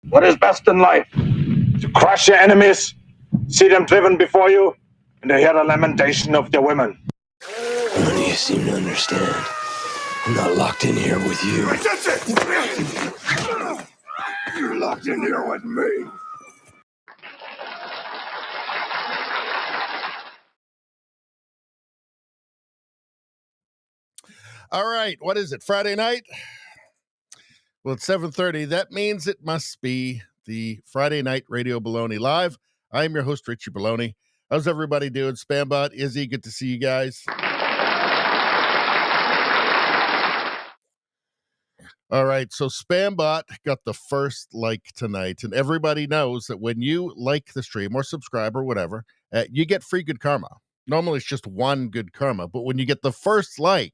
What is best in life? To crush your enemies, see them driven before you, and to hear the lamentation of their women. None of you seem to understand. I'm not locked in here with you. That's it! You're locked in here with me. All right, what is it, Friday night? Well, it's 7:30. That means it must be the Friday Night Radio Baloney Live. I'm your host, Richie Baloney. How's everybody doing? Spambot, Izzy, good to see you guys. All right, so Spambot got the first like tonight, and everybody knows that when you like the stream or subscribe or whatever, you get free good karma. Normally, it's just one good karma, but when you get the first like,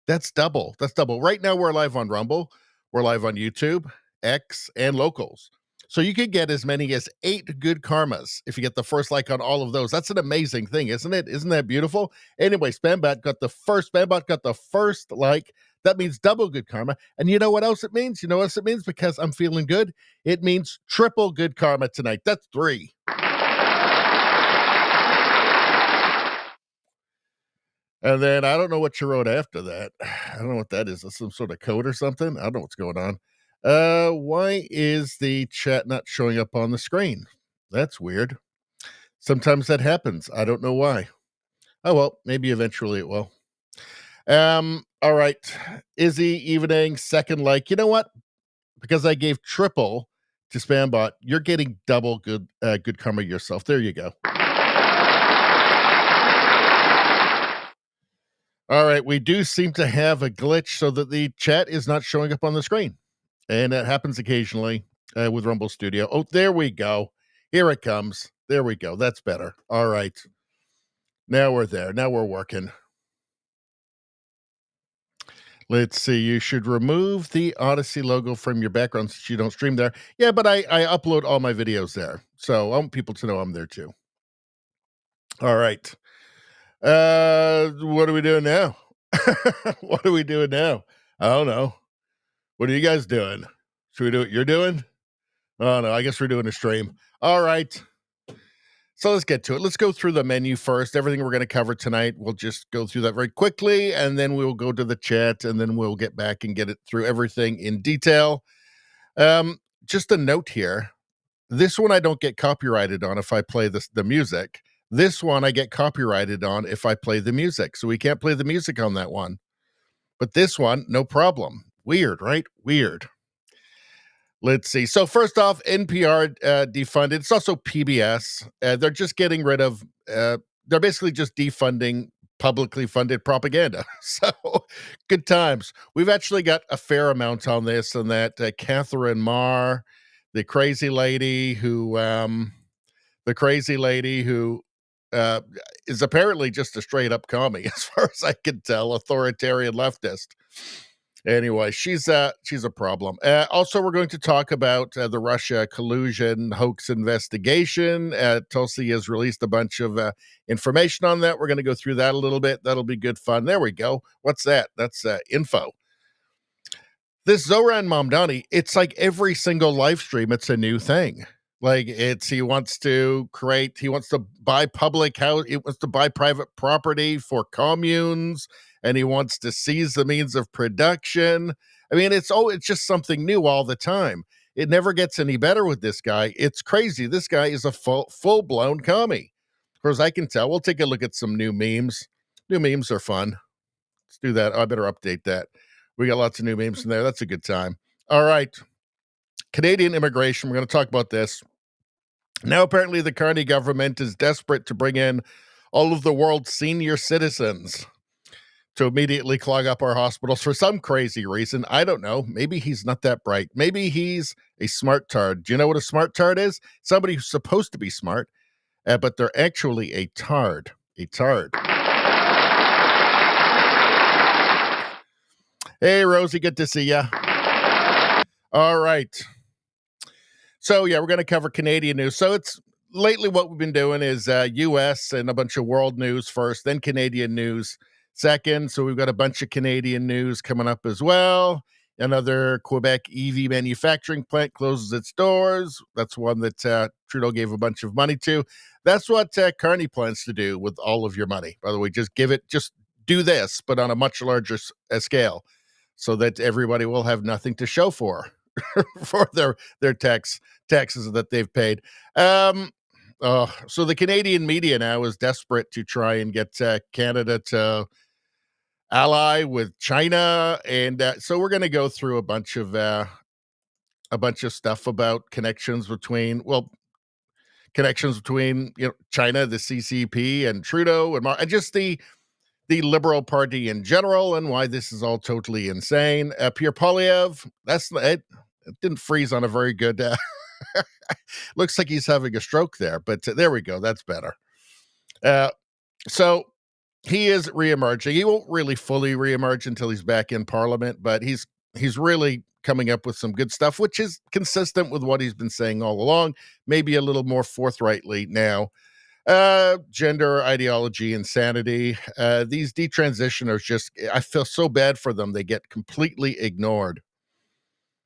that's double. That's double. Right now, we're live on Rumble. We're live on YouTube, X, and Locals. So you could get as many as 8 good karmas if you get the first like on all of those. That's an amazing thing, isn't it? Isn't that beautiful? Anyway, Spambot got the first like. That means double good karma. And you know what else it means? You know what else it means? Because I'm feeling good. It means triple good karma tonight. That's 3. And then I don't know what you wrote after that. I don't know what that is. That's some sort of code or something. I don't know what's going on. Why is the chat not showing up on the screen? That's weird. Sometimes that happens. I don't know why. Oh, well, maybe eventually it will. All right. Izzy, evening, second like. You know what? Because I gave triple to Spambot, you're getting double good karma yourself. There you go. All right, we do seem to have a glitch so that the chat is not showing up on the screen. And that happens occasionally with Rumble Studio. Oh, there we go. Here it comes. There we go. That's better. All right. Now we're there. Now we're working. Let's see. You should remove the Odyssey logo from your background since you don't stream there. Yeah, but I upload all my videos there. So I want people to know I'm there too. All right. What are we doing now? What are we doing now? I don't know. What are you guys doing? Should we do what you're doing? Oh, no, I guess we're doing a stream. All right. So let's get to it. Let's go through the menu first. Everything we're going to cover tonight, we'll just go through that very quickly, and then we'll go to the chat, and then we'll get back and get it through everything in detail. Just a note here. This one I don't get copyrighted on if I play the music. This one I get copyrighted on if I play the music. So we can't play the music on that one. But this one, no problem. Weird, right? Weird. Let's see. So first off, NPR defunded. It's also PBS. They're just getting rid of, they're basically just defunding publicly funded propaganda. So good times. We've actually got a fair amount on this and that. Catherine Marr, the crazy lady who is apparently just a straight up commie, as far as I can tell, authoritarian leftist. Anyway, she's a problem. Also, we're going to talk about the Russia collusion hoax investigation. Tulsi has released a bunch of information on that. We're going to go through that a little bit. That'll be good fun. There we go. What's that? That's info. This Zoran Mamdani, it's like every single live stream, it's a new thing. Like he wants to buy public house, he wants to buy private property for communes, and he wants to seize the means of production. I mean, it's just something new all the time. It never gets any better with this guy. It's crazy. This guy is a full-blown commie. Of course, I can tell. We'll take a look at some new memes. New memes are fun. Let's do that. I better update that. We got lots of new memes in there. That's a good time. All right. Canadian immigration. We're going to talk about this. Now, apparently, the Carney government is desperate to bring in all of the world's senior citizens to immediately clog up our hospitals for some crazy reason. I don't know. Maybe he's not that bright. Maybe he's a smart tard. Do you know what a smart tard is? Somebody who's supposed to be smart, but they're actually a tard. A tard. Hey, Rosie, good to see you. All right. So, yeah, we're going to cover Canadian news. So it's lately what we've been doing is U.S. and a bunch of world news first, then Canadian news second. So we've got a bunch of Canadian news coming up as well. Another Quebec EV manufacturing plant closes its doors. That's one that Trudeau gave a bunch of money to. That's what Carney plans to do with all of your money. By the way, just do this, but on a much larger scale, so that everybody will have nothing to show for their taxes that they've paid. So the Canadian media now is desperate to try and get Canada to ally with China, and so we're going to go through a bunch of stuff about connections between China, the CCP, and Trudeau, and just the Liberal Party in general, and why this is all totally insane. Pierre Poilievre, it didn't freeze on a very good. Looks like he's having a stroke there, but there we go. That's better. So he is reemerging. He won't really fully reemerge until he's back in Parliament, but he's really coming up with some good stuff, which is consistent with what he's been saying all along. Maybe a little more forthrightly now. Gender ideology, insanity. These detransitioners I feel so bad for them. They get completely ignored.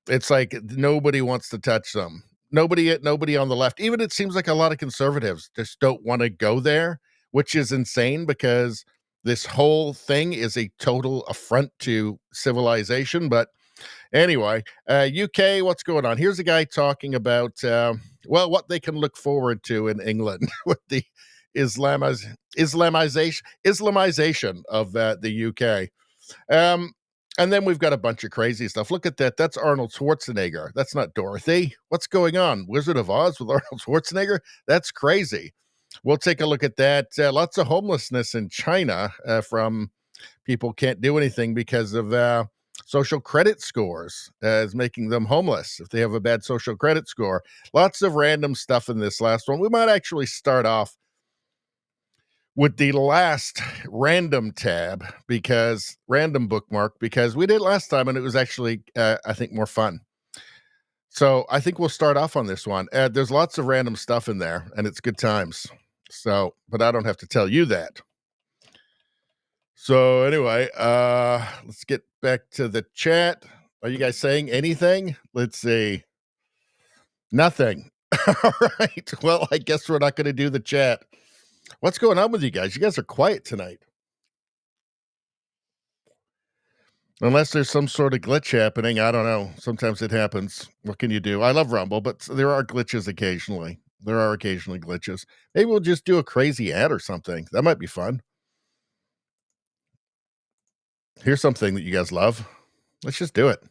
It's like nobody wants to touch them. Nobody on the left. Even it seems like a lot of conservatives just don't want to go there, which is insane because this whole thing is a total affront to civilization. But anyway, UK, what's going on? Here's a guy talking about, what they can look forward to in England with the Islamization of the UK. And then we've got a bunch of crazy stuff. Look at that. That's Arnold Schwarzenegger. That's not Dorothy. What's going on? Wizard of Oz with Arnold Schwarzenegger? That's crazy. We'll take a look at that. Lots of homelessness in China from people can't do anything because of social credit scores is making them homeless if they have a bad social credit score. Lots of random stuff in this last one. We might actually start off with the last random tab, random bookmark, because we did it last time and it was actually, I think, more fun. So I think we'll start off on this one. There's lots of random stuff in there and it's good times. So, but I don't have to tell you that. So anyway, let's get back to the chat. Are you guys saying anything? Let's see. Nothing. All right. Well, I guess we're not going to do the chat. What's going on with you guys? You guys are quiet tonight. Unless there's some sort of glitch happening. I don't know. Sometimes it happens. What can you do? I love Rumble, but there are glitches occasionally. There are occasionally glitches. Maybe we'll just do a crazy ad or something. That might be fun. Here's something that you guys love. Let's just do it.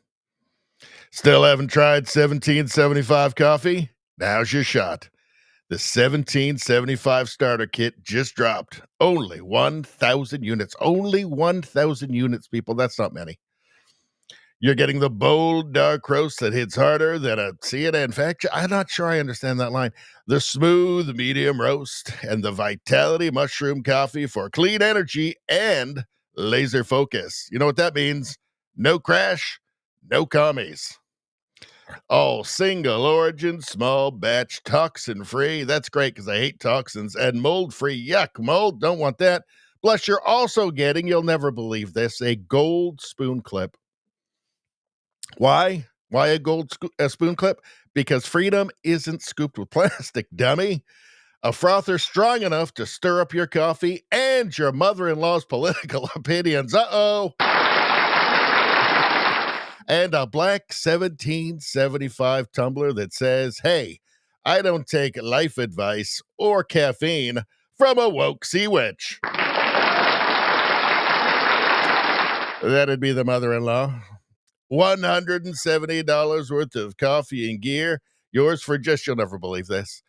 Still haven't tried 1775 coffee? Now's your shot. The 1775 starter kit just dropped. Only 1,000 units. Only 1,000 units, people. That's not many. You're getting the bold, dark roast that hits harder than a CNN factory. I'm not sure I understand that line. The smooth, medium roast and the Vitality mushroom coffee for clean energy and laser focus. You know what that means? no crash, no commies. All single origin, small batch, toxin free. That's great because I hate toxins. And mold free. Yuck, mold. Don't want that. Plus, you're also getting, you'll never believe this, a gold spoon clip. Why? Why a gold spoon clip? Because freedom isn't scooped with plastic, dummy. A frother strong enough to stir up your coffee and your mother-in-law's political opinions. Uh-oh. And a black 1775 tumbler that says, hey, I don't take life advice or caffeine from a woke sea witch. That'd be the mother-in-law. $170 worth of coffee and gear. Yours for just, you'll never believe this,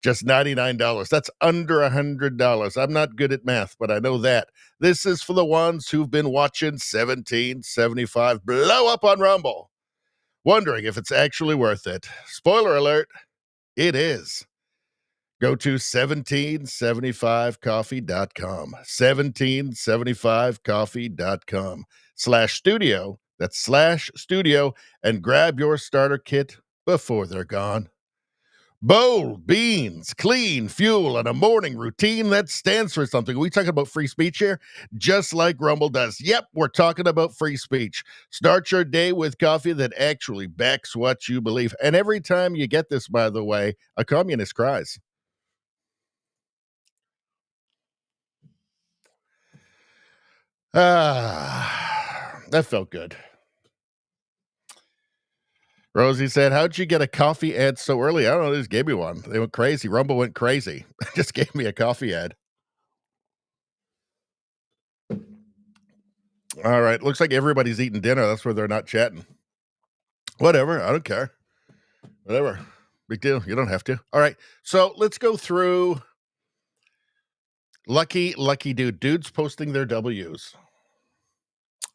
just $99. That's under $100. I'm not good at math, but I know that. This is for the ones who've been watching 1775 blow up on Rumble, wondering if it's actually worth it. Spoiler alert, it is. Go to 1775coffee.com, 1775coffee.com/studio. That's /studio, and grab your starter kit before they're gone. Bold beans, clean fuel, and a morning routine that stands for something. Are we talking about free speech here? Just like Rumble does. Yep, we're talking about free speech. Start your day with coffee that actually backs what you believe. And every time you get this, by the way, a communist cries. That felt good. Rosie said, how'd you get a coffee ad so early? I don't know. They just gave me one. They went crazy. Rumble went crazy. Just gave me a coffee ad. All right. Looks like everybody's eating dinner. That's where they're not chatting. Whatever. I don't care. Whatever. Big deal. You don't have to. All right. So let's go through lucky dude. Dudes posting their W's.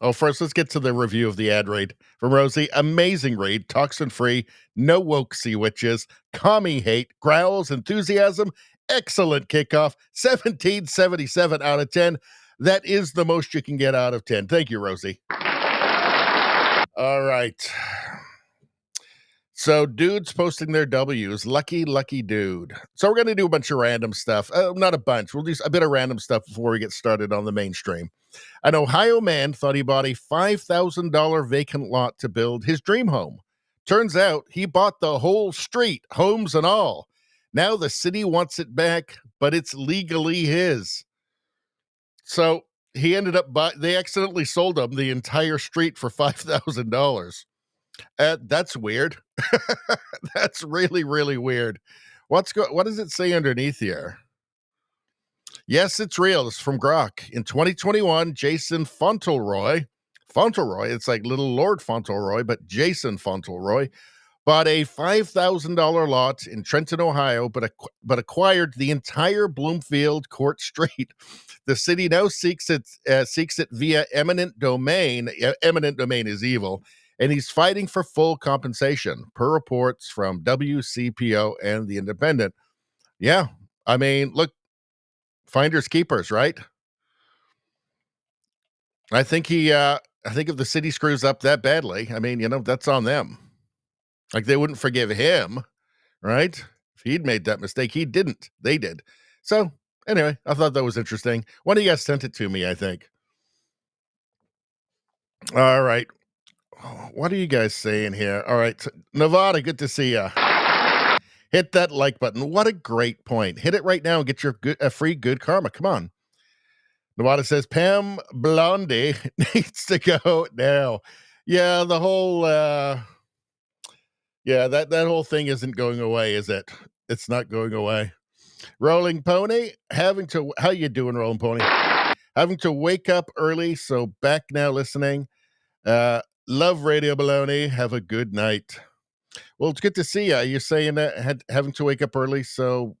Oh, first, let's get to the review of the ad read from Rosie. Amazing read, toxin-free, no woke sea witches, commie hate, growls, enthusiasm, excellent kickoff, 1777 out of 10. That is the most you can get out of 10. Thank you, Rosie. All right. So dudes posting their W's, lucky dude. So we're going to do a bunch of random stuff. Not a bunch. We'll do a bit of random stuff before we get started on the mainstream. An Ohio man thought he bought a $5,000 vacant lot to build his dream home. Turns out he bought the whole street, homes and all. Now the city wants it back, but it's legally his. So he ended up they accidentally sold him the entire street for $5,000. That's weird. That's really, really weird. What does it say underneath here? Yes, it's real. It's from Grok. In 2021, Jason Fauntleroy, it's like little Lord Fauntleroy, but Jason Fauntleroy, bought a $5,000 lot in Trenton, Ohio, but acquired the entire Bloomfield Court Street. The city now seeks it via eminent domain. Eminent domain is evil. And he's fighting for full compensation, per reports from WCPO and The Independent. Yeah, I mean, look, finders keepers, right? I think if the city screws up that badly, I mean, that's on them. Like, they wouldn't forgive him, right? If he'd made that mistake, he didn't. They did. So, anyway, I thought that was interesting. One of you guys sent it to me, I think. All right. What are you guys saying here? All right. Nevada, good to see you. Hit that like button. What a great point. Hit it right now and get your free good karma. Come on. Nevada says Pam Blondie needs to go now. Yeah, the whole that whole thing isn't going away, is it? It's not going away. Rolling Pony, how you doing, Rolling Pony? Having to wake up early, so back now listening. Love Radio Baloney. Have a good night. Well, it's good to see you. You're saying that having to wake up early, so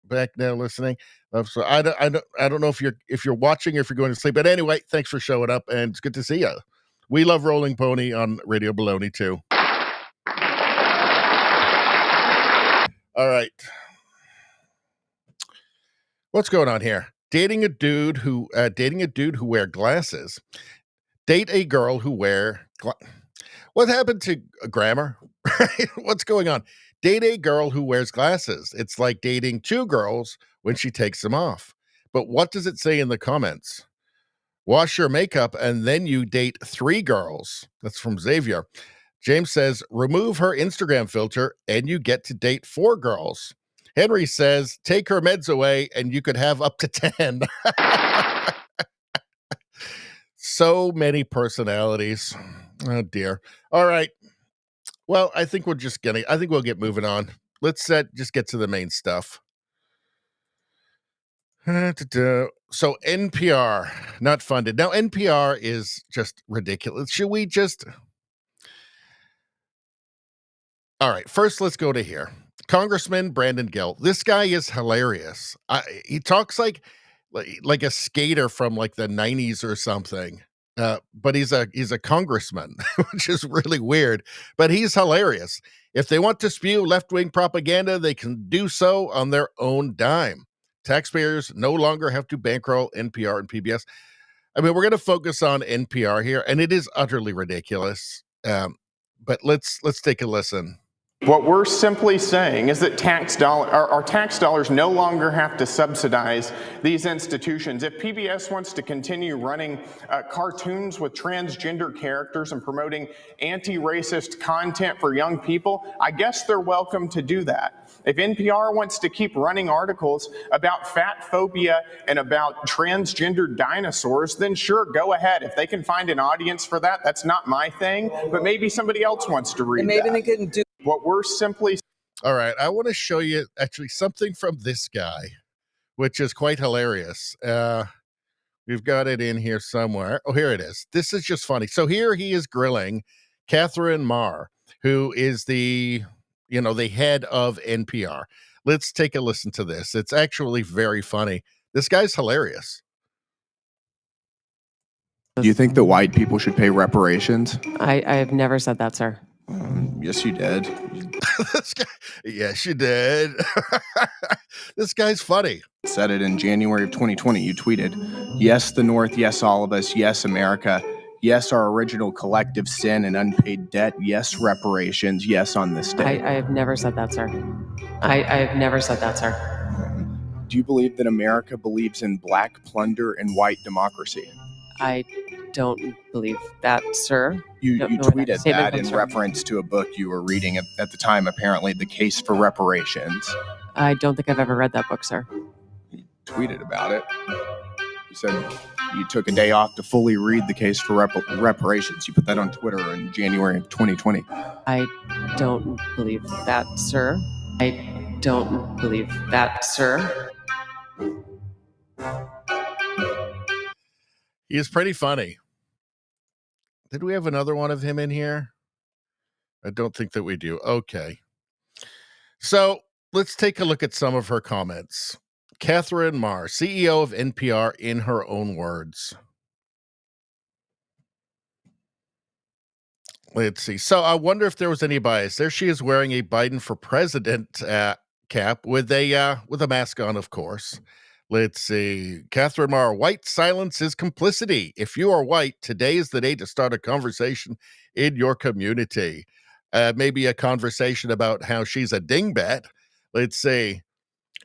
back now listening. So I don't know if you're watching or if you're going to sleep. But anyway, thanks for showing up, and it's good to see you. We love Rolling Pony on Radio Baloney too. All right. What's going on here? Dating a dude who wear glasses. Date a girl who what happened to grammar? What's going on? Date a girl who wears glasses. It's like dating two girls when she takes them off. But what does it say in the comments? Wash your makeup and then you date three girls. That's from Xavier. James says, remove her Instagram filter and you get to date four girls. Henry says, take her meds away and you could have up to 10. So many personalities. Oh dear. All right. Well, I think we'll get moving on. Let's just get to the main stuff. So NPR, not funded. Now, NPR is just ridiculous. Should we just... All right, first let's go to here. Congressman Brandon Gill. This guy is hilarious. He talks like a skater from like the 90s or something. But he's a congressman, which is really weird, but he's hilarious. If they want to spew left-wing propaganda, they can do so on their own dime. Taxpayers no longer have to bankroll NPR and PBS. I mean, we're going to focus on NPR here, and it is utterly ridiculous. But let's take a listen. What we're simply saying is that our tax dollars no longer have to subsidize these institutions. If PBS wants to continue running cartoons with transgender characters and promoting anti-racist content for young people, I guess they're welcome to do that. If NPR wants to keep running articles about fat phobia and about transgender dinosaurs, then sure, go ahead. If they can find an audience for that, that's not my thing, but maybe somebody else wants to read maybe that. they couldn't do. What we're simply... All right, I want to show you actually something from this guy, which is quite hilarious. We've got it in here somewhere. Oh, here it is. This is just funny. So here he is grilling Catherine Marr, who is the head of NPR. Let's take a listen to this. It's actually very funny. This guy's hilarious. Do you think that white people should pay reparations? I have never said that, sir. Yes, you did. Yes, you did. This guy's funny. Said it in January of 2020. You tweeted, yes, the North, yes, all of us, yes, America, yes, our original collective sin and unpaid debt, yes, reparations, yes, on this day. I have never said that, sir. I have never said that, sir. Do you believe that America believes in black plunder and white democracy? I don't believe that, sir. You tweeted that in sir. reference to a book you were reading at the time, apparently, The Case for Reparations. I don't think I've ever read that book, sir. You tweeted about it. You said you took a day off to fully read The Case for Reparations. You put that on Twitter in January of 2020. I don't believe that, sir. I don't believe that, sir. He is pretty funny. Did we have another one of him in here? I don't think that we do. Okay. So let's take a look at some of her comments. Catherine Marr, CEO of NPR, in her own words. Let's see. So I wonder if there was any bias. There she is wearing a Biden for president cap with a mask on, of course. Let's see. Catherine Marr, white silence is complicity. If you are white, today is the day to start a conversation in your community. Maybe a conversation about how she's a dingbat. Let's see.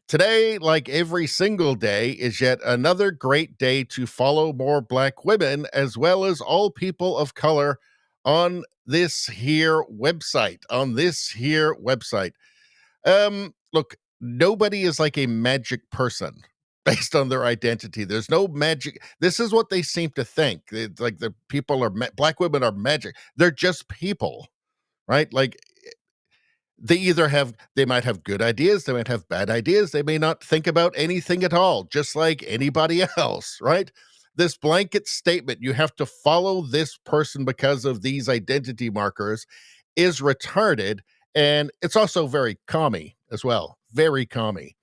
Today, like every single day, is yet another great day to follow more black women as well as all people of color on this here website. Look, nobody is like a magic person based on their identity. There's no magic. This is what they seem to think. It's like the people are black women are magic. They're just people, right? Like they might have good ideas. They might have bad ideas. They may not think about anything at all, just like anybody else, right? This blanket statement, you have to follow this person because of these identity markers, is retarded. And it's also very commie as well. Very commie.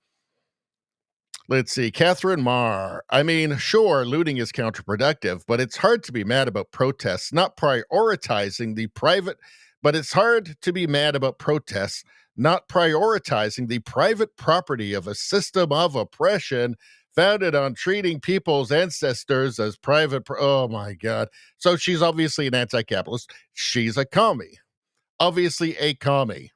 Let's see. Catherine Marr. I mean, sure, looting is counterproductive, but it's hard to be mad about protests, not prioritizing the private, but it's hard to be mad about protests, not prioritizing the private property of a system of oppression founded on treating people's ancestors as private. Oh my God. So she's obviously an anti-capitalist. She's a commie. Obviously a commie.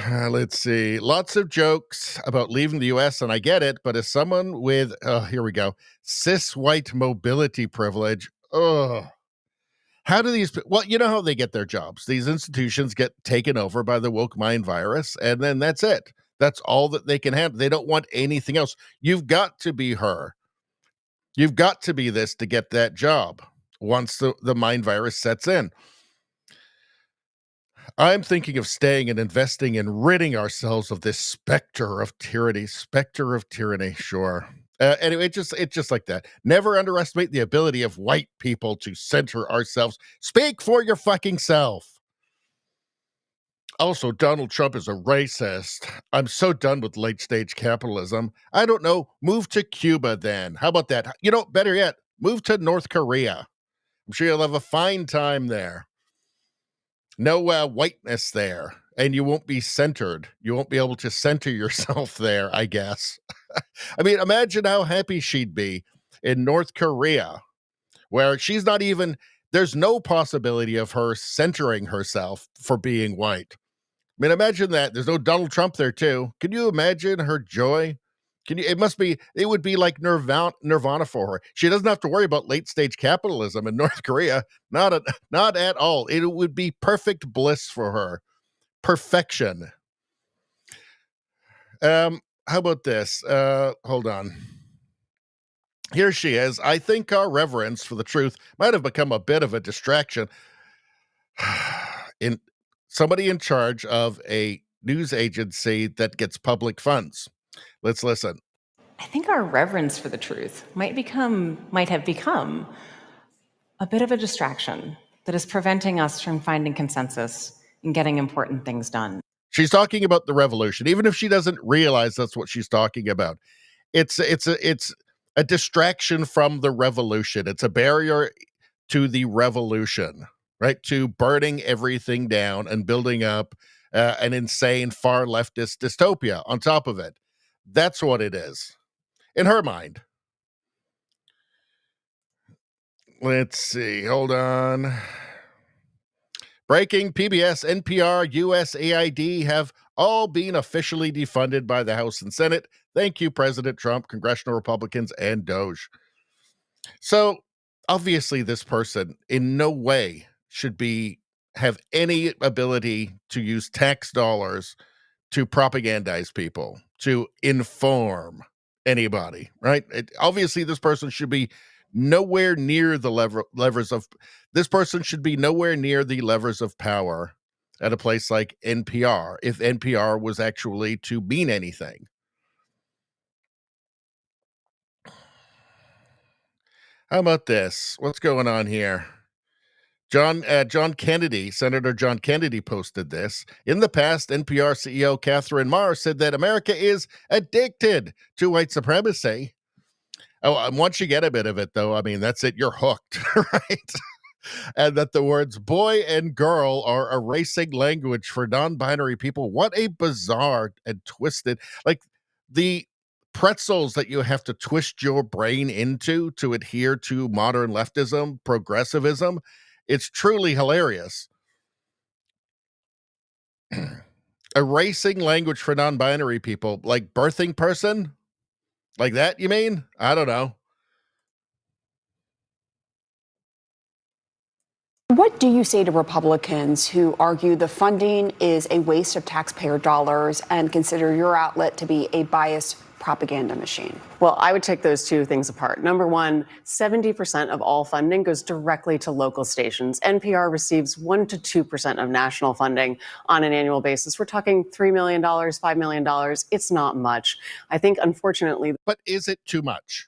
Let's see. Lots of jokes about leaving the U.S., and I get it, but as someone with, here we go, cis white mobility privilege, how do these, well, you know how they get their jobs. These institutions get taken over by the woke mind virus, and then that's it. That's all that they can have. They don't want anything else. You've got to be her. You've got to be this to get that job once the mind virus sets in. I'm thinking of staying and investing in ridding ourselves of this specter of tyranny. Specter of tyranny, sure. Anyway, it's just like that. Never underestimate the ability of white people to center ourselves. Speak for your fucking self. Also, Donald Trump is a racist. I'm so done with late-stage capitalism. I don't know. Move to Cuba then. How about that? You know, better yet, move to North Korea. I'm sure you'll have a fine time there. No whiteness there, and you won't be centered. You won't be able to center yourself there, I guess. I mean, imagine how happy she'd be in North Korea, where she's not even, there's no possibility of her centering herself for being white. I mean, imagine that. There's no Donald Trump there, too. Can you imagine her joy? It would be like Nirvana for her. She doesn't have to worry about late stage capitalism in North Korea. Not at all. It would be perfect bliss for her. Perfection. How about this? Hold on. Here she is. I think our reverence for the truth might have become a bit of a distraction. Somebody in charge of a news agency that gets public funds. Let's listen. I think our reverence for the truth might have become a bit of a distraction that is preventing us from finding consensus and getting important things done. She's talking about the revolution, even if she doesn't realize that's what she's talking about. It's a distraction from the revolution. It's a barrier to the revolution, right? To burning everything down and building up an insane far leftist dystopia on top of it. That's what it is, in her mind. Let's see. Hold on. Breaking: PBS, NPR, USAID have all been officially defunded by the House and Senate. Thank you, President Trump, congressional Republicans, and Doge. So, obviously, this person in no way should have any ability to use tax dollars to propagandize people, to inform anybody, right? Obviously, this person should be nowhere near the levers of power at a place like NPR, if NPR was actually to mean anything. How about this? What's going on here? John Kennedy, Senator John Kennedy posted this. In the past, NPR CEO Catherine Marr said that America is addicted to white supremacy. Oh, and once you get a bit of it, though, I mean, that's it. You're hooked, right? And that the words boy and girl are erasing language for non-binary people. What a bizarre and twisted, like the pretzels that you have to twist your brain into to adhere to modern leftism, progressivism. It's truly hilarious. Erasing language for non-binary people, like birthing person? Like that, you mean? I don't know. What do you say to Republicans who argue the funding is a waste of taxpayer dollars and consider your outlet to be a biased propaganda machine? Well, I would take those two things apart. Number one, 70% of all funding goes directly to local stations. NPR receives 1 to 2% of national funding on an annual basis. We're talking $3 million, $5 million. It's not much. I think, unfortunately. But is it too much?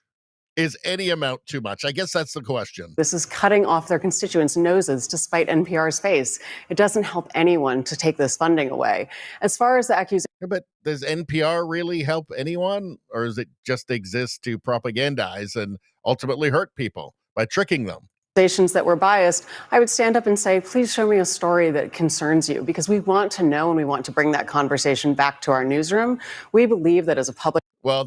Is any amount too much? I guess that's the question. This is cutting off their constituents' noses to spite NPR's face. It doesn't help anyone to take this funding away. As far as the accusation. But does NPR really help anyone? Or does it just exist to propagandize and ultimately hurt people by tricking them? That were biased, I would stand up and say, please show me a story that concerns you, because we want to know and we want to bring that conversation back to our newsroom. We believe that as a public. Well,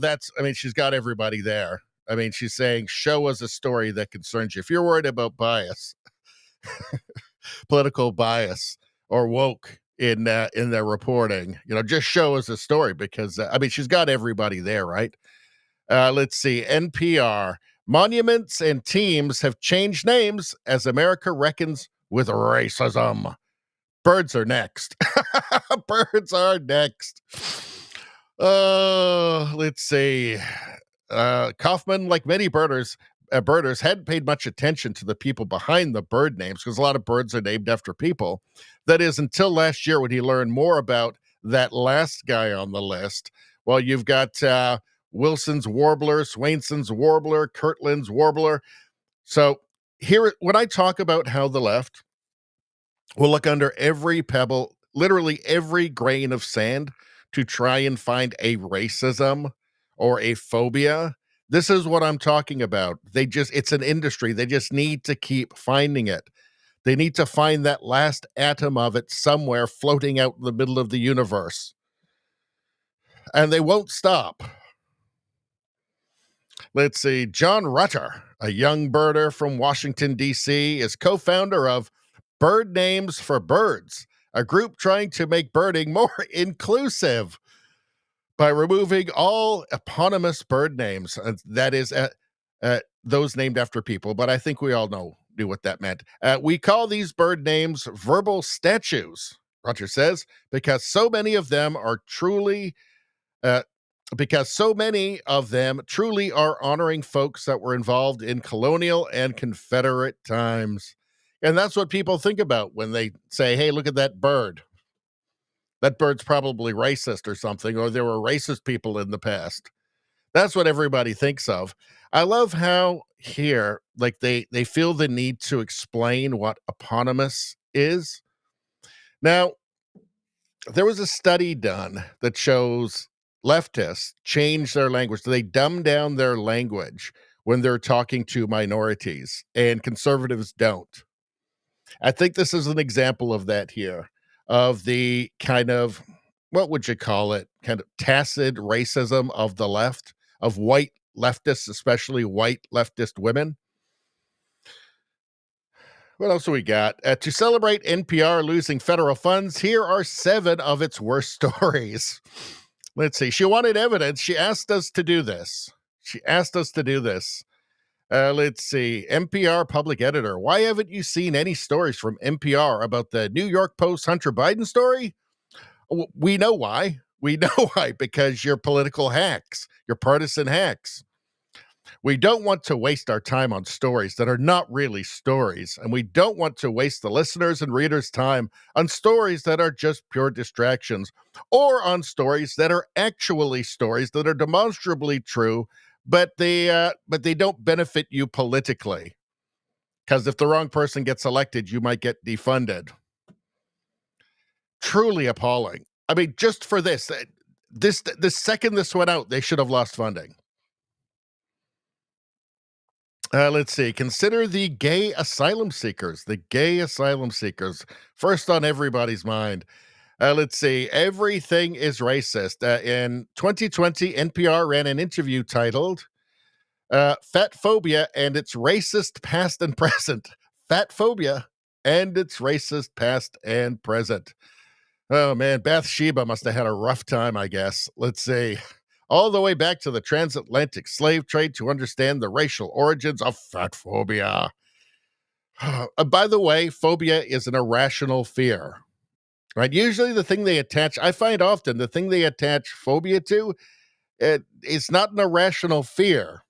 she's got everybody there. I mean, she's saying, show us a story that concerns you. If you're worried about bias, political bias, or woke in their reporting, just show us a story because, she's got everybody there, right? Let's see. NPR. Monuments and teams have changed names as America reckons with racism. Birds are next. Birds are next. Let's see. Kaufman, like many birders hadn't paid much attention to the people behind the bird names because a lot of birds are named after people. That is, until last year when he learned more about that last guy on the list. Well, you've got Wilson's warbler, Swainson's warbler, Kirtland's warbler. So here, when I talk about how the left will look under every pebble, literally every grain of sand, to try and find a racism or a phobia, this is what I'm talking about. It's an industry. They just need to keep finding it. They need to find that last atom of it somewhere floating out in the middle of the universe. And they won't stop. Let's see. John Rutter, a young birder from Washington, D.C., is co-founder of Bird Names for Birds, a group trying to make birding more inclusive by removing all eponymous bird names. That is, those named after people, but I think we all knew what that meant. We call these bird names verbal statues, Rutter says, because so many of them truly are honoring folks that were involved in colonial and Confederate times. And that's what people think about when they say, hey, look at that bird. That bird's probably racist or something, or there were racist people in the past. That's what everybody thinks of. I love how here, like they feel the need to explain what eponymous is. Now, there was a study done that shows leftists change their language. They dumb down their language when they're talking to minorities, and conservatives don't. I think this is an example of that here, of the kind of, what would you call it, kind of tacit racism of the left, of white leftists, especially white leftist women. What else do we got? To celebrate NPR losing federal funds, here are 7 of its worst stories. Let's see. She wanted evidence. She asked us to do this. Let's see. NPR public editor. Why haven't you seen any stories from NPR about the New York Post Hunter Biden story? We know why. Because you're political hacks. You're partisan hacks. We don't want to waste our time on stories that are not really stories, and we don't want to waste the listeners' and readers' time on stories that are just pure distractions, or on stories that are actually stories that are demonstrably true, but they don't benefit you politically. Because if the wrong person gets elected, you might get defunded. Truly appalling. I mean, just for the second this went out, they should have lost funding. Let's see. Consider the gay asylum seekers. First on everybody's mind. Let's see. Everything is racist. In 2020, NPR ran an interview titled Fat Phobia and Its Racist Past and Present. Fat Phobia and Its Racist Past and Present. Oh, man. Bathsheba must have had a rough time, I guess. Let's see. All the way back to the transatlantic slave trade to understand the racial origins of fat phobia. By the way, phobia is an irrational fear, right? Usually the thing they attach phobia to, it's not an irrational fear.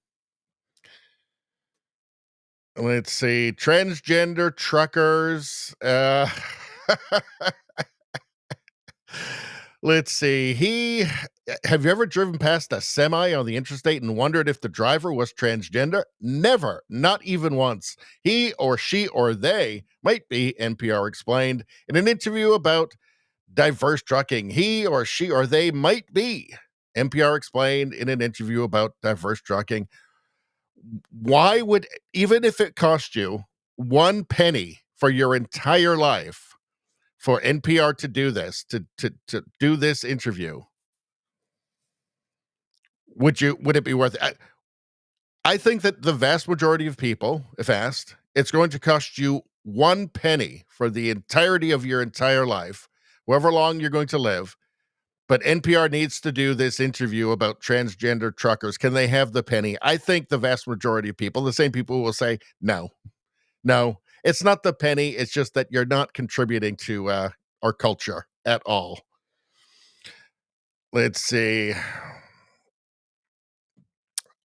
Let's see, transgender truckers. Let's see. Have you ever driven past a semi on the interstate and wondered if the driver was transgender? Never, not even once. He or she or they might be, NPR explained in an interview about diverse trucking. He or she or they might be, NPR explained in an interview about diverse trucking. Why would, even if it cost you 1 penny for your entire life, for NPR to do this, to do this interview, Would it be worth it? I think that the vast majority of people, if asked, it's going to cost you 1 penny for the entirety of your entire life, however long you're going to live. But NPR needs to do this interview about transgender truckers. Can they have the penny? I think the vast majority of people, the same people, will say, no, it's not the penny. It's just that you're not contributing to our culture at all. Let's see.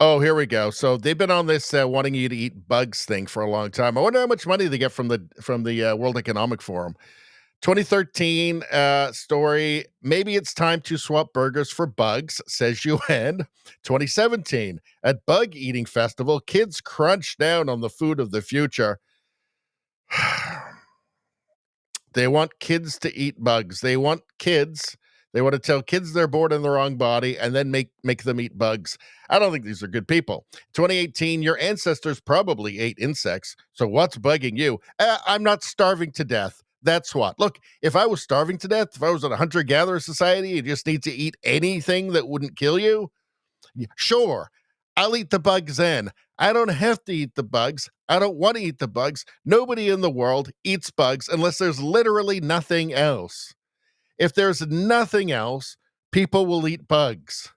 Oh, here we go. So they've been on this wanting you to eat bugs thing for a long time. I wonder how much money they get from the World Economic Forum. 2013 story. Maybe it's time to swap burgers for bugs, says UN. 2017 at bug eating festival, kids crunch down on the food of the future. They want kids to eat bugs. They want to tell kids they're born in the wrong body and then make them eat bugs. I don't think these are good people. 2018, your ancestors probably ate insects. So what's bugging you? I'm not starving to death. That's what. Look, if I was starving to death, if I was in a hunter-gatherer society, you just need to eat anything that wouldn't kill you. Sure, I'll eat the bugs then. I don't have to eat the bugs. I don't want to eat the bugs. Nobody in the world eats bugs unless there's literally nothing else. If there's nothing else, people will eat bugs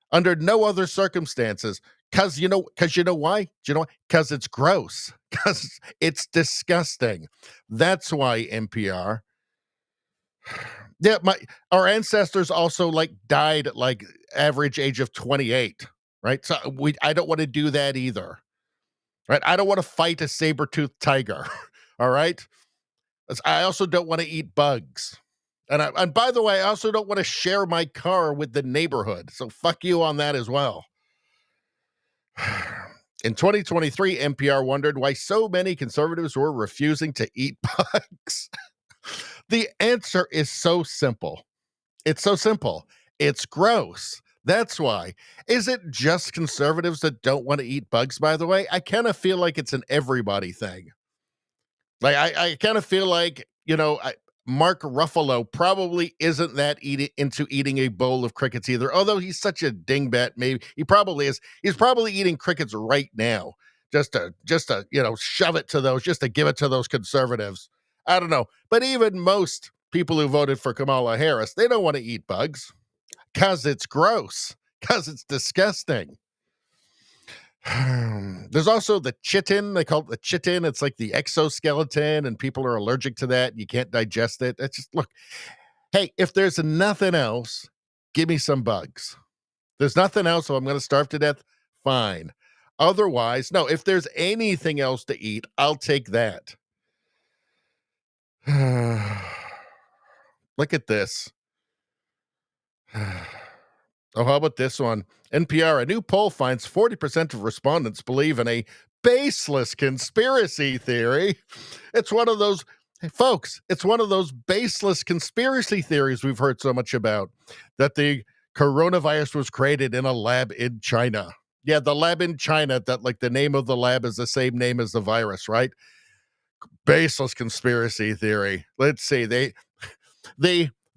under no other circumstances. Because you know why? Do you know why? Because it's gross. Because it's disgusting. That's why NPR. Yeah, our ancestors also died at average age of 28, right? So I don't want to do that either, right? I don't want to fight a saber-toothed tiger, all right? I also don't want to eat bugs. And by the way, I also don't want to share my car with the neighborhood. So fuck you on that as well. In 2023, NPR wondered why so many conservatives were refusing to eat bugs. The answer is so simple. It's so simple. It's gross. That's why. Is it just conservatives that don't want to eat bugs, by the way? I kind of feel like it's an everybody thing. I kind of feel like, Mark Ruffalo probably isn't that into eating a bowl of crickets either, although he's such a dingbat. Maybe he probably is. He's probably eating crickets right now, just to shove it to those, just to give it to those conservatives. I don't know. But even most people who voted for Kamala Harris, they don't want to eat bugs because it's gross, because it's disgusting. There's also the chitin. They call it the chitin. It's like the exoskeleton, and people are allergic to that. You can't digest it. It's just, look, hey, if there's nothing else, give me some bugs. There's nothing else, so I'm going to starve to death. Fine. Otherwise, no, if there's anything else to eat, I'll take that. Look at this. Oh, how about this one? NPR, a new poll finds 40% of respondents believe in a baseless conspiracy theory. It's one of those, folks, it's one of those baseless conspiracy theories we've heard so much about, that the coronavirus was created in a lab in China. Yeah, the lab in China, that the name of the lab is the same name as the virus, right? Baseless conspiracy theory. Let's see. The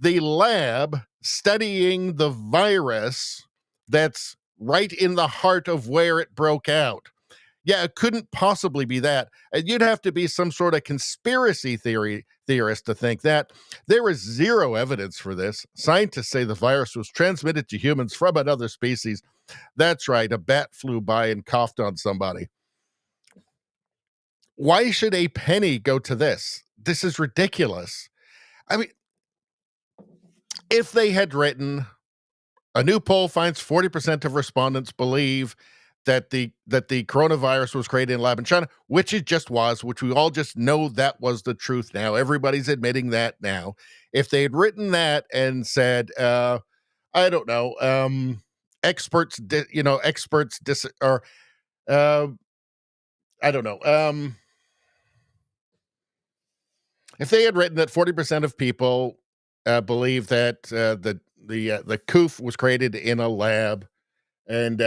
lab studying the virus that's right in the heart of where it broke out. Yeah, it couldn't possibly be that. And you'd have to be some sort of conspiracy theorist to think that. There is zero evidence for this. Scientists say the virus was transmitted to humans from another species. That's right, a bat flew by and coughed on somebody. Why should a penny go to this? This is ridiculous. I mean, if they had written, a new poll finds 40% of respondents believe that the coronavirus was created in a lab in China, which it just was, which we all just know that was the truth now. Everybody's admitting that now. If they had written that and said, I don't know, experts, I don't know. If they had written that 40% of people believe that the COOF was created in a lab, and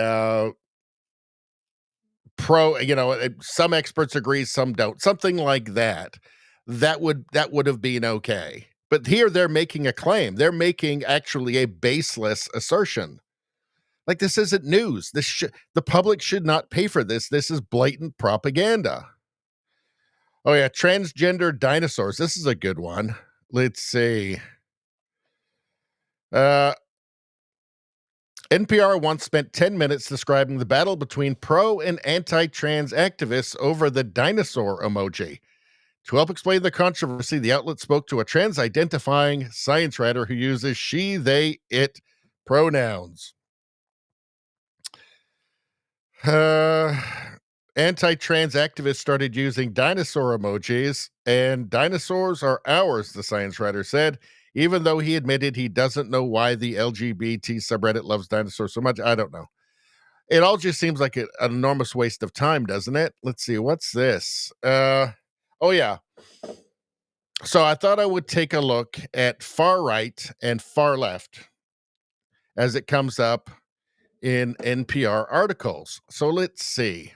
some experts agree, some don't, something like that, that would have been okay. But here they're making a claim. They're making actually a baseless assertion. Like, this isn't news. The public should not pay for this. This is blatant propaganda. Oh, yeah, transgender dinosaurs. This is a good one. Let's see. NPR once spent 10 minutes describing the battle between pro and anti-trans activists over the dinosaur emoji. To help explain the controversy, the outlet spoke to a trans-identifying science writer who uses she, they, it pronouns. Anti-trans activists started using dinosaur emojis, and dinosaurs are ours, the science writer said, even though he admitted he doesn't know why the LGBT subreddit loves dinosaurs so much. I don't know. It all just seems like an enormous waste of time, doesn't it? Let's see. What's this? Oh, yeah. So I thought I would take a look at far right and far left as it comes up in NPR articles. So let's see.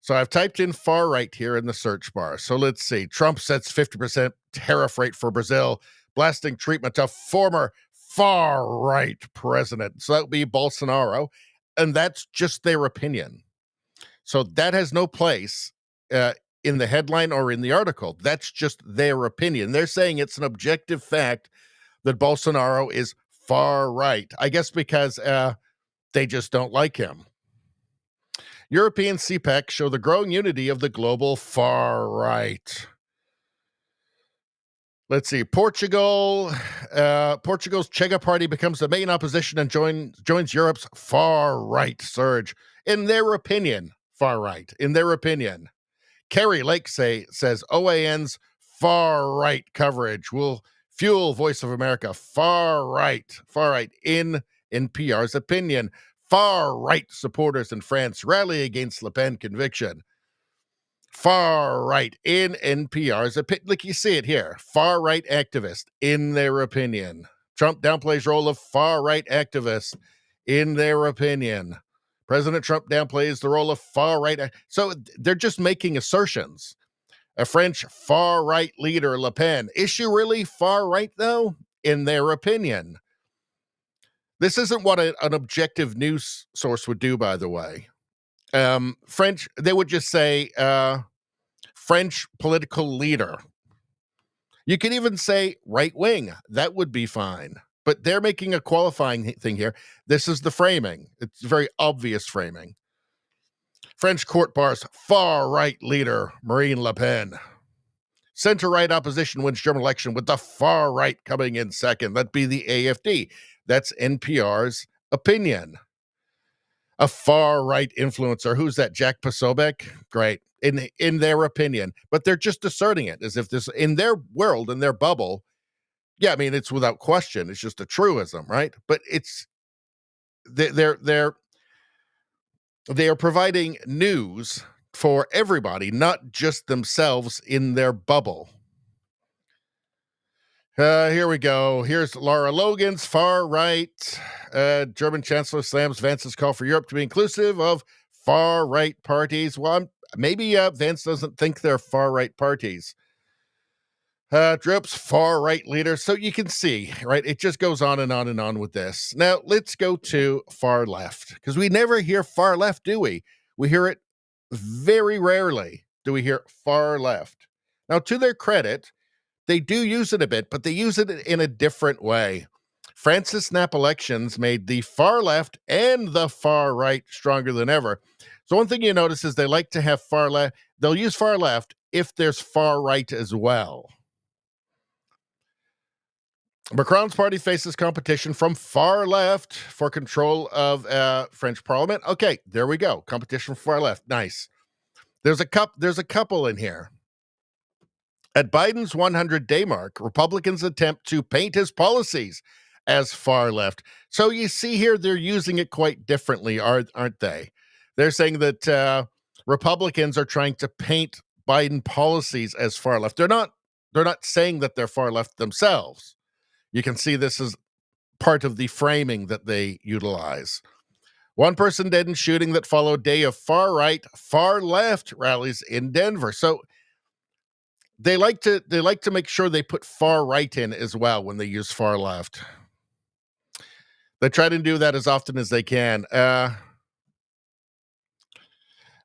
So I've typed in far right here in the search bar. So let's see. Trump sets 50% tariff rate for Brazil, blasting treatment to former far right president. So that would be Bolsonaro. And that's just their opinion. So that has no place in the headline or in the article. That's just their opinion. They're saying it's an objective fact that Bolsonaro is far right. I guess because they just don't like him. European CPAC show the growing unity of the global far right. Let's see. Portugal's Chega party becomes the main opposition and joins Europe's far right surge. In their opinion, far right. In their opinion. Carrie Lake says OAN's far right coverage will fuel Voice of America. Far right. In NPR's opinion. Far right supporters in France rally against Le Pen conviction. Far right in NPR's opinion. Like you see it here. Far right activist in their opinion. Trump downplays role of far right activists in their opinion. President Trump downplays the role of far right. So they're just making assertions. A French far right leader, Le Pen. Is she really far right, though? In their opinion. This isn't what an objective news source would do, by the way. They would just say French political leader. You could even say right wing. That would be fine. But they're making a qualifying thing here. This is the framing. It's very obvious framing. French court bars far right leader Marine Le Pen. Center-right opposition wins German election with the far right coming in second. That'd be the AfD. That's NPR's opinion. A far-right influencer. Who's that? Jack Posobiec? Great. In their opinion. But they're just asserting it as if this, in their world, in their bubble, yeah, I mean, it's without question. It's just a truism, right? But it's, they are providing news for everybody, not just themselves in their bubble. Here we go. Here's Lara Logan's far right. German Chancellor slams Vance's call for Europe to be inclusive of far right parties. Well, maybe Vance doesn't think they're far right parties. Droop's far right leader. So you can see, right? It just goes on and on and on with this. Now let's go to far left, because we never hear far left, do we? We hear it very rarely. Do we hear far left? Now, to their credit, they do use it a bit, but they use it in a different way. Francis Snap Elections made the far left and the far right stronger than ever. So one thing you notice is they like to have far left. They'll use far left if there's far right as well. Macron's party faces competition from far left for control of French parliament. Okay, there we go. Competition from far left. Nice. There's a couple in here. At Biden's 100-day mark, Republicans attempt to paint his policies as far left. So you see here, they're using it quite differently, aren't they? They're saying that Republicans are trying to paint Biden policies as far left. They're not saying that they're far left themselves. You can see this is part of the framing that they utilize. One person dead in shooting that followed day of far right, far left rallies in Denver. So they like to make sure they put far right in as well when they use far left. They try to do that as often as they can.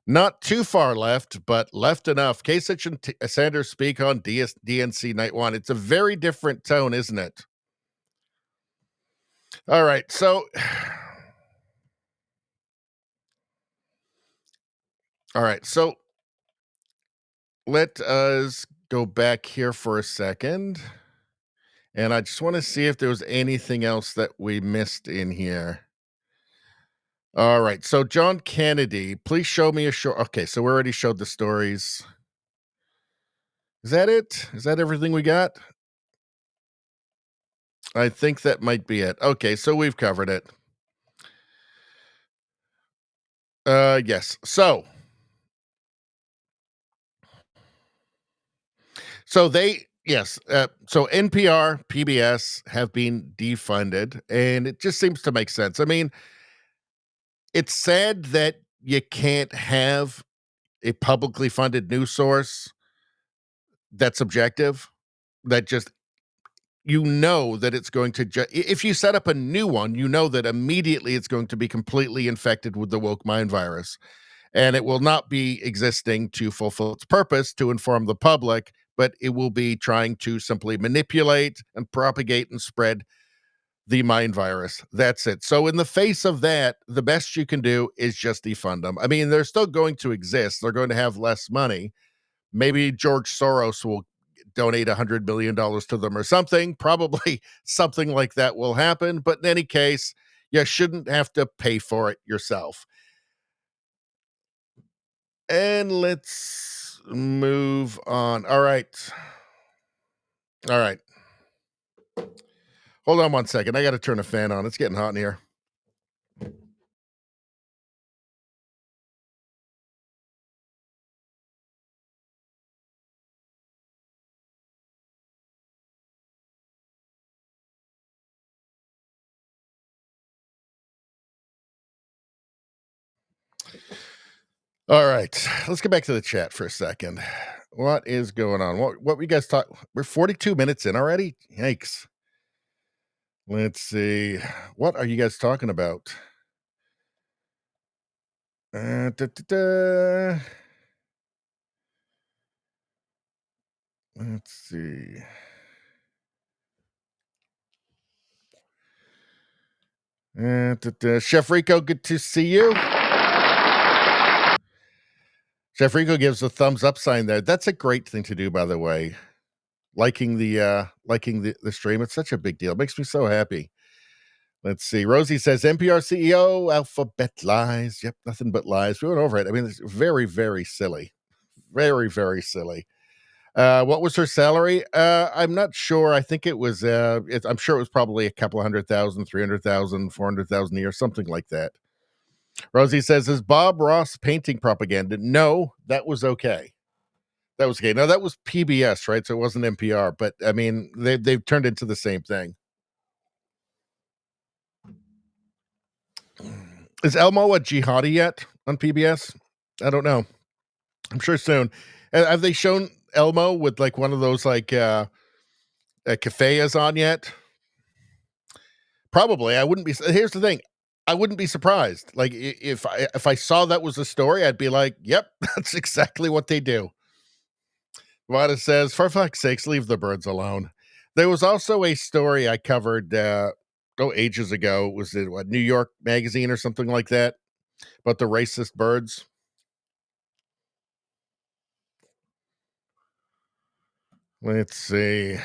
Not too far left, but left enough. Kasich and Sanders speak on DNC Night 1. It's a very different tone, isn't it? All right, so... All right, so let us go back here for a second. And I just want to see if there was anything else that we missed in here. All right, so John Kennedy, please show me a short. Okay, so we already showed the stories. Is that it? Is that everything we got? I think that might be it. Okay, so we've covered it. Yes. So NPR, PBS have been defunded, and it just seems to make sense. I mean, it's sad that you can't have a publicly funded news source that's objective, that just, that it's going to, if you set up a new one, that immediately it's going to be completely infected with the woke mind virus, and it will not be existing to fulfill its purpose to inform the public, but it will be trying to simply manipulate and propagate and spread the mind virus. That's it. So in the face of that, the best you can do is just defund them. I mean, they're still going to exist. They're going to have less money. Maybe George Soros will donate $100 million to them or something. Probably something like that will happen. But in any case, you shouldn't have to pay for it yourself. And let's move on. All right. Hold on one second. I got to turn a fan on. It's getting hot in here. All right. Let's get back to the chat for a second. What is going on? What we guys talk? We're 42 minutes in already? Yikes. Let's see. What are you guys talking about? Let's see. Chef Rico, good to see you. Chef Rico gives a thumbs up sign there. That's a great thing to do, by the way. Liking the stream. It's such a big deal. It makes me so happy. Let's see. Rosie says, NPR CEO, alphabet lies. Yep, nothing but lies. We went over it. I mean, it's very, very silly. Very, very silly. What was her salary? I'm not sure. I think it was, I'm sure it was probably a couple of 100,000, 300,000, 400,000 a year, something like that. Rosie says, is Bob Ross painting propaganda? No, that was okay. That was okay. Now, that was PBS, right? So it wasn't NPR, but I mean, they've turned into the same thing. Is Elmo a jihadi yet on PBS? I don't know. I'm sure soon. Have they shown Elmo with like one of those like keffiyehs on yet? Probably. I wouldn't be. Here's the thing. I wouldn't be surprised. Like if I saw that was a story, I'd be like, yep, that's exactly what they do. Vada says, for fuck's sakes, leave the birds alone. There was also a story I covered ages ago. Was it New York Magazine or something like that? About the racist birds. Let's see.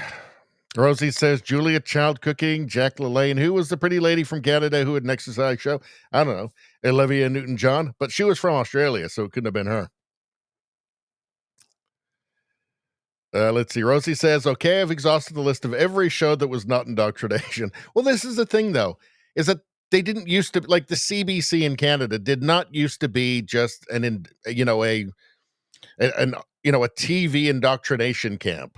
Rosie says, Julia Child cooking, Jack LaLanne. Who was the pretty lady from Canada who had an exercise show? I don't know. Olivia Newton-John. But she was from Australia, so it couldn't have been her. Let's see. Rosie says, okay, I've exhausted the list of every show that was not indoctrination. Well, this is the thing, though, is that they didn't used to, like the CBC in Canada did not used to be just a TV indoctrination camp,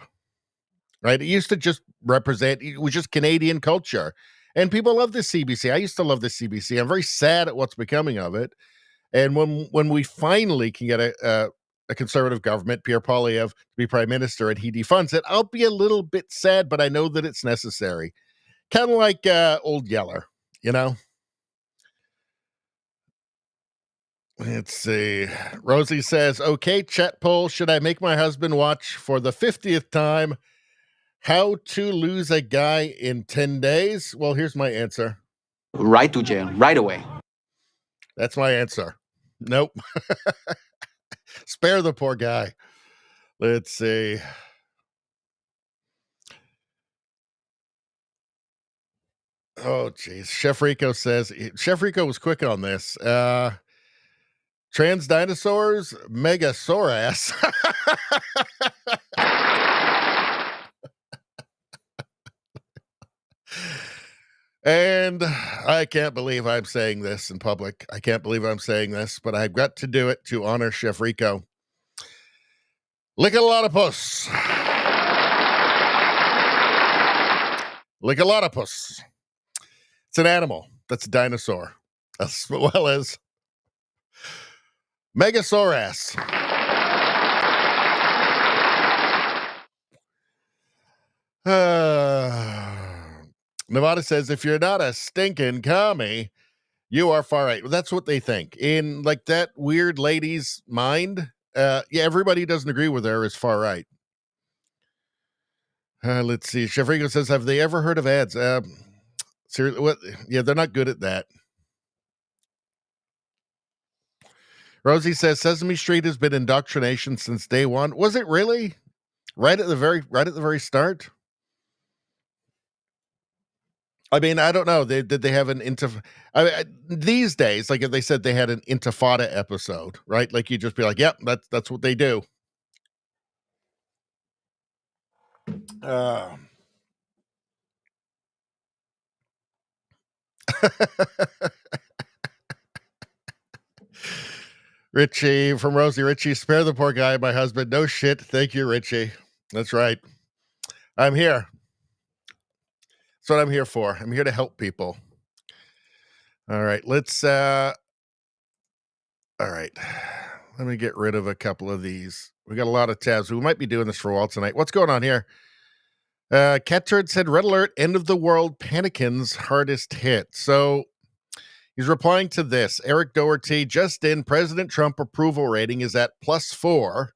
right? It used to just represent, it was just Canadian culture. And people love the CBC. I used to love the CBC. I'm very sad at what's becoming of it. And when we finally can get a conservative government, Pierre Poilievre, to be prime minister, and he defunds it, I'll be a little bit sad, but I know that it's necessary. Kind of like Old Yeller. you know? Let's see. Rosie says, okay, chat poll. Should I make my husband watch for the 50th time How to Lose a Guy in 10 Days? Well, here's my answer. Right to jail, right away. That's my answer. Nope. Spare the poor guy. Let's see. Oh, geez. Chef Rico says, Chef Rico was quick on this. Trans dinosaurs, Megasaurus. And I can't believe I'm saying this in public. I can't believe I'm saying this, but I've got to do it to honor Chef Rico. Lickalotopus. Lickalotopus. It's an animal. That's a dinosaur, as well as Megasaurus. Nevada says, if you're not a stinking commie, you are far right. Well, that's what they think. In like that weird lady's mind, yeah, everybody who doesn't agree with her is far right. Let's see. Chef Rico says, have they ever heard of ads? Seriously, what? Yeah, they're not good at that. Rosie says Sesame Street has been indoctrination since day one. Was it really? Right at the very start? I mean, I don't know. Did they have an these days, like if they said they had an Intifada episode, right? Like you'd just be like, yep, that's what they do. Richie from Rosie. Richie, spare the poor guy, my husband. No shit. Thank you, Richie. That's right. I'm here. That's what I'm here for. I'm here to help people. All right. All right. Let me get rid of a couple of these. We got a lot of tabs. We might be doing this for a while tonight. What's going on here? Catturd said, red alert, end of the world, Panikin's hardest hit. So he's replying to this. Eric Doherty, just in, President Trump approval rating is at +4.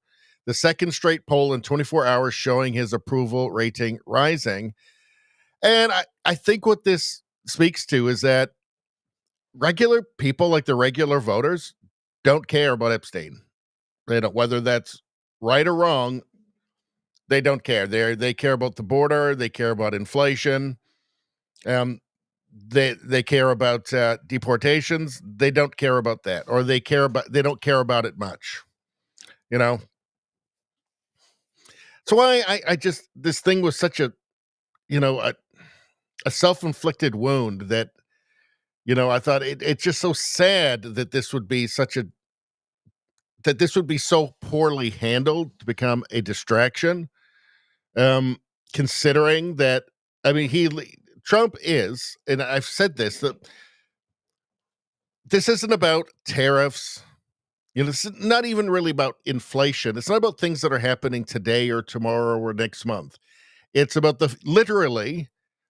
The second straight poll in 24 hours showing his approval rating rising. And I think what this speaks to is that regular people, like the regular voters, don't care about Epstein. They don't, whether that's right or wrong, they don't care. They care about the border. They care about inflation. They care about deportations. They don't care about that, or they don't care about it much. You know. So why I just, this thing was such a, a self-inflicted wound that, I thought it's just so sad that this would be so poorly handled to become a distraction. Considering that, I mean, Trump is, and I've said this, that this isn't about tariffs. It's not even really about inflation. It's not about things that are happening today or tomorrow or next month. It's about literally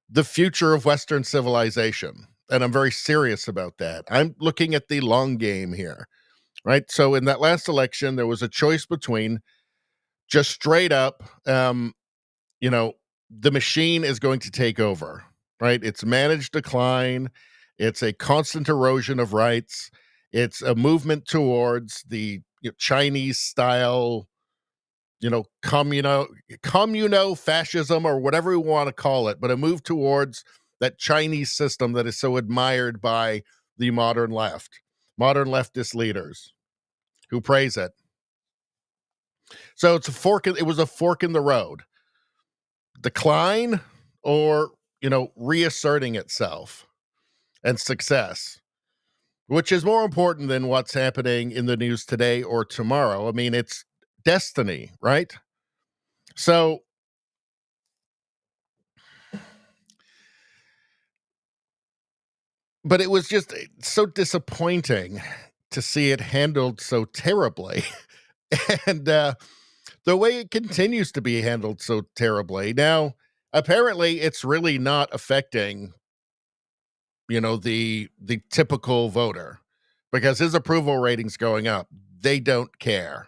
the future of Western civilization. And I'm very serious about that. I'm looking at the long game here, right? So in that last election, there was a choice between just straight up, the machine is going to take over, right? It's managed decline. It's a constant erosion of rights. It's a movement towards the Chinese style, communo-fascism or whatever you want to call it, but a move towards that Chinese system that is so admired by the modern leftist leaders who praise it. So it was a fork in the road. Decline or, reasserting itself and success, which is more important than what's happening in the news today or tomorrow. I mean, it's destiny, right? So but it was just so disappointing to see it handled so terribly. And the way it continues to be handled so terribly. Now, apparently, it's really not affecting the typical voter, because his approval rating's going up. They don't care.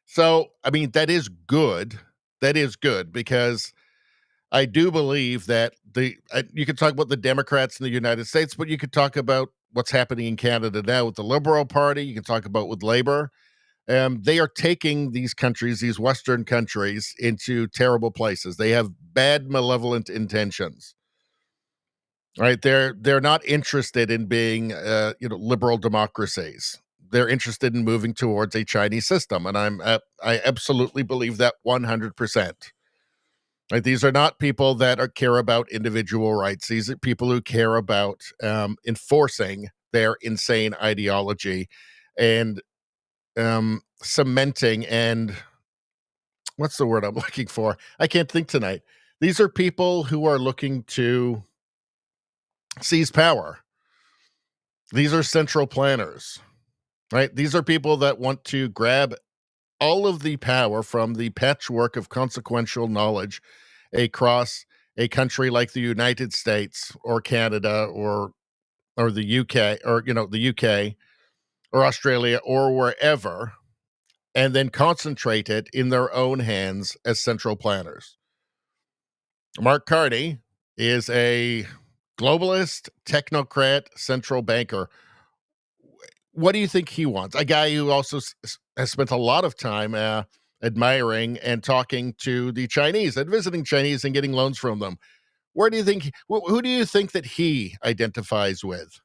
So, I mean, that is good. That is good, because I do believe that you could talk about the Democrats in the United States, but you could talk about what's happening in Canada now with the Liberal Party. You can talk about with Labor. They are taking these countries, these Western countries, into terrible places. They have bad, malevolent intentions. Right? They're not interested in being, liberal democracies. They're interested in moving towards a Chinese system, and I absolutely believe that 100%. Right? These are not people that care about individual rights. These are people who care about enforcing their insane ideology and cementing and what's the word I'm looking for? I can't think tonight. These are people who are looking to seize power. These are central planners, right? These are people that want to grab all of the power from the patchwork of consequential knowledge across a country like the United States or Canada or the UK, or the UK or Australia or wherever, and then concentrate it in their own hands as central planners. Mark Carney is a globalist, technocrat, central banker. What do you think he wants? A guy who also has spent a lot of time admiring and talking to the Chinese and visiting Chinese and getting loans from them. Where do you think? Who do you think that he identifies with?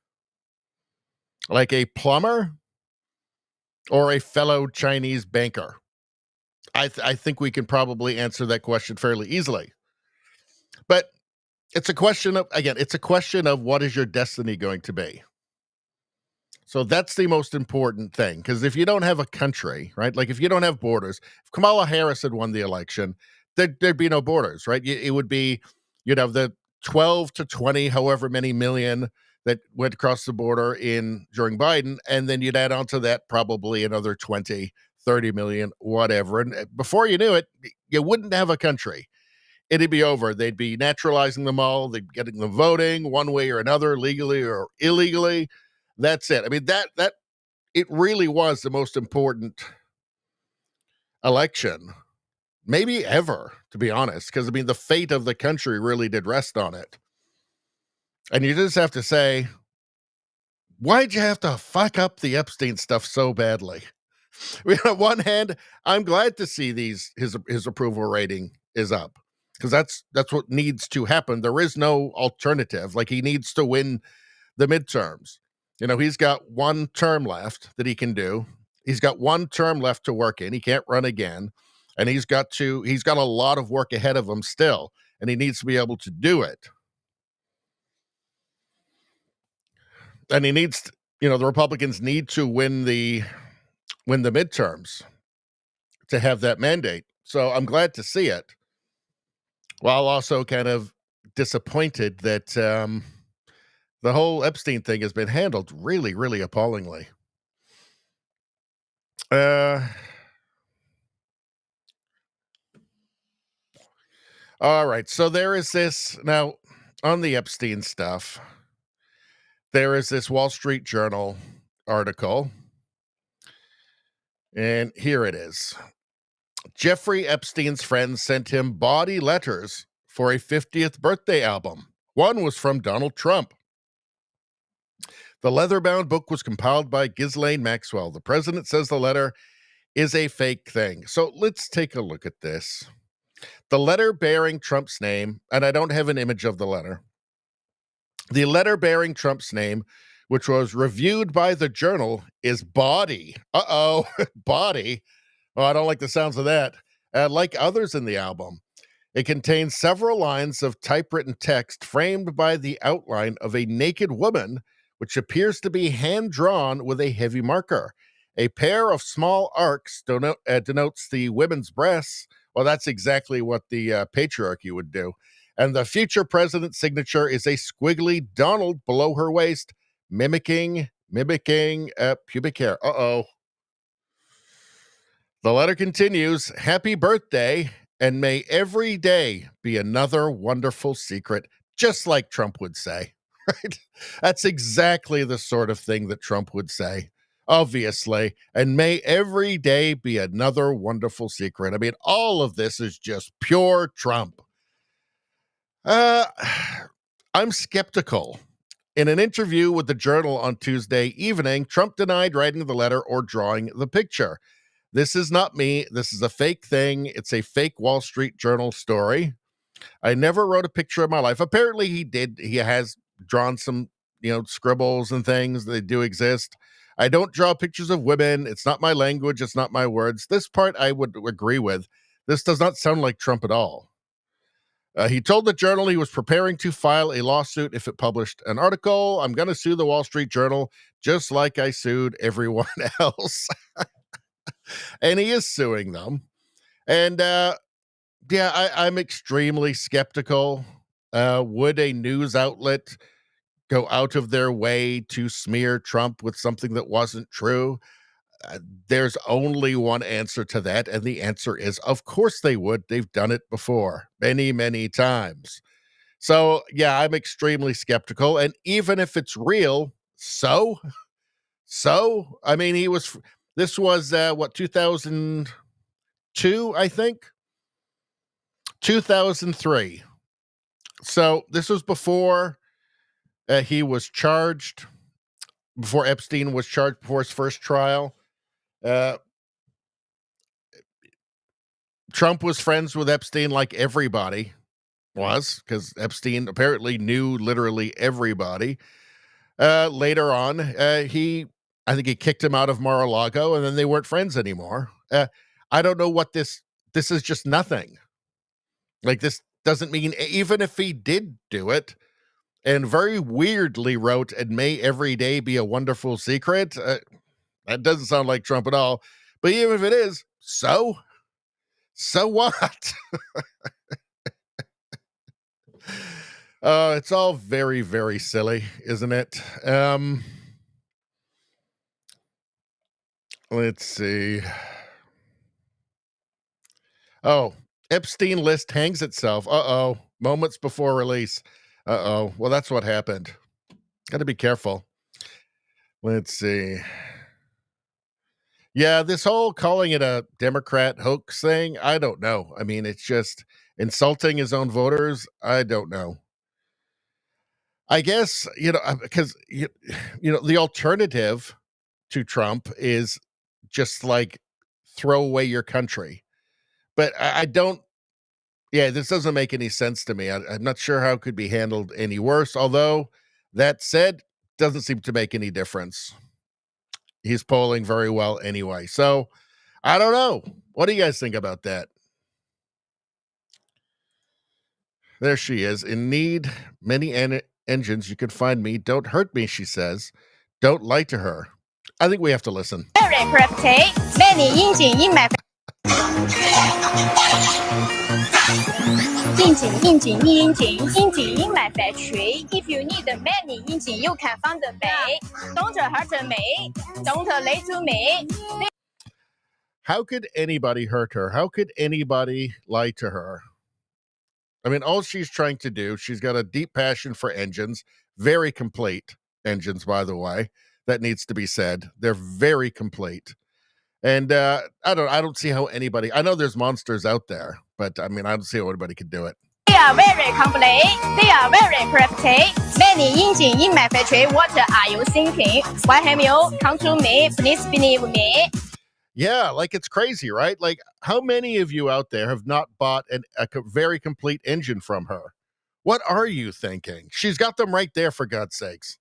Like a plumber or a fellow Chinese banker? I think we can probably answer that question fairly easily. But it's a question of what is your destiny going to be? So that's the most important thing, because if you don't have a country, right, like if you don't have borders, if Kamala Harris had won the election, there'd be no borders, right? It would be, the 12 to 20, however many million that went across the border during Biden, and then you'd add on to that probably another 20, 30 million, whatever. And before you knew it, you wouldn't have a country. It'd be over. They'd be naturalizing them all. They'd be getting them voting one way or another, legally or illegally. That's it. I mean, that it really was the most important election, maybe ever, to be honest, because, I mean, the fate of the country really did rest on it. And you just have to say, why'd you have to fuck up the Epstein stuff so badly? I mean, on one hand, I'm glad to see his approval rating is up, because that's what needs to happen. There is no alternative. Like, he needs to win the midterms. He's got one term left that he can do. He's got one term left to work in. He can't run again. And he's got a lot of work ahead of him still, and he needs to be able to do it. And he needs, the Republicans need to win the midterms to have that mandate. So I'm glad to see it, while also kind of disappointed that the whole Epstein thing has been handled really, really appallingly. All right. So there is this now on the Epstein stuff. There is this Wall Street Journal article, and here it is. Jeffrey Epstein's friends sent him bawdy letters for a 50th birthday album. One was from Donald Trump. The leather-bound book was compiled by Ghislaine Maxwell. The president says the letter is a fake thing. So let's take a look at this. The letter bearing Trump's name, and I don't have an image of the letter. The letter bearing Trump's name, which was reviewed by the Journal, is bawdy. Bawdy. Oh, I don't like the sounds of that. Like others in the album, it contains several lines of typewritten text framed by the outline of a naked woman, which appears to be hand-drawn with a heavy marker. A pair of small arcs denotes the women's breasts. Well, that's exactly what the patriarchy would do. And the future president's signature is a squiggly Donald below her waist, mimicking pubic hair. Uh-oh. The letter continues, happy birthday, and may every day be another wonderful secret, just like Trump would say. Right? That's exactly the sort of thing that Trump would say, obviously. And may every day be another wonderful secret. I mean, all of this is just pure Trump. I'm skeptical. In an interview with the Journal on Tuesday evening, Trump denied writing the letter or drawing the picture. This is not me. This is a fake thing. It's a fake Wall Street Journal story. I never wrote a picture in my life. Apparently he did. He has drawn some, scribbles and things. They do exist. I don't draw pictures of women. It's not my language. It's not my words. This part I would agree with. This does not sound like Trump at all. He told the Journal he was preparing to file a lawsuit if it published an article. I'm going to sue the Wall Street Journal just like I sued everyone else. And he is suing them. And I'm extremely skeptical. Would a news outlet go out of their way to smear Trump with something that wasn't true? There's only one answer to that, and the answer is, of course they would. They've done it before many, many times. So, yeah, I'm extremely skeptical. And even if it's real, so, I mean, this was, 2002, I think? 2003. So this was before he was charged, before Epstein was charged before his first trial. Trump was friends with Epstein like everybody was, because Epstein apparently knew literally everybody. Later on, I think he kicked him out of Mar-a-Lago, and then they weren't friends anymore. I don't know what this is just nothing. Like, this doesn't mean, even if he did do it, and very weirdly wrote, and may every day be a wonderful secret. That doesn't sound like Trump at all. But even if it is, so what? It's all very, very silly, isn't it? Let's see. Oh, Epstein list hangs itself. Uh-oh. Moments before release. Uh-oh. Well, that's what happened. Got to be careful. Let's see. Yeah, this whole calling it a Democrat hoax thing, I don't know. I mean, it's just insulting his own voters. I don't know. I guess, because, the alternative to Trump is just like throw away your country. But I don't, this doesn't make any sense to me. I'm not sure how it could be handled any worse. Although, that said, doesn't seem to make any difference. He's polling very well anyway. So, I don't know. What do you guys think about that? There she is. In need, many engines. You can find me. Don't hurt me, she says. Don't lie to her. I think we have to listen. Very pretty. Many engine in my 应景 in my factory. If you need many engine, you can find me. Don't hurt me. Don't lie to me. How could anybody hurt her? How could anybody lie to her? I mean, all she's trying to do, she's got a deep passion for engines, very complete engines, by the way. That needs to be said. They're very complete. And I don't see how anybody, I know there's monsters out there, but I mean, I don't see how anybody could do it. They are very complete. They are very pretty. Many engine in my factory. What are you thinking? Why have you come to me? Please believe me. Yeah, like it's crazy, right? Like, how many of you out there have not bought a very complete engine from her? What are you thinking? She's got them right there, for God's sakes.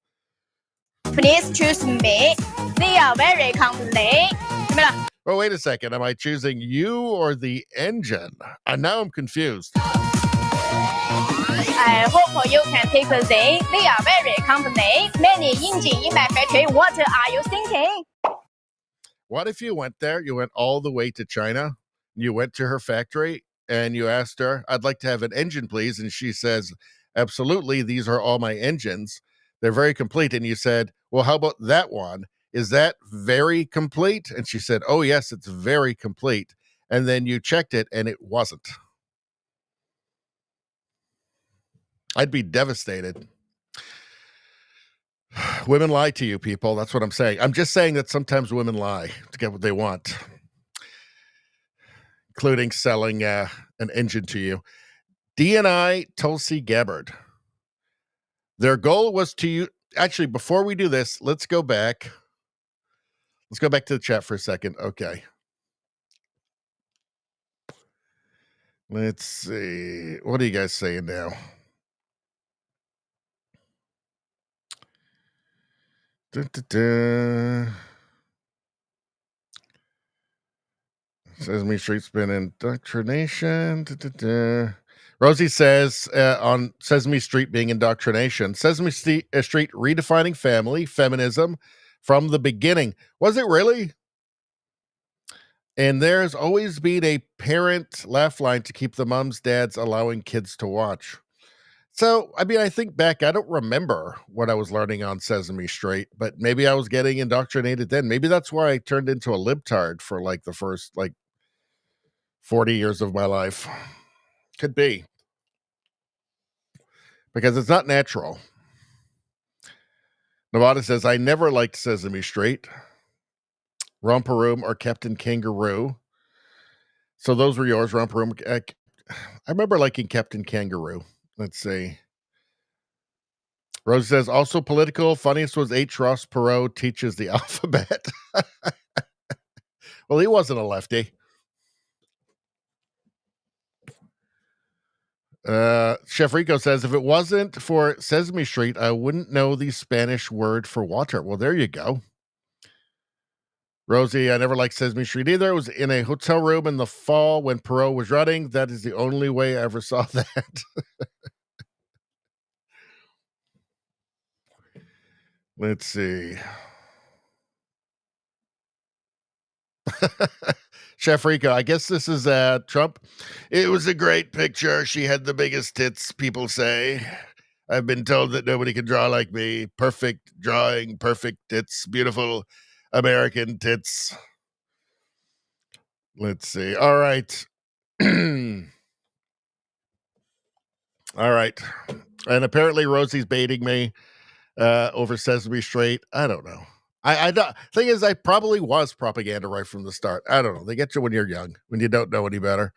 Please choose me. They are very complete. Oh, wait a second. Am I choosing you or the engine? Now I'm confused. I hope you can take them. They are very complete. Many engine in my factory. What are you thinking? What if you went there, you went all the way to China, you went to her factory, and you asked her, I'd like to have an engine, please. And she says, absolutely, these are all my engines. They're very complete. And you said, well, how about that one? Is that very complete? And she said, oh, yes, it's very complete. And then you checked it, and it wasn't. I'd be devastated. Women lie to you, people. That's what I'm saying. I'm just saying that sometimes women lie to get what they want, including selling an engine to you. DNI Tulsi Gabbard. Their goal was to actually, before we do this, let's go back. Let's go back to the chat for a second. Okay. Let's see. What are you guys saying now? Dun, dun, dun. Sesame Street's been indoctrination. Dun, dun, dun. Rosie says on Sesame Street being indoctrination. Sesame Street redefining family, feminism from the beginning. Was it really? And there's always been a parent laugh line to keep the moms, dads allowing kids to watch. So, I mean, I think back, I don't remember what I was learning on Sesame Street, but maybe I was getting indoctrinated then. Maybe that's why I turned into a libtard for like the first 40 years of my life. Could be. Because it's not natural. Nevada says, I never liked Sesame Street, Romper Room, or Captain Kangaroo. So those were yours, Romper Room. I remember liking Captain Kangaroo. Let's see. Rose says, also political. Funniest was H. Ross Perot teaches the alphabet. Well, he wasn't a lefty. Chef Rico says, if it wasn't for Sesame Street, I wouldn't know the Spanish word for water. Well, there you go. Rosie, I never liked Sesame Street either. It was in a hotel room in the fall when Perot was running. That is the only way I ever saw that. Let's see. Chef Rico, I guess this is Trump. It was a great picture. She had the biggest tits, people say. I've been told that nobody can draw like me. Perfect drawing, perfect tits, beautiful American tits. Let's see. All right. All right. And apparently Rosie's baiting me over Sesame Street. I don't know. Thing is, I probably was propaganda right from the start. I don't know. They get you when you're young, when you don't know any better.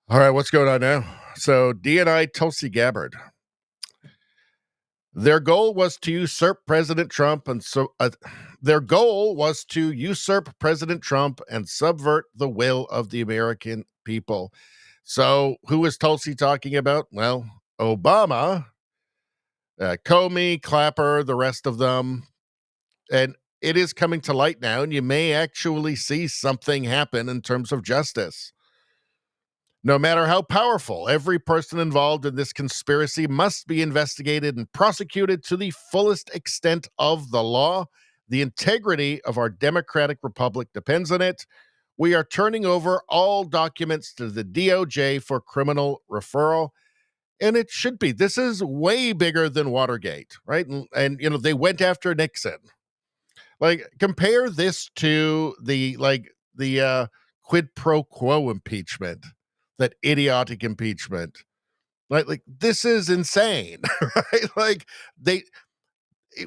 All right, what's going on now? So DNI Tulsi Gabbard. Their goal was to usurp President Trump and subvert the will of the American people. So who is Tulsi talking about? Well, Obama, Comey, Clapper, the rest of them. And it is coming to light now, and you may actually see something happen in terms of justice. No matter how powerful, every person involved in this conspiracy must be investigated and prosecuted to the fullest extent of the law. The integrity of our democratic republic depends on it. We are turning over all documents to the DOJ for criminal referral. And it should be. This is way bigger than Watergate, right? And you know, they went after Nixon. Like, compare this to the quid pro quo impeachment, that idiotic impeachment. Like this is insane, right? Like it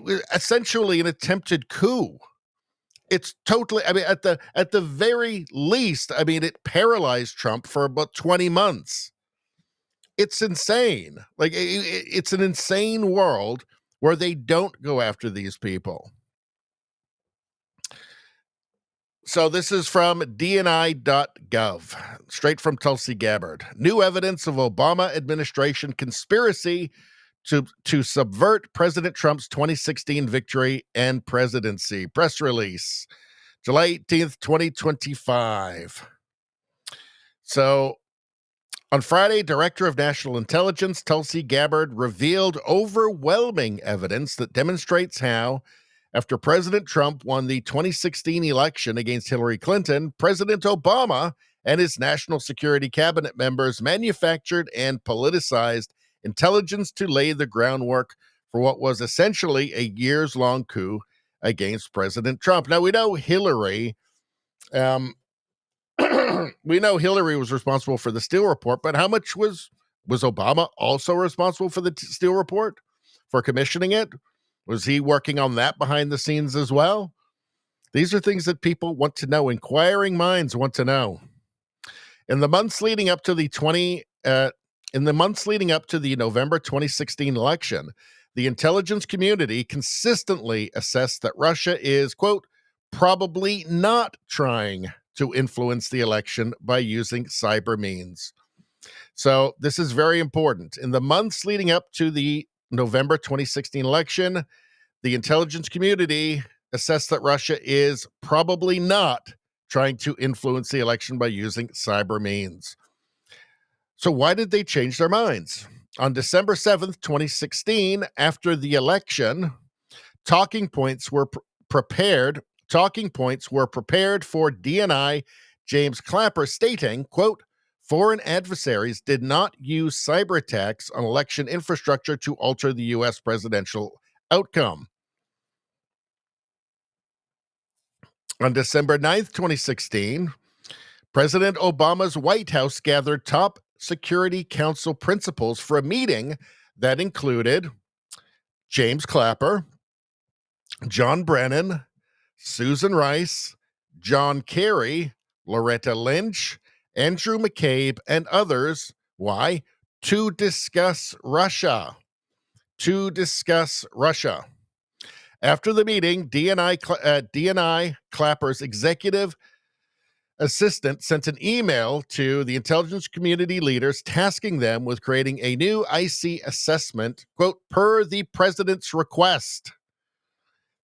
was essentially an attempted coup. It's totally, I mean, at the very least, I mean, it paralyzed Trump for about 20 months. It's insane. Like it's an insane world where they don't go after these people. So this is from dni.gov, straight from Tulsi Gabbard. New evidence of Obama administration conspiracy to subvert President Trump's 2016 victory and presidency. Press release, July 18th, 2025. So on Friday, Director of National Intelligence Tulsi Gabbard revealed overwhelming evidence that demonstrates how, after President Trump won the 2016 election against Hillary Clinton, President Obama and his national security cabinet members manufactured and politicized intelligence to lay the groundwork for what was essentially a years-long coup against President Trump. Now, we know Hillary, was responsible for the Steele report, but how much was Obama also responsible for the Steele report, for commissioning it? Was he working on that behind the scenes as well? These are things that people want to know. Inquiring minds want to know. In the months leading up to the November 2016 election, the intelligence community consistently assessed that Russia is, quote, probably not trying to influence the election by using cyber means. So this is very important. In the months leading up to the November 2016 election, the intelligence community assessed that Russia is probably not trying to influence the election by using cyber means. So why did they change their minds? On December 7th, 2016, after the election, talking points were prepared for DNI James Clapper stating, quote, foreign adversaries did not use cyber attacks on election infrastructure to alter the U.S. presidential outcome. On December 9th, 2016, President Obama's White House gathered top Security Council principals for a meeting that included James Clapper, John Brennan, Susan Rice, John Kerry, Loretta Lynch, Andrew McCabe, and others. Why? To discuss Russia. After the meeting, DNI Clapper's executive assistant sent an email to the intelligence community leaders tasking them with creating a new IC assessment, quote, per the president's request,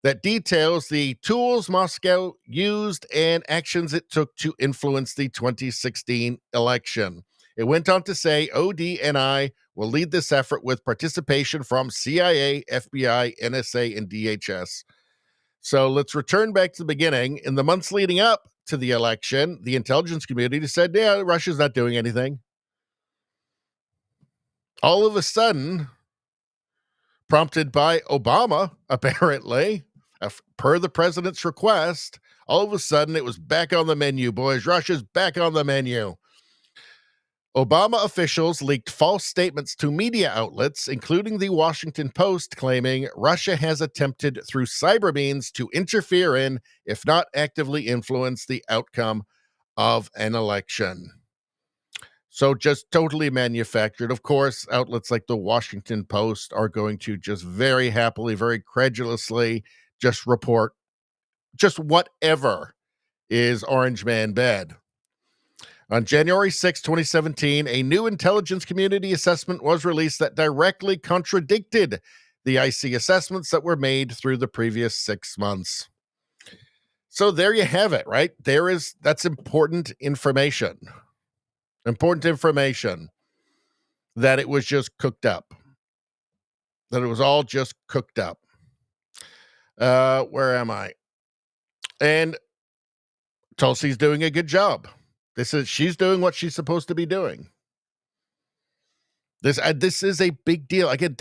that details the tools Moscow used and actions it took to influence the 2016 election. It went on to say, ODNI will lead this effort with participation from CIA, FBI, NSA, and DHS. So let's return back to the beginning. In the months leading up to the election, the intelligence community said, yeah, Russia's not doing anything. All of a sudden, prompted by Obama, apparently, per the president's request, all of a sudden it was back on the menu, boys. Russia's back on the menu. Obama officials leaked false statements to media outlets, including the Washington Post, claiming Russia has attempted through cyber means to interfere in, if not actively influence, the outcome of an election. So just totally manufactured. Of course, outlets like the Washington Post are going to just very happily, very credulously just report just whatever is Orange Man bad. On January 6, 2017, a new intelligence community assessment was released that directly contradicted the IC assessments that were made through the previous 6 months. So there you have it, right? That's important information. Important information that it was just cooked up. That it was all just cooked up. Where am I? And Tulsi's doing a good job. She's doing what she's supposed to be doing. This is a big deal. Again,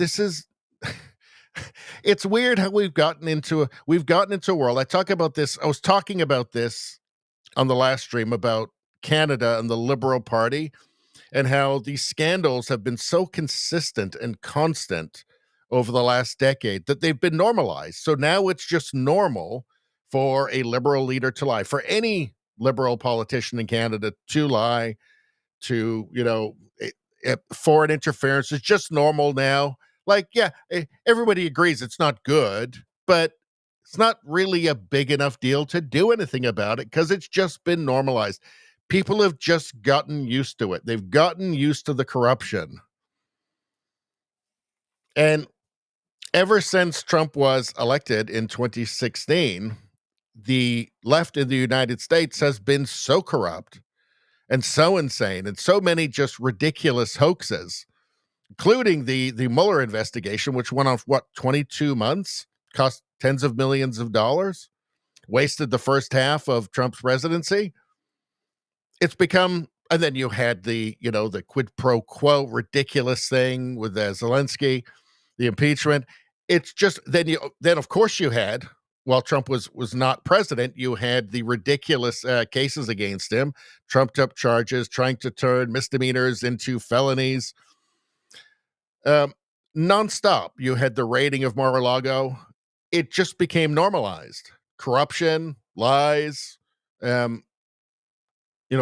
it's weird how we've gotten into a world. I was talking about this on the last stream about Canada and the Liberal Party and how these scandals have been so consistent and constant over the last decade that they've been normalized. So now it's just normal for a Liberal leader to lie, for any Liberal politician in Canada to lie, to, foreign interference is just normal now. Like, yeah, everybody agrees it's not good, but it's not really a big enough deal to do anything about it because it's just been normalized. People have just gotten used to it. They've gotten used to the corruption. And ever since Trump was elected in 2016, the left in the United States has been so corrupt and so insane and so many just ridiculous hoaxes, including the Mueller investigation, which went on, 22 months, cost tens of millions of dollars, wasted the first half of Trump's presidency. It's become, and then you had the quid pro quo ridiculous thing with Zelensky, the impeachment. It's just, then of course you had, while Trump was not president, you had the ridiculous cases against him, trumped up charges, trying to turn misdemeanors into felonies. nonstop. You had the raiding of Mar-a-Lago. It just became normalized. Corruption, lies,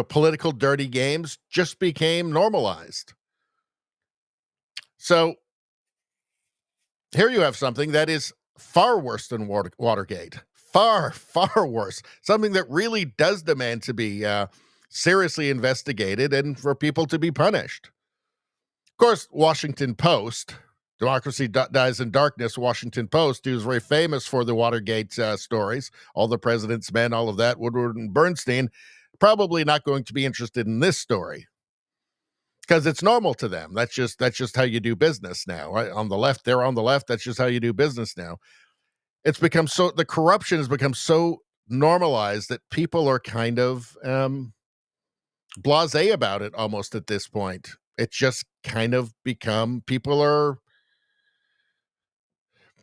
political dirty games just became normalized. So here you have something that is far worse than Watergate. Far, far worse. Something that really does demand to be seriously investigated and for people to be punished. Of course, Washington Post, Democracy Dies in Darkness, Washington Post, who's very famous for the Watergate stories, all the president's men, all of that, Woodward and Bernstein, probably not going to be interested in this story because it's normal to them. That's just how you do business now, right? On the left, they're on the left. That's just how you do business now. It's become so, the corruption has become so normalized that people are kind of blasé about it almost at this point. It's just kind of become, people are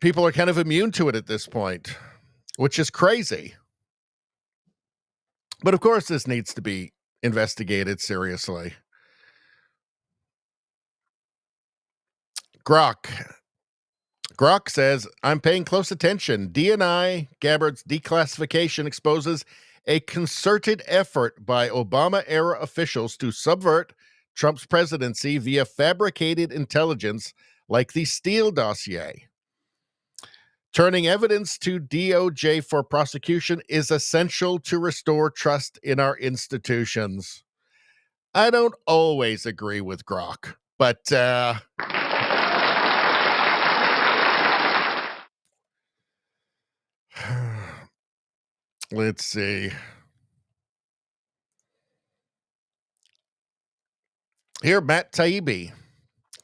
kind of immune to it at this point, which is crazy. But of course, this needs to be investigated seriously. Grok says, I'm paying close attention. DNI Gabbard's declassification exposes a concerted effort by Obama-era officials to subvert Trump's presidency via fabricated intelligence like the Steele dossier. Turning evidence to DOJ for prosecution is essential to restore trust in our institutions. I don't always agree with Grok, but let's see. Here, Matt Taibbi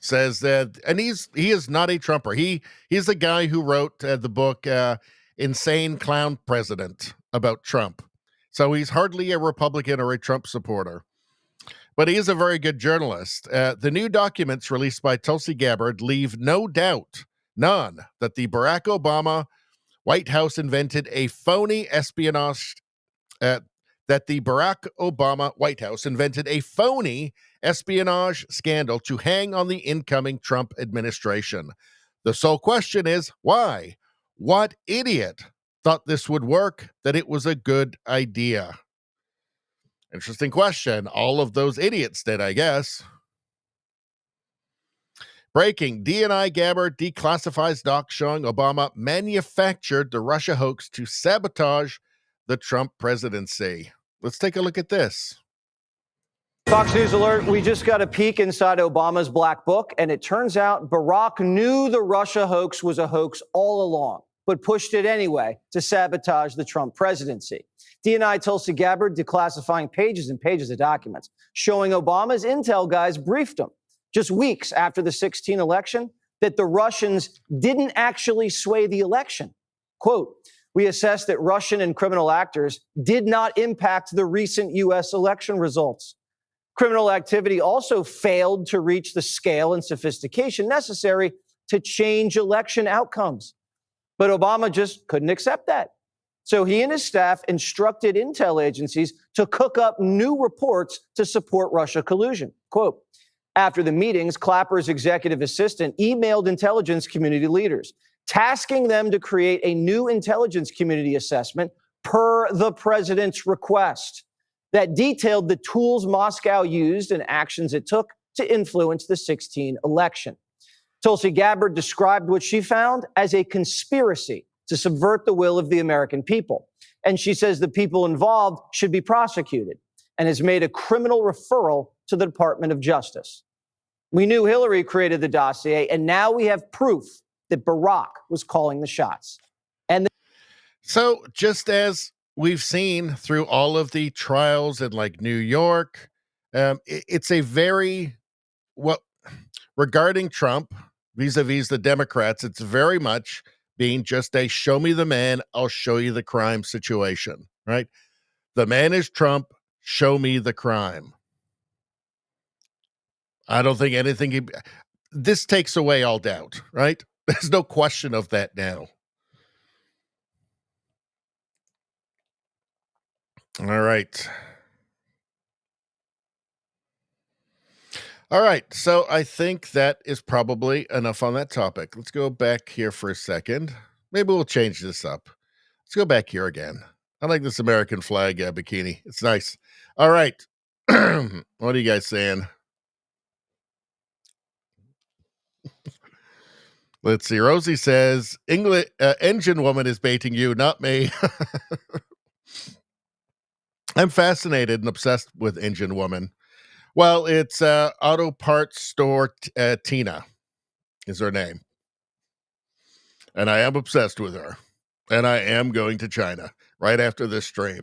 says that, and he is not a Trumper. He's the guy who wrote the book Insane Clown President about Trump. So he's hardly a Republican or a Trump supporter. But he is a very good journalist. The new documents released by Tulsi Gabbard leave no doubt, none, that the Barack Obama White House invented a phony espionage scandal to hang on the incoming Trump administration. The sole question is, why? What idiot thought this would work, that it was a good idea? Interesting question. All of those idiots did, I guess. Breaking, DNI Gabbard declassifies doc showing Obama manufactured the Russia hoax to sabotage the Trump presidency. Let's take a look at this. Fox News alert, we just got a peek inside Obama's black book, and it turns out Barack knew the Russia hoax was a hoax all along, but pushed it anyway to sabotage the Trump presidency. DNI Tulsi Gabbard declassifying pages and pages of documents, showing Obama's intel guys briefed him just weeks after the 2016 election that the Russians didn't actually sway the election. Quote, we assessed that Russian and criminal actors did not impact the recent U.S. election results. Criminal activity also failed to reach the scale and sophistication necessary to change election outcomes. But Obama just couldn't accept that. So he and his staff instructed intel agencies to cook up new reports to support Russia collusion. Quote, after the meetings, Clapper's executive assistant emailed intelligence community leaders, tasking them to create a new intelligence community assessment per the president's request that detailed the tools Moscow used and actions it took to influence the 2016 election. Tulsi Gabbard described what she found as a conspiracy to subvert the will of the American people. And she says the people involved should be prosecuted and has made a criminal referral to the Department of Justice. We knew Hillary created the dossier, and now we have proof that Barack was calling the shots. So just as we've seen through all of the trials in like New York, it's a very, regarding Trump, vis-a-vis the Democrats, it's very much being just a show me the man, I'll show you the crime situation, right? The man is Trump, show me the crime. I don't think anything, this takes away all doubt, right? There's no question of that now. All right. All right. So I think that is probably enough on that topic. Let's go back here for a second. Maybe we'll change this up. Let's go back here again. I like this American flag bikini. It's nice. All right. What are you guys saying? Let's see. Rosie says, engine woman is baiting you, not me. I'm fascinated and obsessed with engine woman. Well, it's auto parts store Tina is her name. And I am obsessed with her. And I am going to China right after this stream.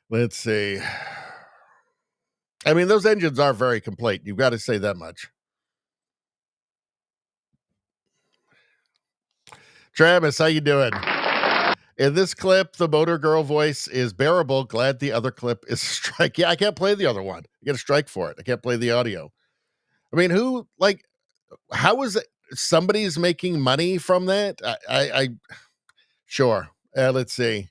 Let's see. I mean, those engines are very complete. You've got to say that much. Travis, how you doing? In this clip, the motor girl voice is bearable. Glad the other clip is strike. Yeah, I can't play the other one. You get a strike for it. I can't play the audio. I mean, how is it somebody's making money from that? Sure. Let's see.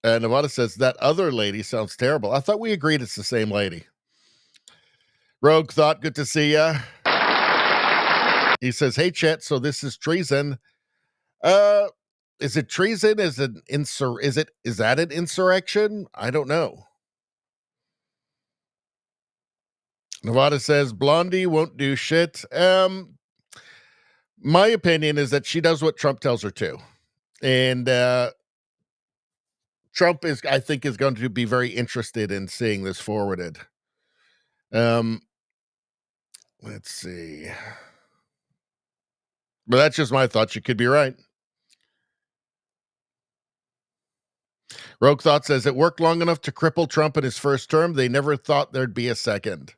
Nevada says that other lady sounds terrible. I thought we agreed it's the same lady. Rogue Thought, good to see ya. He says, hey, Chet, so this is treason. Is it treason? Is that an insurrection? I don't know. Nevada says Blondie won't do shit. My opinion is that she does what Trump tells her to. And Trump I think is going to be very interested in seeing this forwarded. Let's see. But that's just my thoughts. You could be right. Rogue Thought says it worked long enough to cripple Trump in his first term. They never thought there'd be a second.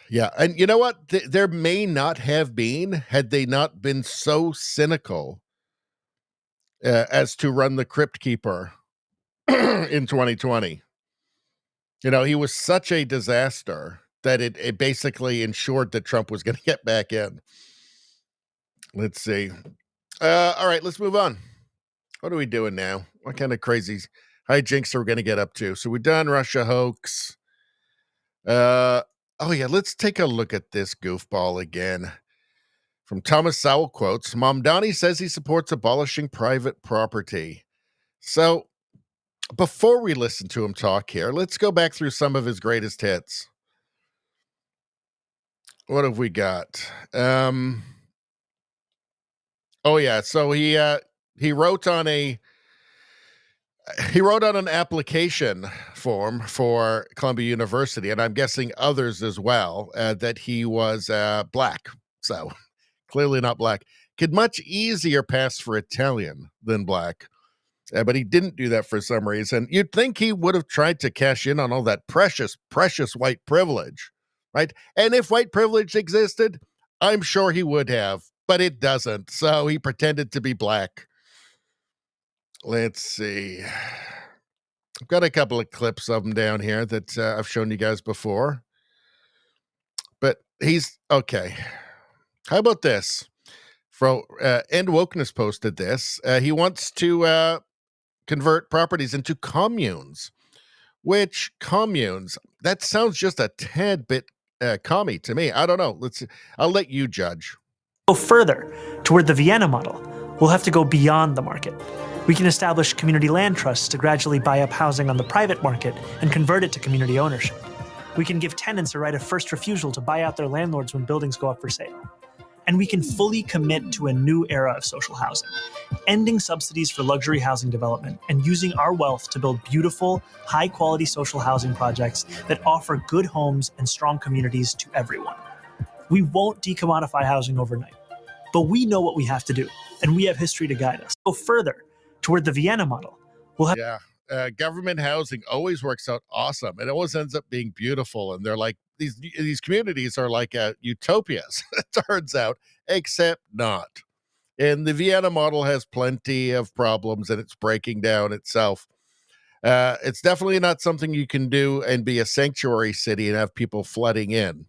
Yeah. And you know what? There may not have been had they not been so cynical as to run the Crypt Keeper in 2020. You know, he was such a disaster that it basically ensured that Trump was going to get back in. Let's see. All right, let's move on. What are we doing now? What kind of crazy hijinks are we going to get up to? So we're done Russia hoax. Oh, yeah, let's take a look at this goofball again. From Thomas Sowell quotes, Mamdani says he supports abolishing private property. So before we listen to him talk here, let's go back through some of his greatest hits. What have we got? Oh, yeah, so he wrote on an application form for Columbia University, and I'm guessing others as well, that he was black. So clearly not black. Could much easier pass for Italian than black. But he didn't do that for some reason. You'd think he would have tried to cash in on all that precious, precious white privilege, right? And if white privilege existed, I'm sure he would have, but it doesn't. So he pretended to be black. Let's see. I've got a couple of clips of him down here that I've shown you guys before. But he's okay. How about this? End Wokeness posted this. He wants to convert properties into communes. Which communes? That sounds just a tad bit commie to me. I don't know. I'll let you judge. Go further toward the Vienna model. We'll have to go beyond the market. We can establish community land trusts to gradually buy up housing on the private market and convert it to community ownership. We can give tenants a right of first refusal to buy out their landlords when buildings go up for sale. And we can fully commit to a new era of social housing, ending subsidies for luxury housing development and using our wealth to build beautiful, high-quality social housing projects that offer good homes and strong communities to everyone. We won't decommodify housing overnight, but we know what we have to do, and we have history to guide us. Go further toward the Vienna model. We'll have government housing always works out awesome. It always ends up being beautiful, and they're like these communities are like utopias. It turns out, except not. And the Vienna model has plenty of problems, and it's breaking down itself. It's definitely not something you can do and be a sanctuary city and have people flooding in.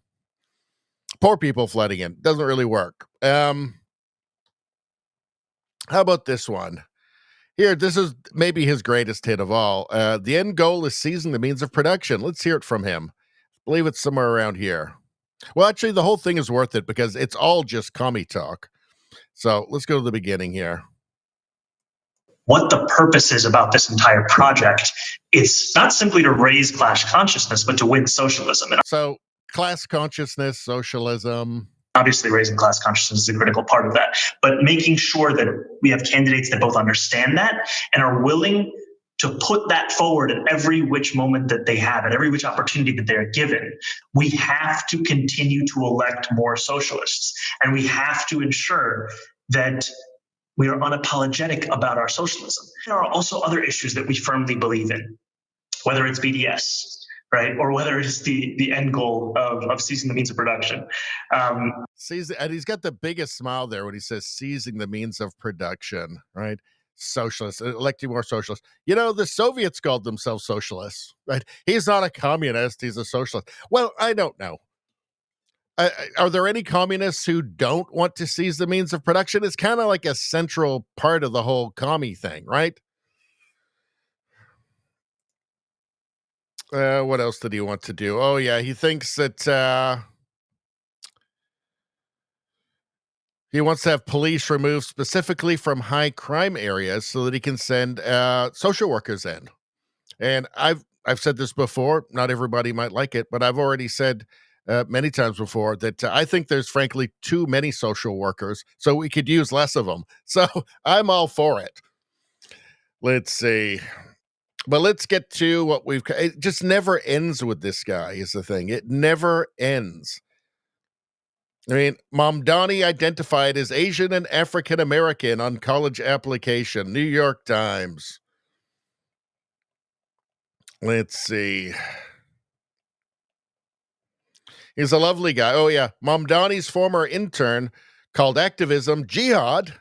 Poor people flooding in. Doesn't really work. How about this one? Here, this is maybe his greatest hit of all. The end goal is seizing the means of production. Let's hear it from him. I believe it's somewhere around here. Well, actually, the whole thing is worth it because it's all just commie talk. So let's go to the beginning here. What the purpose is about this entire project, it's not simply to raise class consciousness, but to win socialism. And so class consciousness, socialism. Obviously, raising class consciousness is a critical part of that, but making sure that we have candidates that both understand that and are willing to put that forward at every which moment that they have, at every which opportunity that they're given. We have to continue to elect more socialists, and we have to ensure that we are unapologetic about our socialism. There are also other issues that we firmly believe in, whether it's BDS, right, or whether it's the end goal of seizing the means of production. And he's got the biggest smile there when he says seizing the means of production, right? Socialists, electing more socialists. You know, the Soviets called themselves socialists, right? He's not a communist, he's a socialist. Well, I don't know. Are there any communists who don't want to seize the means of production? It's kind of like a central part of the whole commie thing, right? What else did he want to do? Oh, yeah, he thinks that he wants to have police removed specifically from high crime areas so that he can send social workers in. And I've said this before. Not everybody might like it, but I've already said many times before that I think there's frankly too many social workers, so we could use less of them. So I'm all for it. Let's see. But let's get to what it just never ends with this guy is the thing. It never ends. I mean, Mamdani identified as Asian and African American on college application, New York Times. Let's see. He's a lovely guy. Oh, yeah. Mamdani's former intern called activism jihad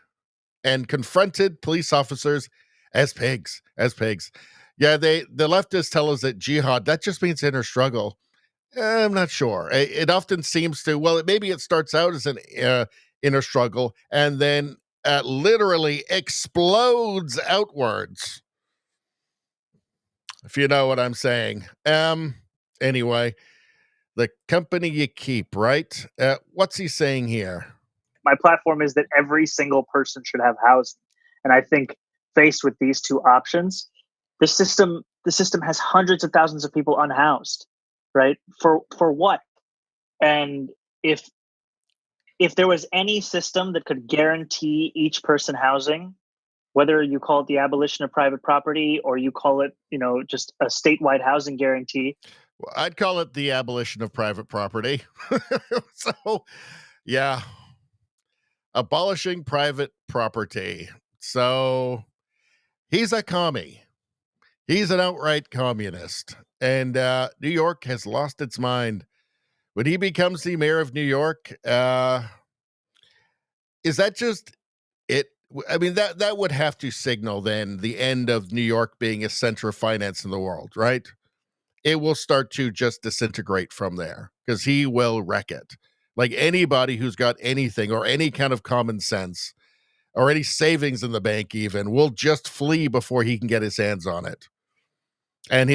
and confronted police officers as pigs. Yeah, the leftists tell us that jihad, that just means inner struggle. I'm not sure. It often seems to, well, maybe it starts out as an inner struggle and then literally explodes outwards. If you know what I'm saying. Anyway, the company you keep, right? What's he saying here? My platform is that every single person should have housing. And I think faced with these two options, the system has hundreds of thousands of people unhoused, right? For what? And if there was any system that could guarantee each person housing, whether you call it the abolition of private property or you call it, just a statewide housing guarantee. Well, I'd call it the abolition of private property. So, yeah, abolishing private property. So he's a commie. He's an outright communist. And New York has lost its mind. When he becomes the mayor of New York, is that just it? I mean, that would have to signal then the end of New York being a center of finance in the world, right? It will start to just disintegrate from there because he will wreck it. Like anybody who's got anything or any kind of common sense or any savings in the bank even will just flee before he can get his hands on it. And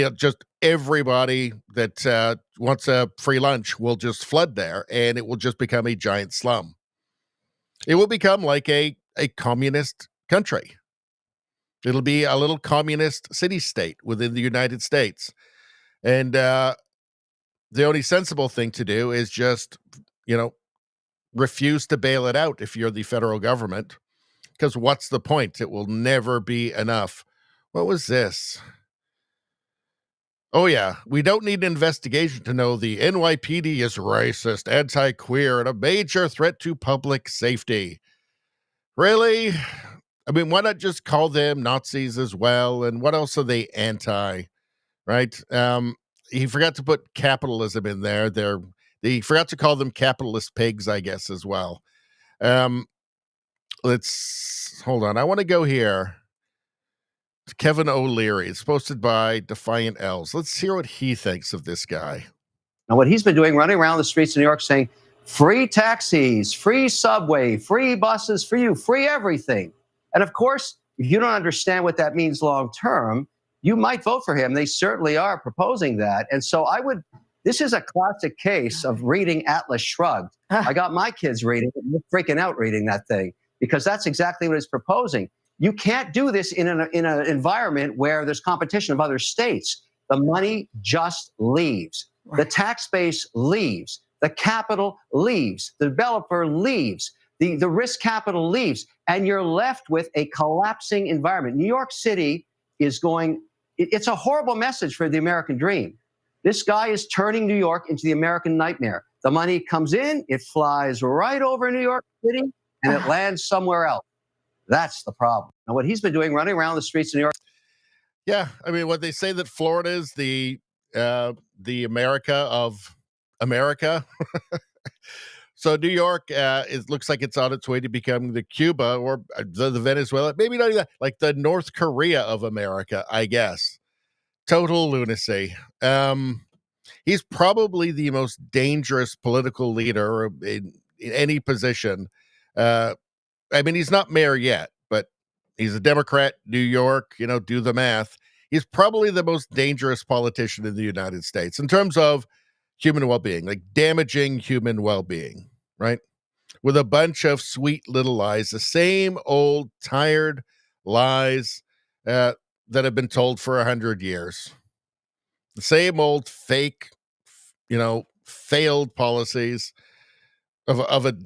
everybody that wants a free lunch will just flood there and it will just become a giant slum. It will become like a communist country. It'll be a little communist city-state within the United States. And the only sensible thing to do is just, refuse to bail it out if you're the federal government. Because what's the point? It will never be enough. What was this? Oh, yeah. We don't need an investigation to know the NYPD is racist, anti-queer, and a major threat to public safety. Really? I mean, why not just call them Nazis as well? And what else are they anti? Right? He forgot to put capitalism in there. He forgot to call them capitalist pigs, I guess, as well. Let's hold on. I want to go here. Kevin O'Leary. It's posted by Defiant Elves. Let's hear what he thinks of this guy. Now, what he's been doing, running around the streets of New York saying, free taxis, free subway, free buses for you, free everything. And of course, if you don't understand what that means long term, you might vote for him. They certainly are proposing that. And so this is a classic case of reading Atlas Shrugged. I got my kids reading it, and they're freaking out reading that thing, because that's exactly what it's proposing. You can't do this in an environment where there's competition of other states. The money just leaves. The tax base leaves. The capital leaves. The developer leaves. The risk capital leaves. And you're left with a collapsing environment. New York City is it's a horrible message for the American dream. This guy is turning New York into the American nightmare. The money comes in, it flies right over New York City, and it lands somewhere else. That's the problem. And what he's been doing, running around the streets of New York. Yeah, I mean, what they say that Florida is the America of America. So New York, it looks like it's on its way to becoming the Cuba or the Venezuela, maybe not even like the North Korea of America, I guess. Total lunacy. He's probably the most dangerous political leader in any position. I mean, he's not mayor yet, but he's a Democrat, New York, do the math. He's probably the most dangerous politician in the United States in terms of human well-being, like damaging human well-being, right? With a bunch of sweet little lies, the same old tired lies that have been told for 100 years. The same old fake, failed policies of a.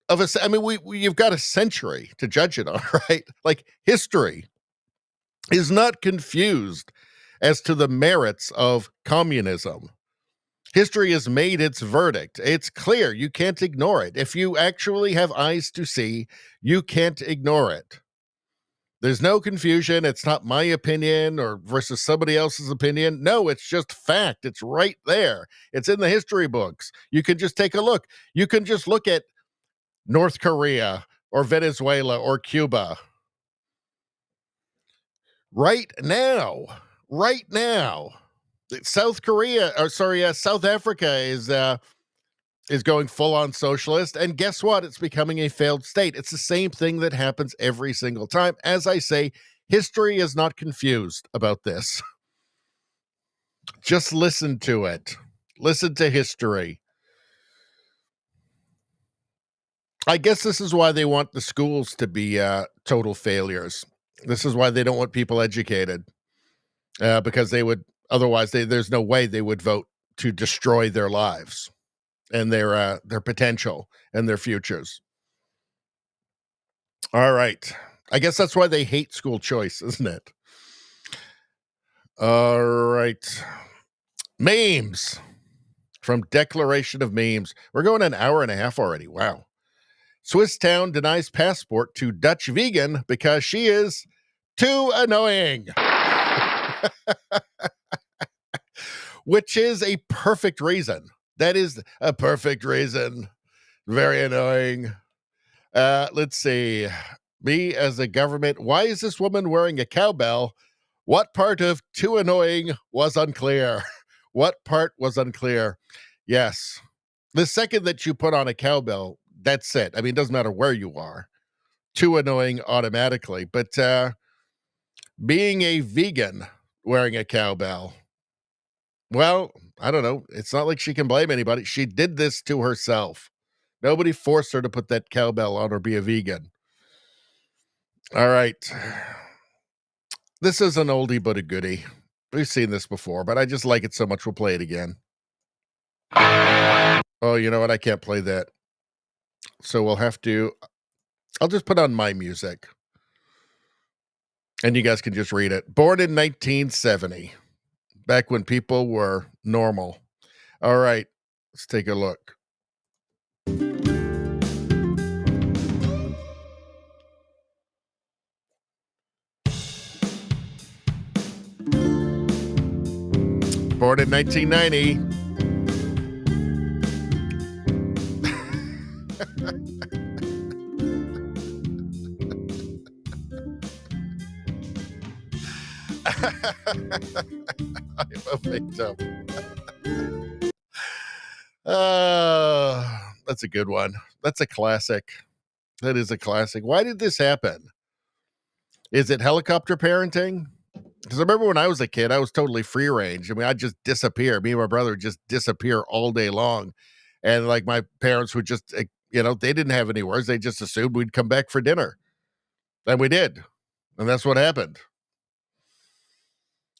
I mean, you've got a century to judge it on, right? Like, history is not confused as to the merits of communism. History has made its verdict. It's clear. You can't ignore it. If you actually have eyes to see, you can't ignore it. There's no confusion. It's not my opinion or versus somebody else's opinion. No, it's just fact. It's right there. It's in the history books. You can just take a look. You can just look at North Korea or Venezuela or Cuba. Right now, South Africa is going full on socialist, and guess what? It's becoming a failed state. It's the same thing that happens every single time. As I say, history is not confused about this. Just listen to it. Listen to history. I guess this is why they want the schools to be total failures. This is why they don't want people educated, because they would otherwise. There's no way they would vote to destroy their lives and their potential and their futures. All right, I guess that's why they hate school choice, isn't it? All right, memes from Declaration of Memes. We're going an hour and a half already. Wow. Swiss town denies passport to Dutch vegan because she is too annoying. Which is a perfect reason. That is a perfect reason. Very annoying. Let's see. Me as a government. Why is this woman wearing a cowbell? What part of too annoying was unclear? What part was unclear? Yes. The second that you put on a cowbell, that's it. I mean, it doesn't matter where you are. Too annoying automatically. But being a vegan wearing a cowbell, well, I don't know. It's not like she can blame anybody. She did this to herself. Nobody forced her to put that cowbell on or be a vegan. All right. This is an oldie but a goodie. We've seen this before, but I just like it so much we'll play it again. Oh, you know what? I can't play that. So we'll have to... I'll just put on my music. And you guys can just read it. Born in 1970. Back when people were normal. All right. Let's take a look. Born in 1990. I'm a victim. That's a good one. That's a classic. That is a classic. Why did this happen? Is it helicopter parenting? Because I remember when I was a kid, I was totally free range. I mean, I'd just disappear. Me and my brother would just disappear all day long. And like my parents would just, they didn't have any words. They just assumed we'd come back for dinner. And we did. And that's what happened.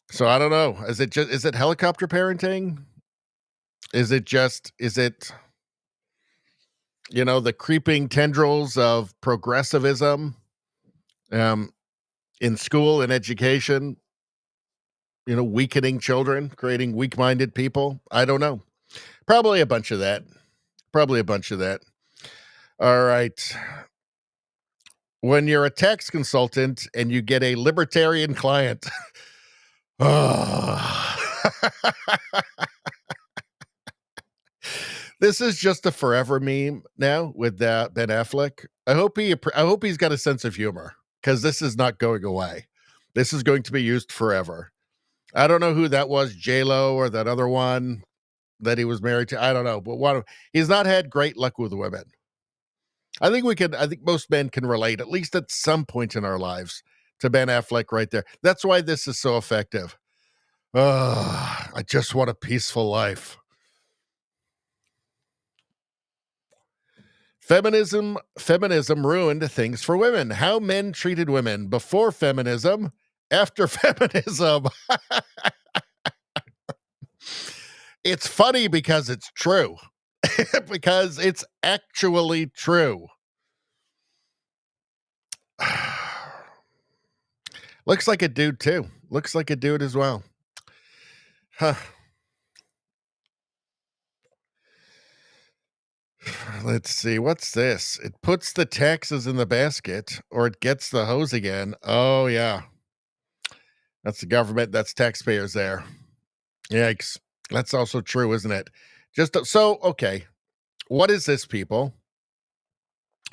So I don't know. Is it helicopter parenting? Is it the creeping tendrils of progressivism in school and education, weakening children, creating weak-minded people? I don't know. Probably a bunch of that. All right. When you're a tax consultant and you get a libertarian client. This is just a forever meme now with Ben Affleck. I hope he's got a sense of humor, because this is not going away. This is going to be used forever. I don't know who that was, J-Lo or that other one that he was married to. I don't know, but he's not had great luck with women. I think most men can relate, at least at some point in our lives, to Ben Affleck right there. That's why this is so effective. I just want a peaceful life. Feminism ruined things for women. How men treated women before feminism, after feminism. It's funny because it's true. Because it's actually true. Looks like a dude too. Looks like a dude as well. Huh. Let's see. What's this? It puts the taxes in the basket, or it gets the hose again. Oh, yeah. That's the government. That's taxpayers there. Yikes. That's also true, isn't it? Okay. What is this, people?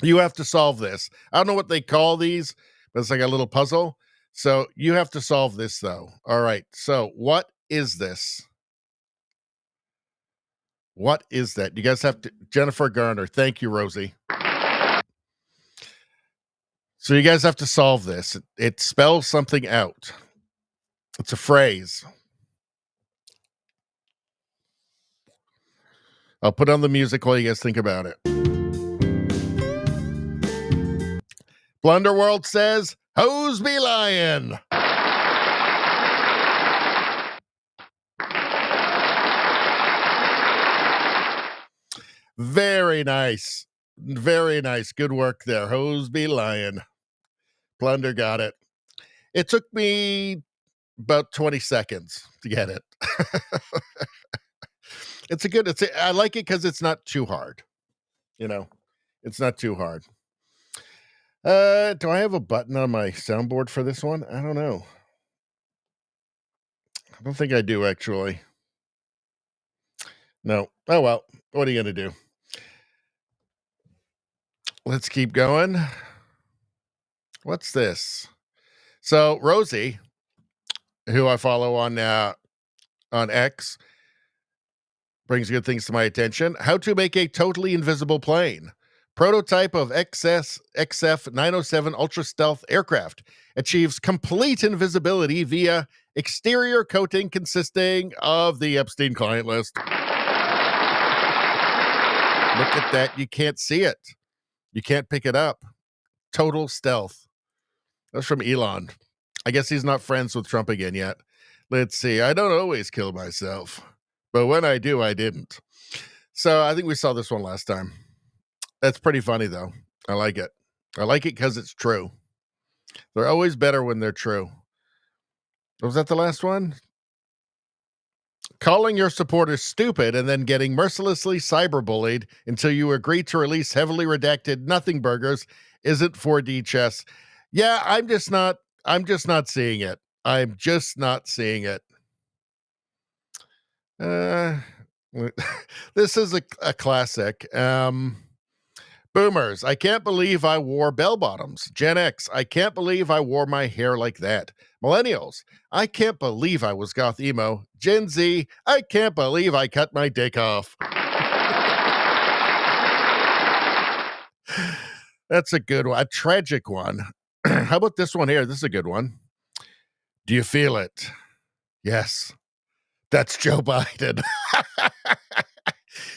You have to solve this. I don't know what they call these, but it's like a little puzzle. So you have to solve this, though. All right. So what is this? What is that? You guys have to. Jennifer Garner. Thank you, Rosie. So you guys have to solve this. It spells something out. It's a phrase. I'll put on the music while you guys think about it. Blunderworld says, "Hose be lying." Very nice. Very nice. Good work there. Hose be lying. Plunder got it. It took me about 20 seconds to get it. I like it because it's not too hard. It's not too hard. Do I have a button on my soundboard for this one? I don't know. I don't think I do, actually. No. Oh, well. What are you going to do? Let's keep going. What's this? So Rosie, who I follow on X, brings good things to my attention. How to make a totally invisible plane. Prototype of XF-907 ultra stealth aircraft achieves complete invisibility via exterior coating consisting of the Epstein client list. Look at that. You can't see it. You can't pick it up. Total stealth. That's from Elon. I guess he's not friends with Trump again yet. Let's see. I don't always kill myself, but when I do, I didn't. So I think we saw this one last time. That's pretty funny, though. I like it. I like it because it's true. They're always better when they're true. Was that the last one? Calling your supporters stupid and then getting mercilessly cyberbullied until you agree to release heavily redacted nothing burgers isn't 4D chess. Yeah, I'm just not seeing it. I'm just not seeing it. This is a classic. Boomers, I can't believe I wore bell bottoms. Gen X, I can't believe I wore my hair like that. Millennials, I can't believe I was goth emo. Gen Z, I can't believe I cut my dick off. That's a good one, a tragic one. How about this one here? This is a good one. Do you feel it? Yes. That's Joe Biden.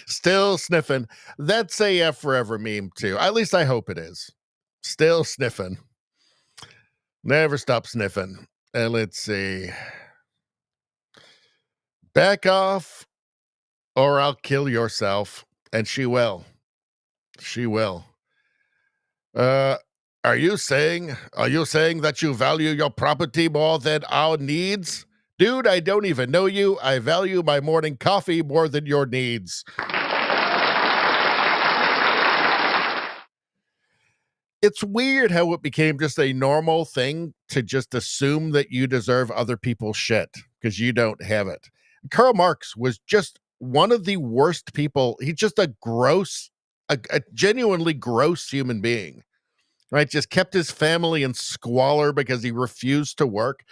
Still sniffing. That's a forever meme, too. At least I hope it is. Still sniffing. Never stop sniffing. And let's see. Back off or I'll kill yourself. And she will. She will. Are you saying that you value your property more than our needs? Dude, I don't even know you. I value my morning coffee more than your needs. It's weird how it became just a normal thing to just assume that you deserve other people's shit because you don't have it. Karl Marx was just one of the worst people. He's just a genuinely gross human being. Right, just kept his family in squalor because he refused to work.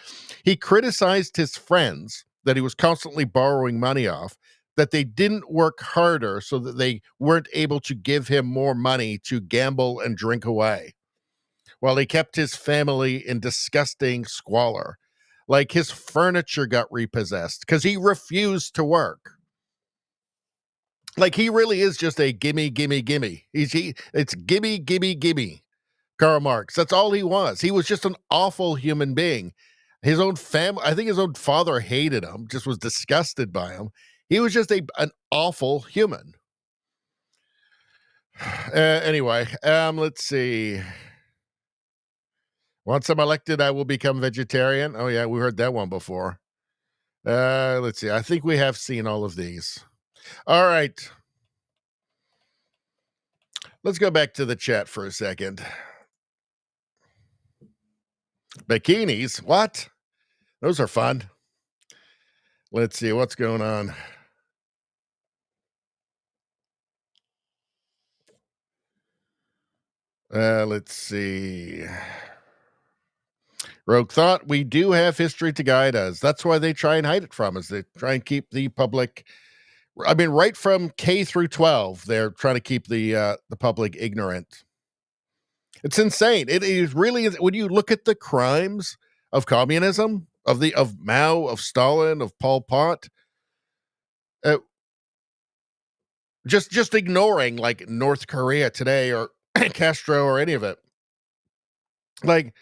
He criticized his friends that he was constantly borrowing money off, that they didn't work harder so that they weren't able to give him more money to gamble and drink away, while he kept his family in disgusting squalor. Like his furniture got repossessed because he refused to work. Like he really is just a gimme, gimme, gimme. It's gimme, gimme, gimme. Karl Marx. That's all he was. He was just an awful human being. His own family, I think his own father hated him, just was disgusted by him. He was just an awful human. Anyway, let's see. Once I'm elected, I will become vegetarian. Oh, yeah, we heard that one before. Let's see. I think we have seen all of these. All right. Let's go back to the chat for a second. Bikinis? What? Those are fun. Let's see what's going on. Let's see. Rogue Thought, we do have history to guide us. That's why they try and hide it from us. They try and keep the public, I mean, right from K through 12, they're trying to keep the public ignorant. It's insane. It is really, when you look at the crimes of communism, of Mao, of Stalin, of Pol Pot, just ignoring like North Korea today or Castro or any of it. Like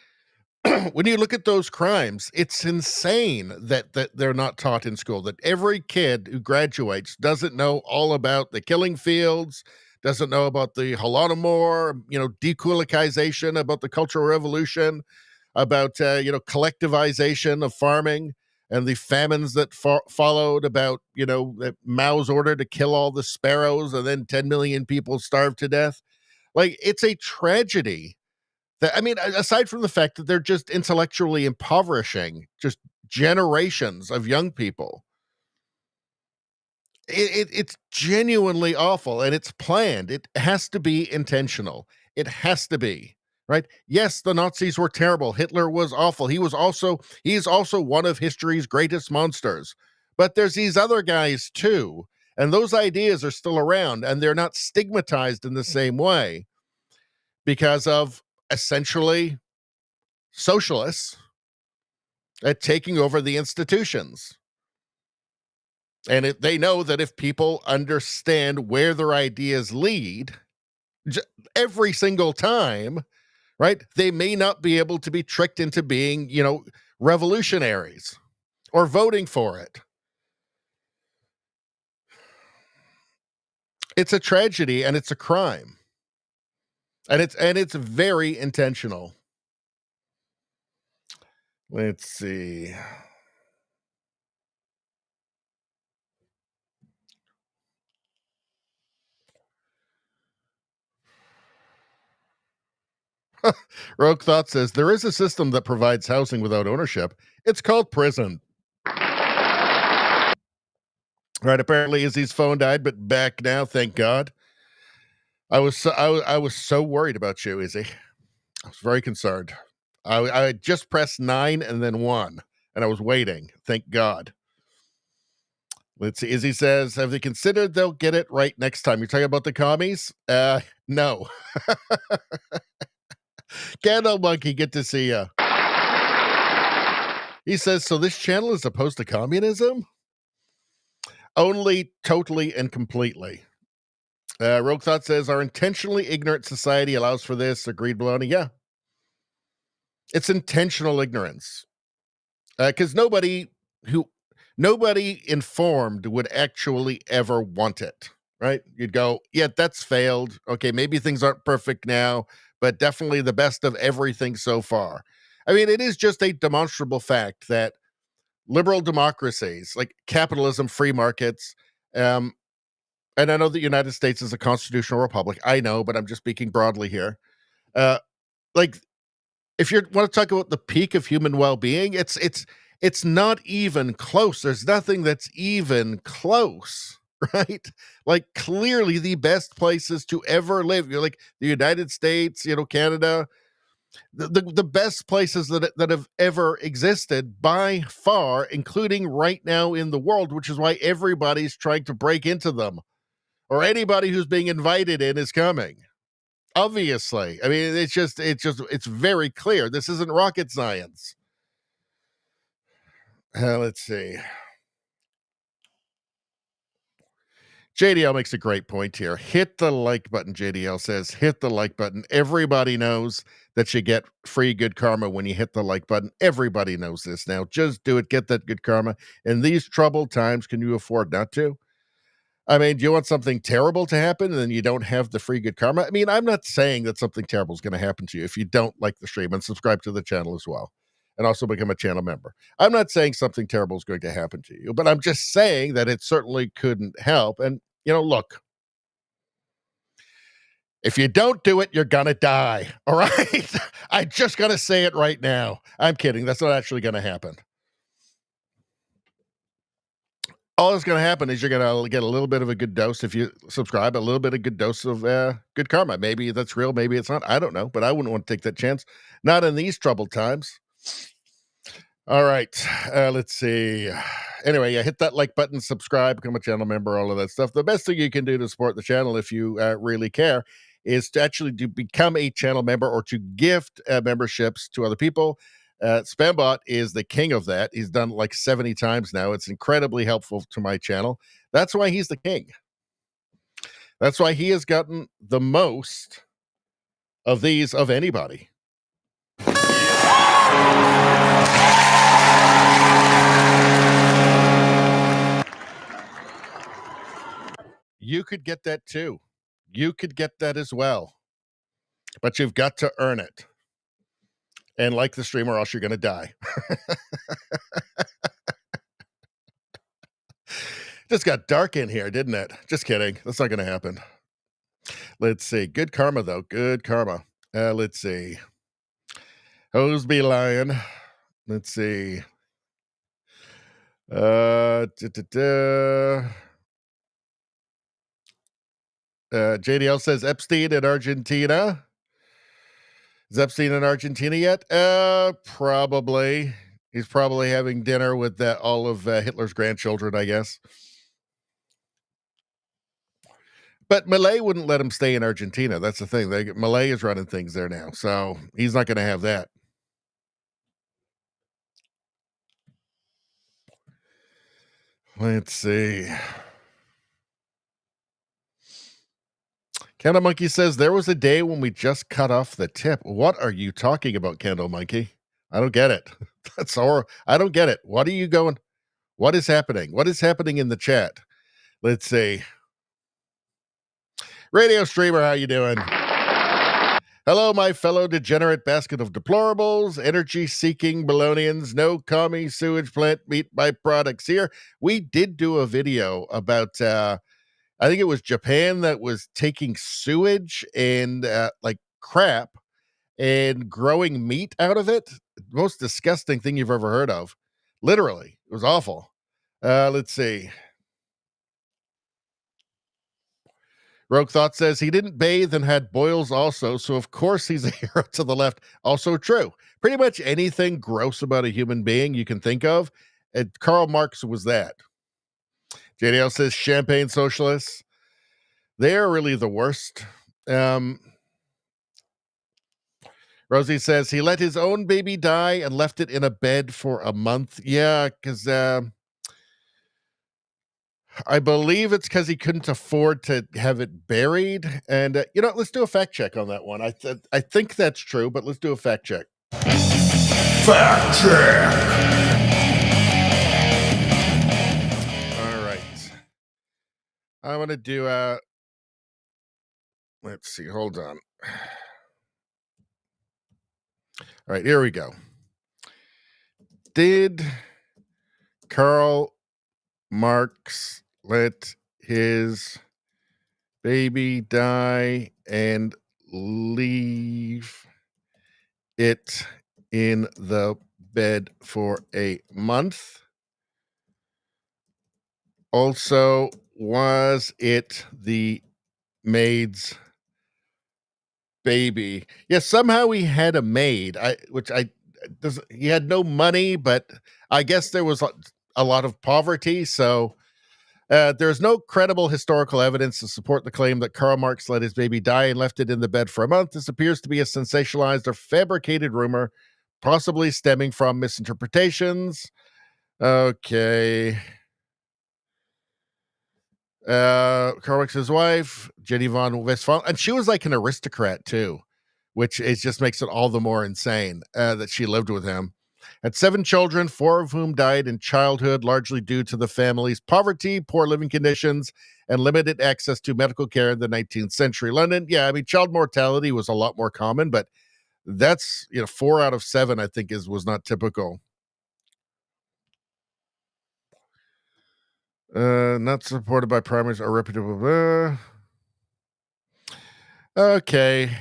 when you look at those crimes, it's insane that they're not taught in school, that every kid who graduates doesn't know all about the killing fields, doesn't know about the Holodomor, decolonization, about the Cultural Revolution, about, collectivization of farming and the famines that followed, about, Mao's order to kill all the sparrows and then 10 million people starved to death. Like, it's a tragedy. I mean, aside from the fact that they're just intellectually impoverishing just generations of young people, it's genuinely awful, and it's planned. It has to be intentional. It has to be, right? Yes, the Nazis were terrible. Hitler was awful. He is also one of history's greatest monsters. But there's these other guys too, and those ideas are still around, and they're not stigmatized in the same way because of essentially socialists at taking over the institutions. And they know that if people understand where their ideas lead every single time, right, they may not be able to be tricked into being, revolutionaries or voting for it. It's a tragedy and it's a crime. And it's very intentional. Let's see. Rogue Thought says, there is a system that provides housing without ownership. It's called prison. Right, apparently Izzy's phone died, but back now, thank God. I was so worried about you, Izzy. I was very concerned. I just pressed 9 and then 1, and I was waiting. Thank God. Let's see. Izzy says, have they considered they'll get it right next time? You're talking about the commies? No. Candle Monkey, good to see you. He says, so this channel is opposed to communism? Only totally and completely. Rogue Thought says, our intentionally ignorant society allows for this. Agreed, Baloney. Yeah. It's intentional ignorance. Because nobody informed would actually ever want it, right? You'd go, yeah, that's failed. Okay, maybe things aren't perfect now, but definitely the best of everything so far. I mean, it is just a demonstrable fact that liberal democracies like capitalism, free markets, and I know the United States is a constitutional republic. I know, but I'm just speaking broadly here. Like, if you want to talk about the peak of human well-being, it's not even close. There's nothing that's even close, right? Like, clearly the best places to ever live. You're like the United States, Canada, the best places that have ever existed by far, including right now in the world, which is why everybody's trying to break into them, or anybody who's being invited in is coming. Obviously. I mean, it's very clear. This isn't rocket science. Let's see. JDL makes a great point here. Hit the like button, JDL says. Hit the like button. Everybody knows that you get free good karma when you hit the like button. Everybody knows this now. Just do it. Get that good karma. In these troubled times, can you afford not to? I mean, do you want something terrible to happen and then you don't have the free good karma? I mean, I'm not saying that something terrible is going to happen to you if you don't like the stream, and subscribe to the channel as well. And also become a channel member. I'm not saying something terrible is going to happen to you, but I'm just saying that it certainly couldn't help. And, look, if you don't do it, you're going to die. All right? I'm just going to say it right now. I'm kidding. That's not actually going to happen. All that's going to happen is you're going to get a little bit of a good dose if you subscribe, a little bit of good dose of good karma. Maybe that's real. Maybe it's not. I don't know, but I wouldn't want to take that chance. Not in these troubled times. All right. Let's see. Anyway, hit that like button, subscribe, become a channel member, all of that stuff. The best thing you can do to support the channel, if you really care, is to actually become a channel member or to gift memberships to other people. Spambot is the king of that. He's done it like 70 times now. It's incredibly helpful to my channel. That's why he's the king. That's why he has gotten the most of these of anybody. You could get that too. You could get that as well. But you've got to earn it. And like the stream, or else you're going to die. Just got dark in here, didn't it? Just kidding. That's not going to happen. Let's see. Good karma, though. Good karma. Let's see. Who's be lying? Let's see. JDL says Epstein in Argentina. Is Epstein in Argentina yet? Probably. He's probably having dinner with all of Hitler's grandchildren, I guess. But Milei wouldn't let him stay in Argentina. That's the thing. Milei is running things there now, so he's not going to have that. Let's see. Candle Monkey says, there was a day when we just cut off the tip. What are you talking about, Candle Monkey? I don't get it. That's horrible. I don't get it. What are you going? What is happening? What is happening in the chat? Let's see. Radio streamer, how you doing? Hello, my fellow degenerate basket of deplorables, energy-seeking Balonians, no commie sewage plant meat byproducts here. We did do a video about, I think it was Japan that was taking sewage and like crap and growing meat out of it. Most disgusting thing you've ever heard of. Literally, it was awful. Let's see. Rogue Thought says he didn't bathe and had boils also, so of course he's a hero to the left. Also true. Pretty much anything gross about a human being you can think of, and Karl Marx was that. JDL says champagne socialists. They are really the worst. Rogue Rosie says he let his own baby die and left it in a bed for a month. Yeah, because I believe it's because he couldn't afford to have it buried. And let's do a fact check on that one. I think that's true, but let's do a fact check. Fact check. All right. I want to do let's see, hold on. All right, here we go. Did Karl Marx let his baby die and leave it in the bed for a month? Also, was it the maid's baby? Yes, somehow he had a maid. He had no money, but I guess there was a lot of poverty. So there's no credible historical evidence to support the claim that Karl Marx let his baby die and left it in the bed for a month. This appears to be a sensationalized or fabricated rumor, possibly stemming from misinterpretations. Okay. Karl Marx's wife, Jenny von Westphal, and she was like an aristocrat too, which just makes it all the more insane that she lived with him. Had 7 children, 4 of whom died in childhood, largely due to the family's poverty, poor living conditions, and limited access to medical care in the 19th century London. Yeah, I mean, child mortality was a lot more common, but that's 4 out of 7, I think, was not typical. Not supported by primaries or reputable. Okay.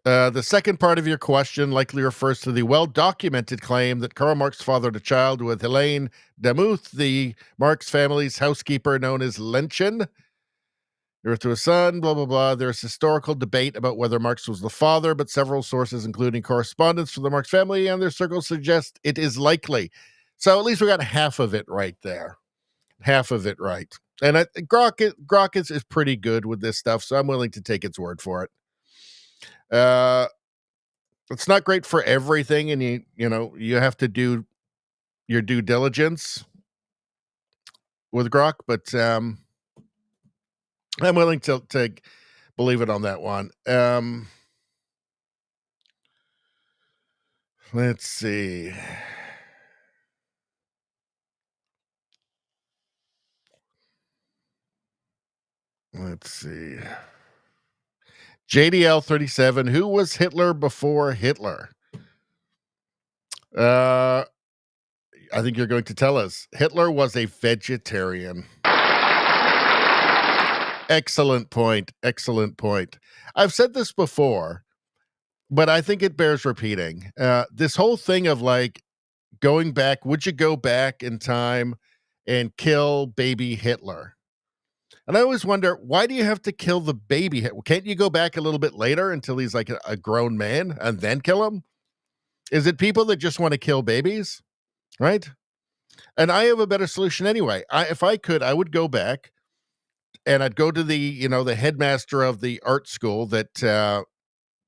The second part of your question likely refers to the well-documented claim that Karl Marx fathered a child with Helene Demuth, the Marx family's housekeeper known as Lenchen. You're to a son, blah, blah, blah. There's historical debate about whether Marx was the father, but several sources, including correspondence from the Marx family and their circles, suggest it is likely. So at least we got half of it right there. Half of it right. And Grok is pretty good with this stuff, so I'm willing to take its word for it. It's not great for everything, and you have to do your due diligence with Grok, but I'm willing to believe it on that one. Let's see. JDL 37, who was Hitler before Hitler? I think you're going to tell us. Hitler was a vegetarian. Excellent point. Excellent point. I've said this before, but I think it bears repeating. This whole thing of like going back, would you go back in time and kill baby Hitler? And I always wonder, why do you have to kill the baby? Can't you go back a little bit later until he's like a grown man and then kill him? Is it people that just want to kill babies? Right? And I have a better solution anyway. If I could, I would go back and I'd go to the headmaster of the art school that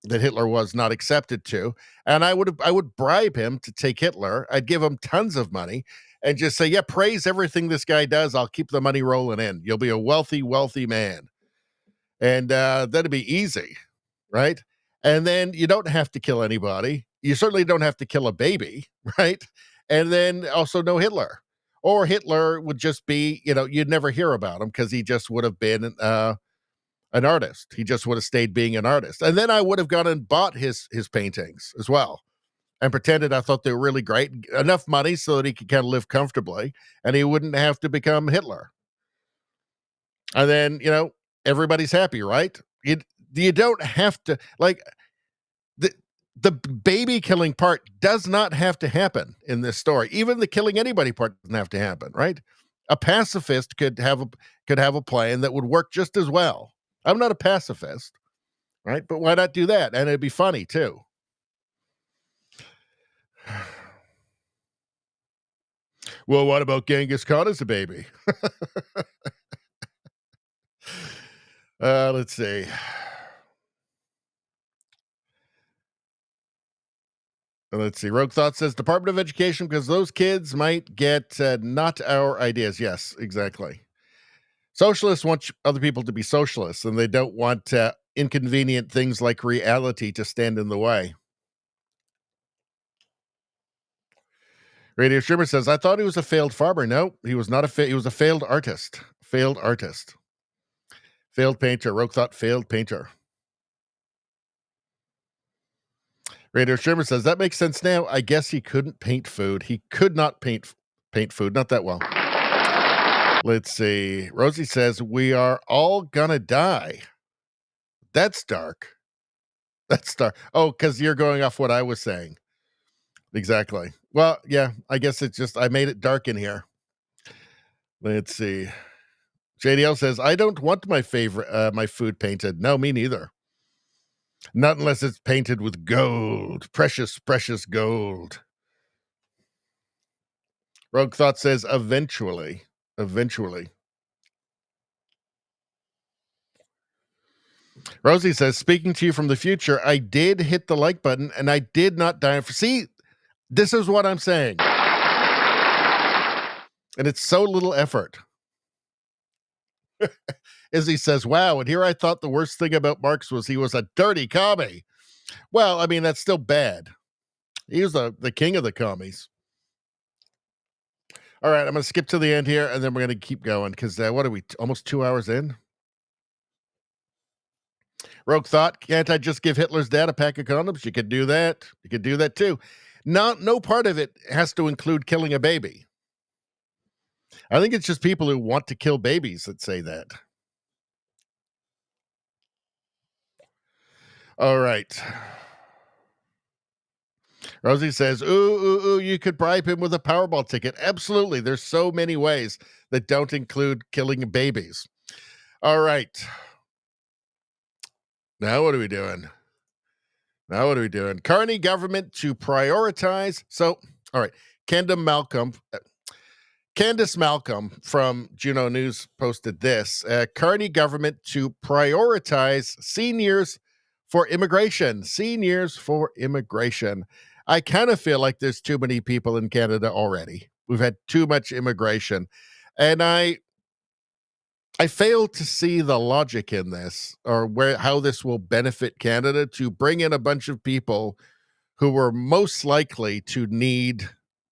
Hitler was not accepted to, and I would bribe him to take Hitler. I'd give him tons of money and just say, yeah, praise everything this guy does. I'll keep the money rolling in. You'll be a wealthy, wealthy man. And that'd be easy, right? And then you don't have to kill anybody. You certainly don't have to kill a baby, right? And then also no Hitler. Or Hitler would just be, you'd never hear about him because he just would have been an artist. He just would have stayed being an artist. And then I would have gone and bought his paintings as well and pretended I thought they were really great. Enough money so that he could kind of live comfortably and he wouldn't have to become Hitler. And then, everybody's happy, right? You don't have to, like, the baby killing part does not have to happen in this story. Even the killing anybody part doesn't have to happen, right? A pacifist could have a plan that would work just as well. I'm not a pacifist, right? But why not do that? And it'd be funny too. Well, what about Genghis Khan as a baby? Let's see. Let's see. Rogue Thought says Department of Education because those kids might get not our ideas. Yes, exactly. Socialists want other people to be socialists, and they don't want inconvenient things like reality to stand in the way. Radio Streamer says, I thought he was a failed farmer. No, he was not he was a failed artist. Failed artist. Failed painter. Rogue Thought, failed painter. Radio Streamer says, that makes sense now. I guess he couldn't paint food. He could not paint food. Not that well. Let's see. Rosie says, we are all gonna die. That's dark. That's dark. Oh, because you're going off what I was saying. Exactly. Well, yeah, I guess it's just I made it dark in here. Let's see. JDL says, I don't want my favorite my food painted. No, me neither. Not unless it's painted with gold. Precious, precious gold. Rogue Thought says, eventually. Eventually. Rosie says, speaking to you from the future, I did hit the like button and I did not die. See, this is what I'm saying. And it's so little effort. Izzy says, wow, and here I thought the worst thing about Marx was he was a dirty commie. Well, I mean, that's still bad. He was the king of the commies. All right, I'm going to skip to the end here, and then we're going to keep going, because what are we, almost 2 hours in? Rogue Thought, can't I just give Hitler's dad a pack of condoms? You could do that. You could do that, too. No part of it has to include killing a baby. I think it's just people who want to kill babies that say that. All right. Rosie says, ooh, you could bribe him with a Powerball ticket. Absolutely. There's so many ways that don't include killing babies. All right. Now what are we doing? Carney government to prioritize. So, all right. Candace Malcolm from Juno News posted this. Carney government to prioritize seniors for immigration. Seniors for immigration. I kind of feel like there's too many people in Canada already. We've had too much immigration. And I fail to see the logic in this, or how this will benefit Canada to bring in a bunch of people who were most likely to need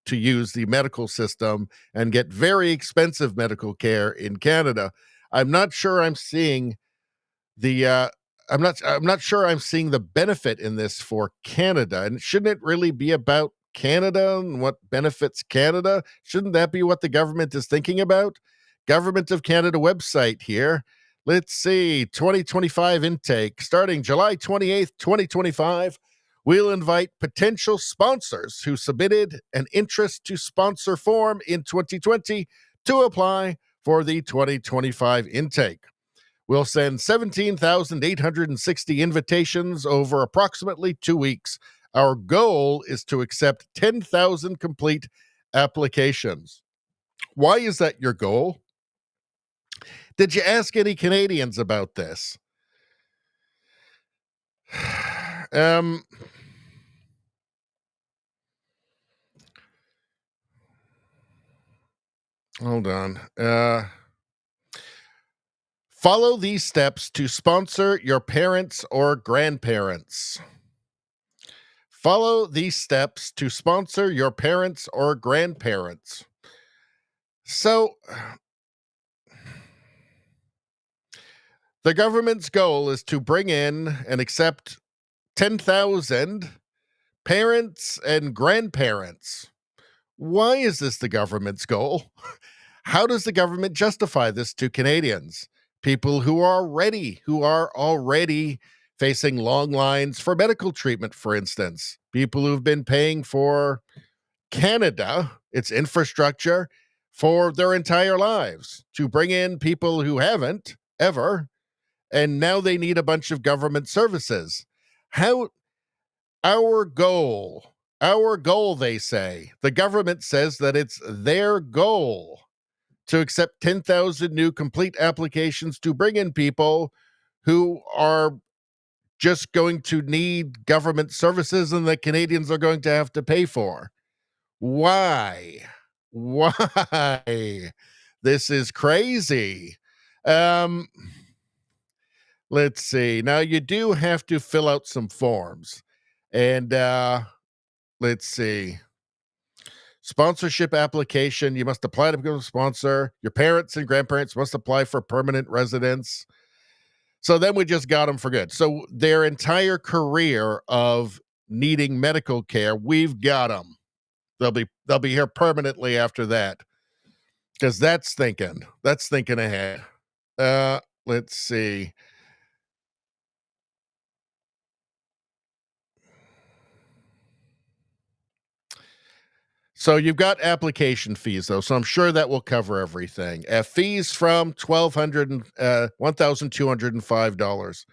to use the medical system and get very expensive medical care in Canada. I'm not sure I'm seeing the I'm not sure I'm seeing the benefit in this for Canada. And shouldn't it really be about Canada and what benefits Canada? Shouldn't that be what the government is thinking about? Government of Canada website here. Let's see, 2025 intake starting July 28th, 2025. We'll invite potential sponsors who submitted an interest to sponsor form in 2020 to apply for the 2025 intake. We'll send 17,860 invitations over approximately 2 weeks. Our goal is to accept 10,000 complete applications. Why is that your goal? Did you ask any Canadians about this? Hold on. Follow these steps to sponsor your parents or grandparents. Follow these steps to sponsor your parents or grandparents. So, the government's goal is to bring in and accept 10,000 parents and grandparents. Why is this the government's goal? How does the government justify this to Canadians? People who are already facing long lines for medical treatment, for instance. People who've been paying for Canada, its infrastructure, for their entire lives, to bring in people who haven't ever, and now they need a bunch of government services. Our goal, they say. The government says that it's their goal to accept 10,000 new complete applications to bring in people who are just going to need government services and that Canadians are going to have to pay for. Why? Why? This is crazy. Let's see. Now, you do have to fill out some forms. And let's see. Sponsorship application. You must apply to become a sponsor. Your parents and grandparents must apply for permanent residence. So then we just got them for good. So their entire career of needing medical care, we've got them. They'll be here permanently after that. Because that's thinking ahead. Let's see. So you've got application fees, though, so I'm sure that will cover everything. Fees from $1,205.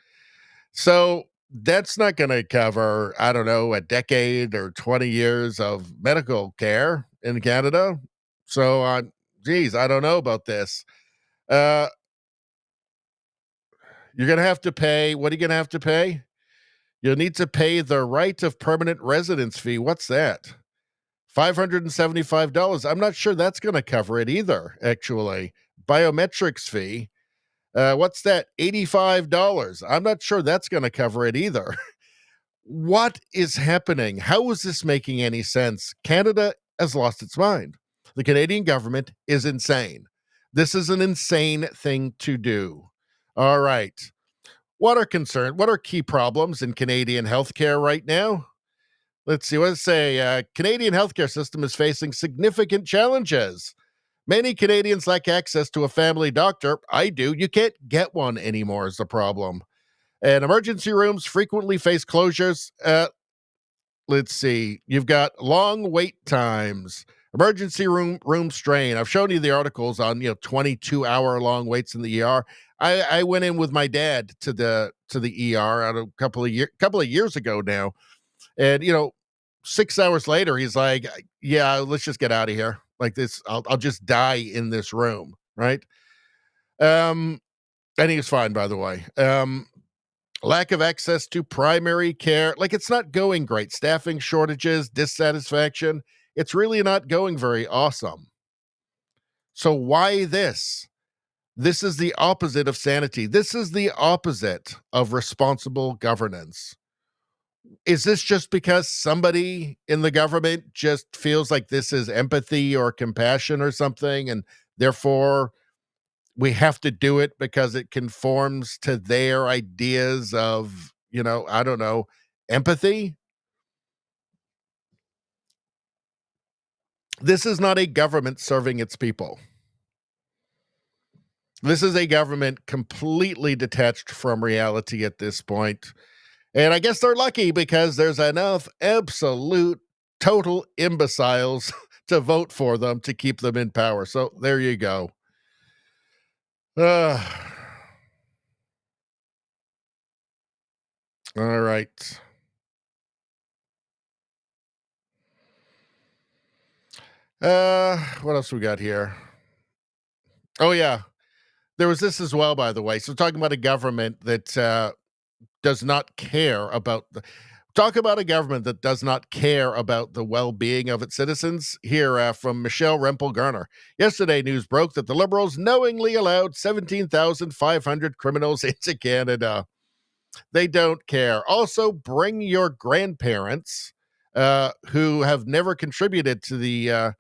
So that's not going to cover, I don't know, a decade or 20 years of medical care in Canada. So, geez, I don't know about this. You're going to have to pay. What are you going to have to pay? You'll need to pay the right of permanent residence fee. What's that? $575. I'm not sure that's going to cover it either, actually. Biometrics fee. What's that? $85. I'm not sure that's going to cover it either. What is happening? How is this making any sense? Canada has lost its mind. The Canadian government is insane. This is an insane thing to do. All right. What are key problems in Canadian healthcare right now? Let's see. Let's say Canadian healthcare system is facing significant challenges. Many Canadians lack access to a family doctor. I do. You can't get one anymore is the problem. And emergency rooms frequently face closures. Let's see. You've got long wait times. Emergency room strain. I've shown you the articles on 22-hour long waits in the ER. I went in with my dad to the ER a couple of years ago now, and 6 hours later he's like, "Yeah, let's just get out of here. Like this, I'll just die in this room." Right? And he was fine, by the way. Lack of access to primary care. Like, it's not going great. Staffing shortages, dissatisfaction. It's really not going very awesome. So why this? This is the opposite of sanity. This is the opposite of responsible governance. Is this just because somebody in the government just feels like this is empathy or compassion or something, and therefore we have to do it because it conforms to their ideas of, I don't know, empathy? This is not a government serving its people. This is a government completely detached from reality at this point. And I guess they're lucky because there's enough absolute total imbeciles to vote for them to keep them in power. So there you go. All right. What else we got here? Oh, yeah. There was this as well, by the way. So talking about a government that does not care about talk about a government that does not care about the well-being of its citizens. Here from Michelle Rempel-Garner. Yesterday, news broke that the Liberals knowingly allowed 17,500 criminals into Canada. They don't care. Also, bring your grandparents who have never contributed to the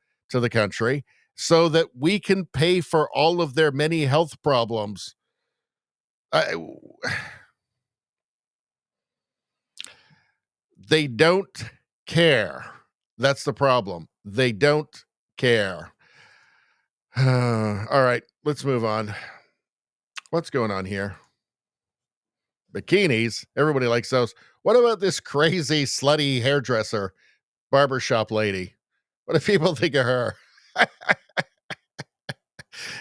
country so that we can pay for all of their many health problems. They don't care. That's the problem. They don't care. All right, let's move on. What's going on here? Bikinis. Everybody likes those. What about this crazy, slutty hairdresser, barbershop lady? What do people think of her?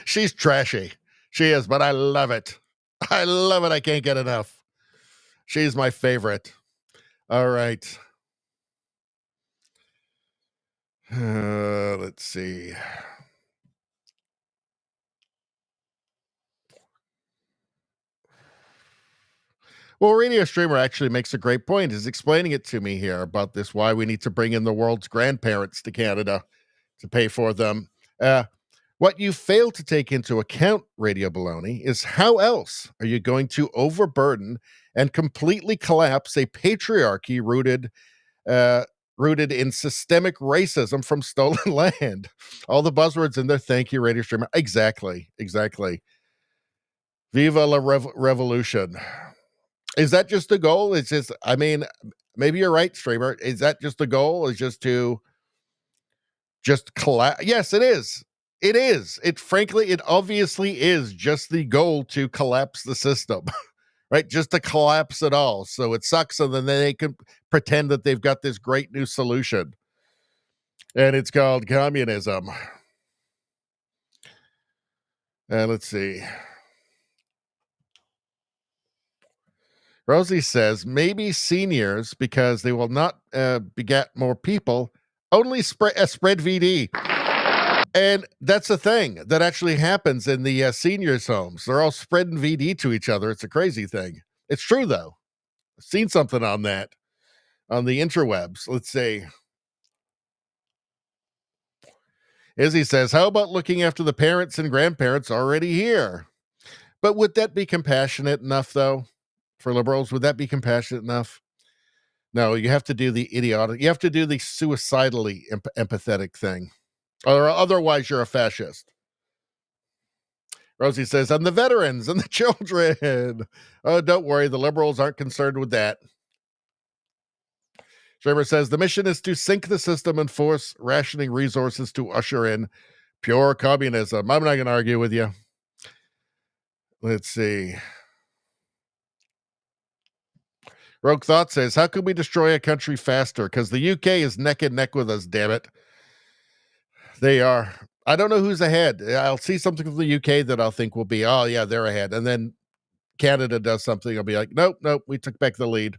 She's trashy. She is, but I love it. I love it. I can't get enough. She's my favorite. All right. Let's see. Well, Radio Streamer actually makes a great point. He's explaining it to me here about this, why we need to bring in the world's grandparents to Canada to pay for them. What you fail to take into account, Radio Baloney, is how else are you going to overburden and completely collapse a patriarchy rooted in systemic racism from stolen land? All the buzzwords in there. Thank you, Radio Streamer. Exactly. Viva la revolution. Is that just the goal? It's just, I mean, maybe you're right, Streamer. Is that just the goal? Is just to collapse? Yes, it is. It is. It obviously is just the goal to collapse the system, right? Just to collapse it all. So it sucks. And then they can pretend that they've got this great new solution. And it's called communism. Let's see. Rosie says, maybe seniors, because they will not beget more people, only spread VD. And that's a thing that actually happens in the seniors' homes. They're all spreading VD to each other. It's a crazy thing. It's true, though. I've seen something on that on the interwebs. Let's see. Izzy says, how about looking after the parents and grandparents already here? But would that be compassionate enough, though? For liberals, would that be compassionate enough? No, you have to do the idiotic. You have to do the suicidally empathetic thing. Or otherwise, you're a fascist. Rosie says, and the veterans and the children. Oh, don't worry. The liberals aren't concerned with that. Schreiber says, the mission is to sink the system and force rationing resources to usher in pure communism. I'm not going to argue with you. Let's see. Rogue Thought says, how can we destroy a country faster? Because the UK is neck and neck with us, damn it. They are. I don't know who's ahead. I'll see something from the UK that I'll think will be, oh, yeah, they're ahead. And then Canada does something. I'll be like, nope, we took back the lead.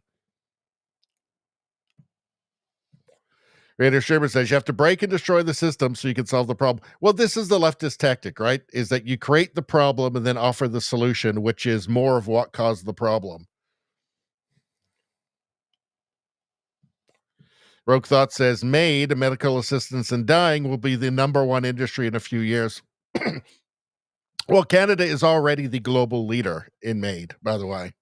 Raider Sherman says, you have to break and destroy the system so you can solve the problem. Well, this is the leftist tactic, right? Is that you create the problem and then offer the solution, which is more of what caused the problem. Rogue Thought says, MAID, medical assistance in dying, will be the #1 industry in a few years. Well, Canada is already the global leader in MAID, by the way.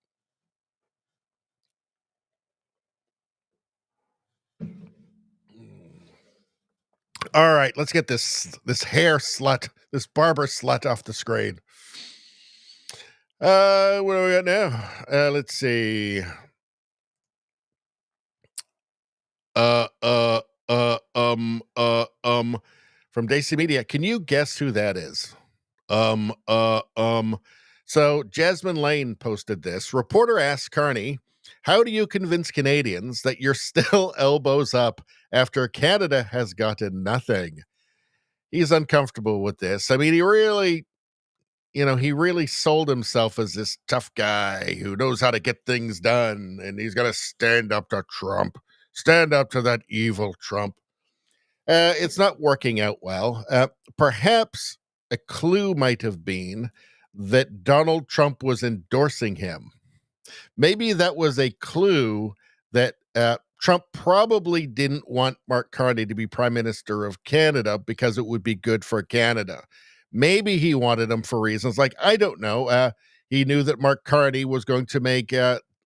All right, let's get this hair slut, this barber slut off the screen. What do we got now? Let's see. From Daisy Media. Can you guess who that is? So Jasmine Lane posted this. Reporter asks Carney, how do you convince Canadians that you're still elbows up after Canada has gotten nothing? He's uncomfortable with this. I mean, he really sold himself as this tough guy who knows how to get things done, and he's going to stand up to Trump. Stand up to that evil Trump. It's not working out well. Perhaps a clue might have been that Donald Trump was endorsing him. Maybe that was a clue that Trump probably didn't want Mark Carney to be Prime Minister of Canada because it would be good for Canada. Maybe he wanted him for reasons like, I don't know. He knew that Mark Carney was going to make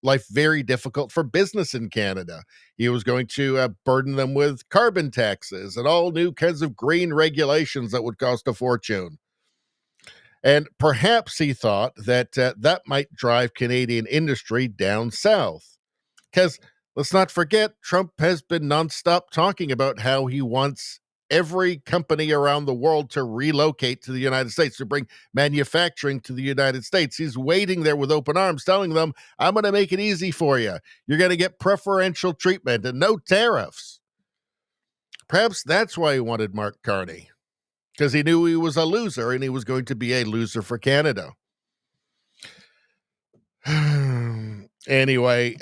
life very difficult for business in Canada. He was going to burden them with carbon taxes and all new kinds of green regulations that would cost a fortune. And perhaps he thought that that might drive Canadian industry down south. Because let's not forget, Trump has been nonstop talking about how he wants every company around the world to relocate to the United States, to bring manufacturing to the United States. He's waiting there with open arms, telling them, I'm going to make it easy for you. You're going to get preferential treatment and no tariffs. Perhaps that's why he wanted Mark Carney, because he knew he was a loser and he was going to be a loser for Canada. Anyway,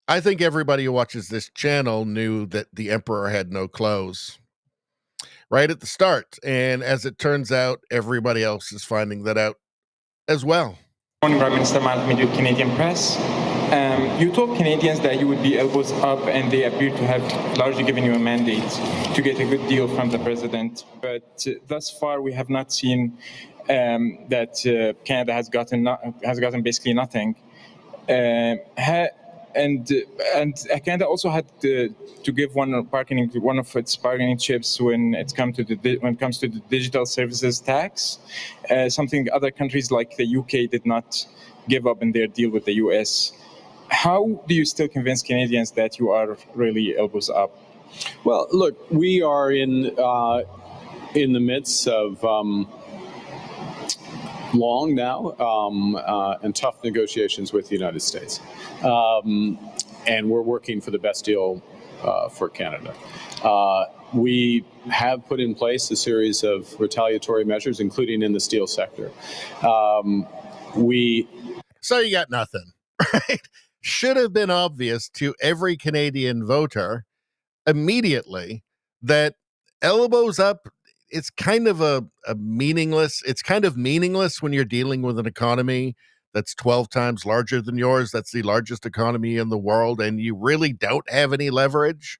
I think everybody who watches this channel knew that the emperor had no clothes right at the start. And as it turns out, everybody else is finding that out as well. Morning, Prime Minister Matt Mead with Canadian Press. You told Canadians that you would be elbows up, and they appear to have largely given you a mandate to get a good deal from the president. But thus far, we have not seen that Canada has gotten basically nothing. And Canada also had to give one of its bargaining chips when it comes to the digital services tax, something other countries like the UK did not give up in their deal with the US. How do you still convince Canadians that you are really elbows up? Well, look, we are in the midst of long now and tough negotiations with the United States. And we're working for the best deal for Canada. We have put in place a series of retaliatory measures, including in the steel sector. So you got nothing, right? Should have been obvious to every Canadian voter immediately that elbows up, it's kind of it's kind of meaningless when you're dealing with an economy that's 12 times larger than yours. That's the largest economy in the world, and you really don't have any leverage.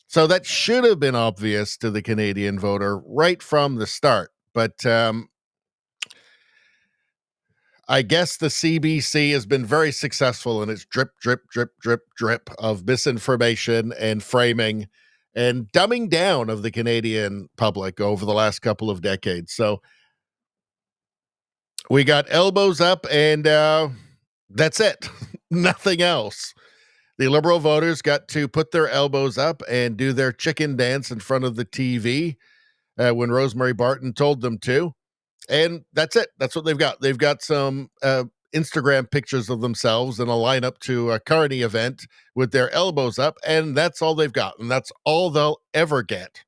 So that should have been obvious to the Canadian voter right from the start. But I guess the CBC has been very successful in its drip, drip, drip, drip, drip of misinformation and framing and dumbing down of the Canadian public over the last couple of decades. So we got elbows up, and that's it. Nothing else. The Liberal voters got to put their elbows up and do their chicken dance in front of the TV when Rosemary Barton told them to. And that's it. That's what they've got. They've got some Instagram pictures of themselves in a lineup to a Carney event with their elbows up, and that's all they've got. And that's all they'll ever get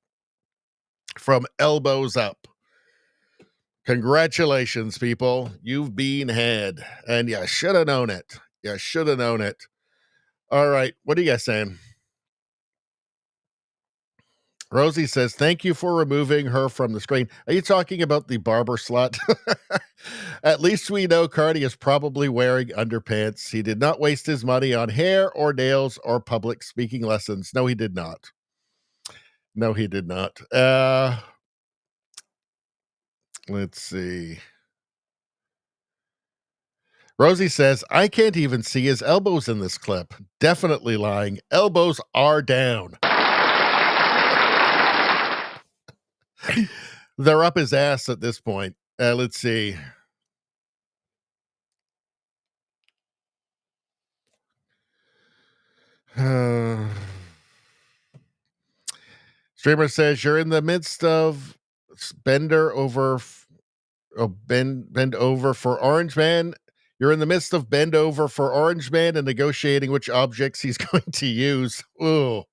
from elbows up. Congratulations, people. You've been had. And you should have known it. You should have known it. All right. What are you guys saying? Rosie says, thank you for removing her from the screen. Are you talking about the barber slut? At least we know Carney is probably wearing underpants. He did not waste his money on hair or nails or public speaking lessons. No, he did not. No, he did not. Let's see. Rosie says, I can't even see his elbows in this clip. Definitely lying. Elbows are down. They're up his ass at this point. Let's see. Streamer says you're in the midst of bend over for Orange Man. You're in the midst of bend over for Orange Man and negotiating which objects he's going to use. Ooh,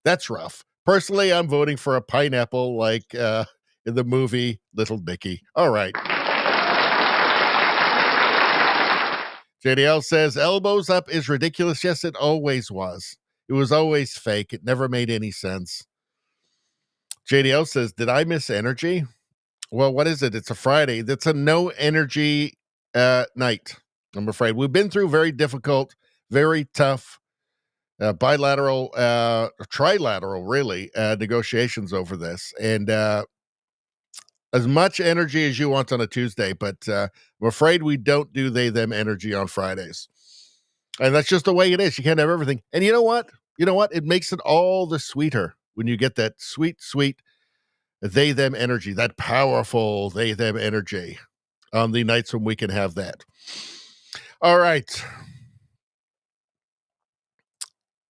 that's rough. Personally, I'm voting for a pineapple like in the movie Little Dicky. All right. JDL says, elbows up is ridiculous. Yes, it always was. It was always fake. It never made any sense. JDL says, did I miss energy? Well, what is it? It's a Friday. That's a no energy night, I'm afraid. We've been through very difficult, very tough bilateral, trilateral, really, negotiations over this. And as much energy as you want on a Tuesday, but I'm afraid we don't do they, them energy on Fridays. And that's just the way it is. You can't have everything. And you know what? You know what? It makes it all the sweeter when you get that sweet, sweet they, them energy, that powerful they, them energy on the nights when we can have that. All right.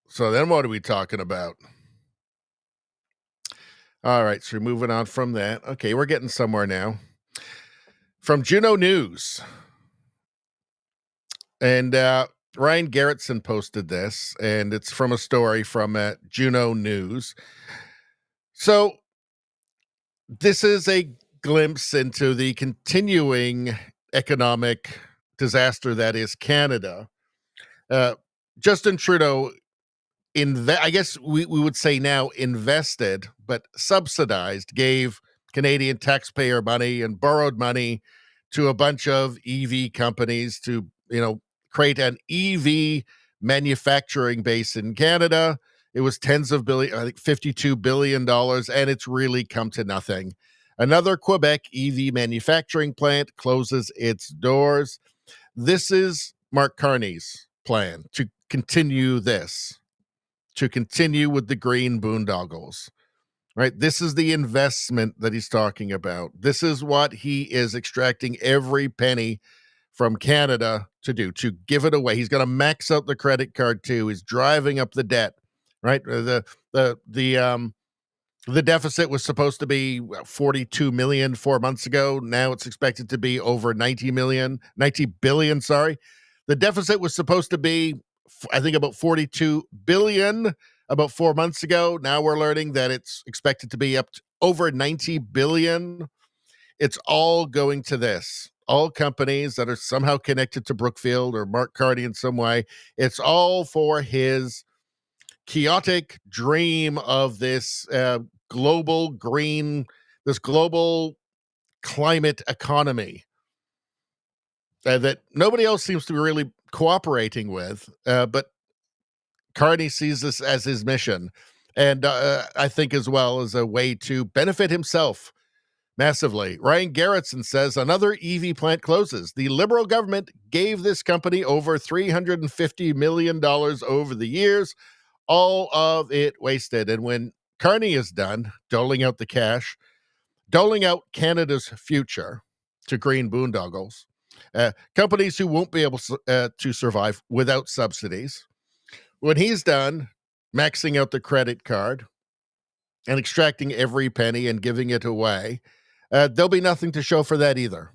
So then what are we talking about? All right. So we're moving on from that. Okay. We're getting somewhere now. From Juno News. And Ryan Garrettson posted this, and it's from a story from Juno News. So this is a glimpse into the continuing economic disaster that is Canada. Justin Trudeau, I guess we would say now invested, but subsidized, gave Canadian taxpayer money and borrowed money to a bunch of EV companies to, create an EV manufacturing base in Canada. It was tens of billion, I think $52 billion, and it's really come to nothing. Another Quebec EV manufacturing plant closes its doors. This is Mark Carney's plan to continue this, to continue with the green boondoggles, right? This is the investment that he's talking about. This is what he is extracting every penny from Canada to do, to give it away. He's going to max out the credit card too. He's driving up the debt, right? The deficit was supposed to be 42 million 4 months ago. Now it's expected to be over 90 billion, sorry. The deficit was supposed to be, I think, about 42 billion about 4 months ago. Now we're learning that it's expected to be up to over 90 billion. It's all going to this. All companies that are somehow connected to Brookfield or Mark Carney in some way. It's all for his chaotic dream of this global green, this global climate economy that nobody else seems to be really cooperating with. But Carney sees this as his mission. And I think as well as a way to benefit himself massively. Ryan Garrettson says another EV plant closes. The Liberal government gave this company over $350 million over the years, all of it wasted. And when Carney is done doling out the cash, doling out Canada's future to green boondoggles, companies who won't be able to survive without subsidies, when he's done maxing out the credit card and extracting every penny and giving it away, there'll be nothing to show for that either.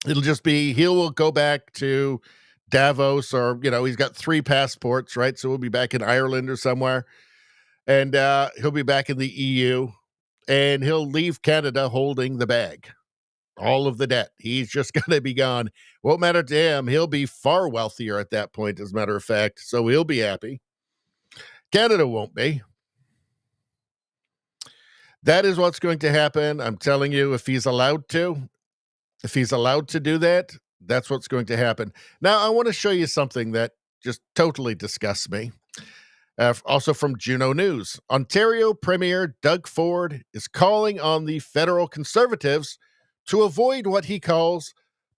It'll just be, he will go back to Davos, or, he's got 3 passports, right? So we'll be back in Ireland or somewhere. And he'll be back in the EU, and he'll leave Canada holding the bag, all of the debt. He's just going to be gone. Won't matter to him. He'll be far wealthier at that point, as a matter of fact. So he'll be happy. Canada won't be. That is what's going to happen. I'm telling you, if he's allowed to do that, that's what's going to happen. Now, I want to show you something that just totally disgusts me. Also from Juno News. Ontario Premier Doug Ford is calling on the federal Conservatives to avoid what he calls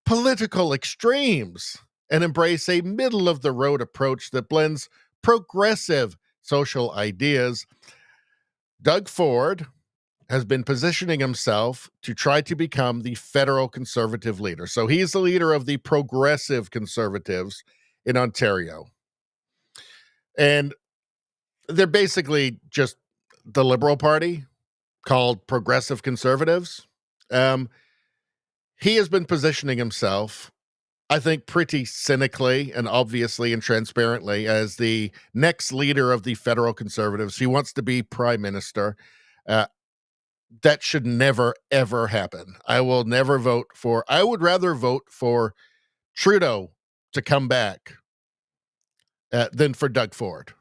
political extremes and embrace a middle-of-the-road approach that blends progressive social ideas. Doug Ford has been positioning himself to try to become the federal Conservative leader. So he's the leader of the progressive Conservatives in Ontario. And they're basically just the Liberal Party called Progressive Conservatives. He has been positioning himself, I think, pretty cynically and obviously and transparently as the next leader of the federal Conservatives. He wants to be prime minister. That should never, ever happen. I will never vote for, I would rather vote for Trudeau to come back than for Doug Ford,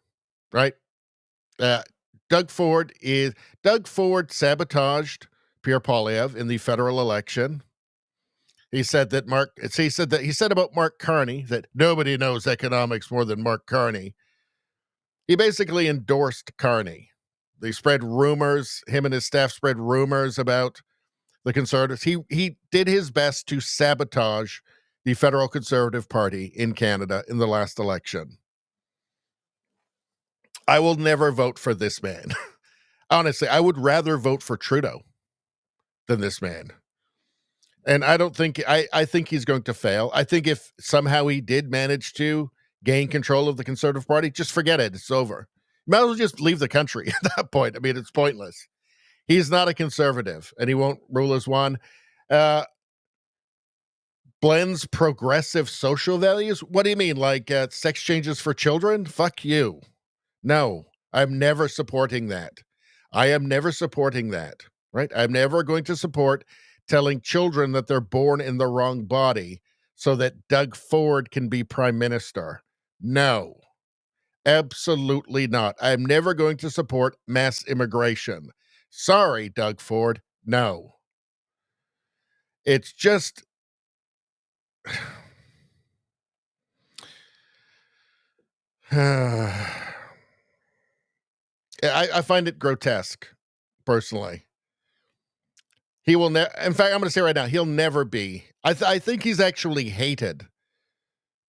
right? Doug Ford sabotaged Pierre Poilievre in the federal election. He said about Mark Carney that nobody knows economics more than Mark Carney. He basically endorsed Carney. They spread rumors, him and his staff spread rumors about the Conservatives. He did his best to sabotage the federal Conservative Party in Canada in the last election. I will never vote for this man. Honestly, I would rather vote for Trudeau than this man. And I think he's going to fail. I think if somehow he did manage to gain control of the Conservative Party, just forget it. It's over. You might as well just leave the country at that point. I mean, it's pointless. He's not a conservative, and he won't rule as one. Blends progressive social values? What do you mean, like sex changes for children? Fuck you. No, I'm never supporting that. I am never supporting that, right? I'm never going to support telling children that they're born in the wrong body so that Doug Ford can be prime minister. No. Absolutely not. I'm never going to support mass immigration. Sorry, Doug Ford. No. It's just I find it grotesque, personally. He will never. In fact, I'm going to say right now, he'll never be. I think he's actually hated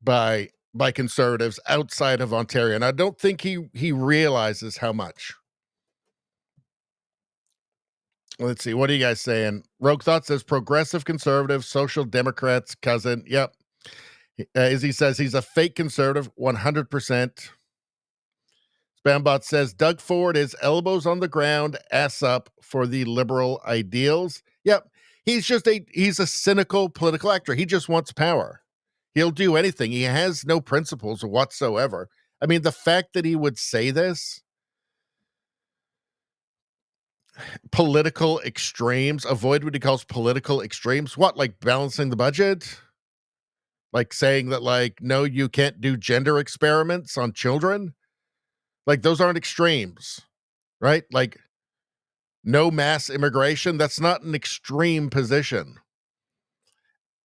by conservatives outside of Ontario, and I don't think he realizes how much. Let's see. What are you guys saying? Rogue Thought says progressive conservative, social democrats cousin. Yep. Izzy says he's a fake conservative, 100%. Spambot says Doug Ford is elbows on the ground, ass up for the liberal ideals. Yep. He's a cynical political actor. He just wants power. He'll do anything. He has no principles whatsoever. I mean, the fact that he would say this, political extremes, avoid what he calls political extremes. What, like balancing the budget? Like saying that, like, no, you can't do gender experiments on children? Like, those aren't extremes, right? Like, no mass immigration, that's not an extreme position.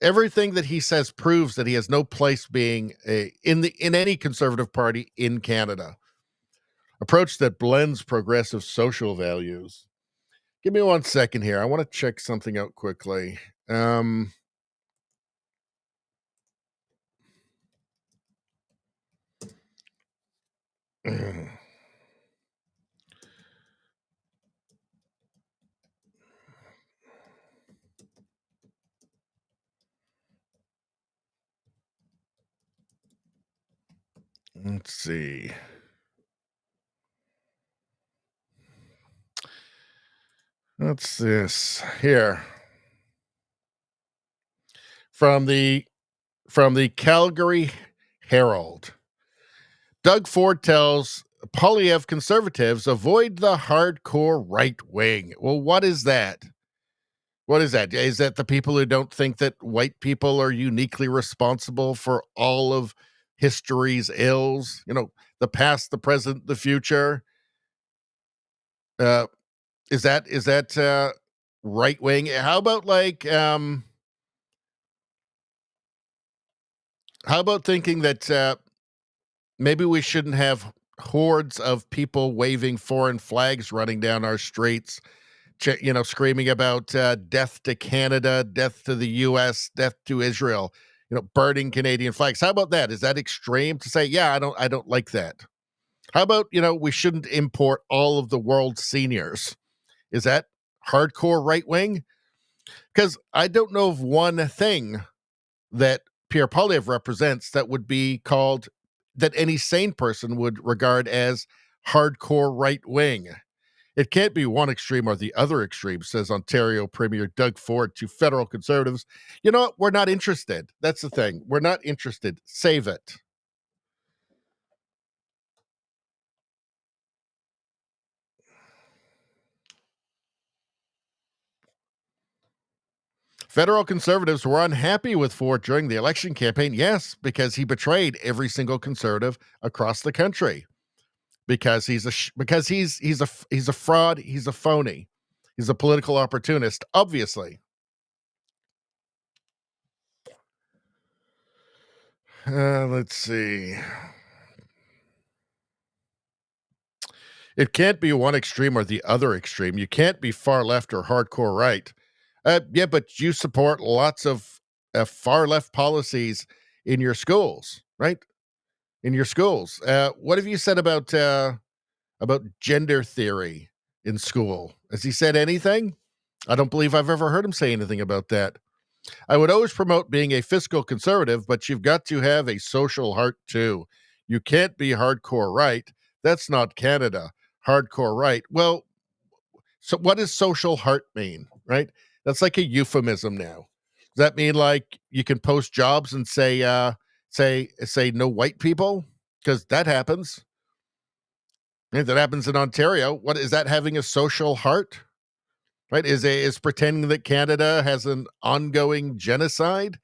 Everything that he says proves that he has no place being in any conservative party in Canada. Approach that blends progressive social values. Give me 1 second here. I want to check something out quickly. Let's see. What's this here? From the Calgary Herald. Doug Ford tells Poilievre conservatives avoid the hardcore right wing. Well, what is that? What is that? Is that the people who don't think that white people are uniquely responsible for all of history's ills? You know, the past, the present, the future. Is that right wing? How about how about thinking that maybe we shouldn't have hordes of people waving foreign flags running down our streets, screaming about death to Canada, death to the U.S., death to Israel, burning Canadian flags. How about that? Is that extreme to say, yeah, I don't like that? How about, we shouldn't import all of the world's seniors? Is that hardcore right wing? Because I don't know of one thing that Pierre Poilievre represents that would be called, that any sane person would regard as hardcore right wing. It can't be one extreme or the other extreme, says Ontario Premier Doug Ford to federal conservatives. You know what? We're not interested. That's the thing. We're not interested. Save it. Federal conservatives were unhappy with Ford during the election campaign. Yes, because he betrayed every single conservative across the country. Because he's a fraud. He's a phony. He's a political opportunist, obviously. Let's see. It can't be one extreme or the other extreme. You can't be far left or hardcore right. Yeah, but you support lots of far left policies in your schools, right? In your schools. What have you said about gender theory in school? Has he said anything? I don't believe I've ever heard him say anything about that. I would always promote being a fiscal conservative, but you've got to have a social heart too. You can't be hardcore right. That's not Canada. Hardcore right. Well, so what does social heart mean, right? That's like a euphemism now. Does that mean like you can post jobs and say no white people? Because that happens. Right? That happens in Ontario. What is that, having a social heart? Right? Is pretending that Canada has an ongoing genocide?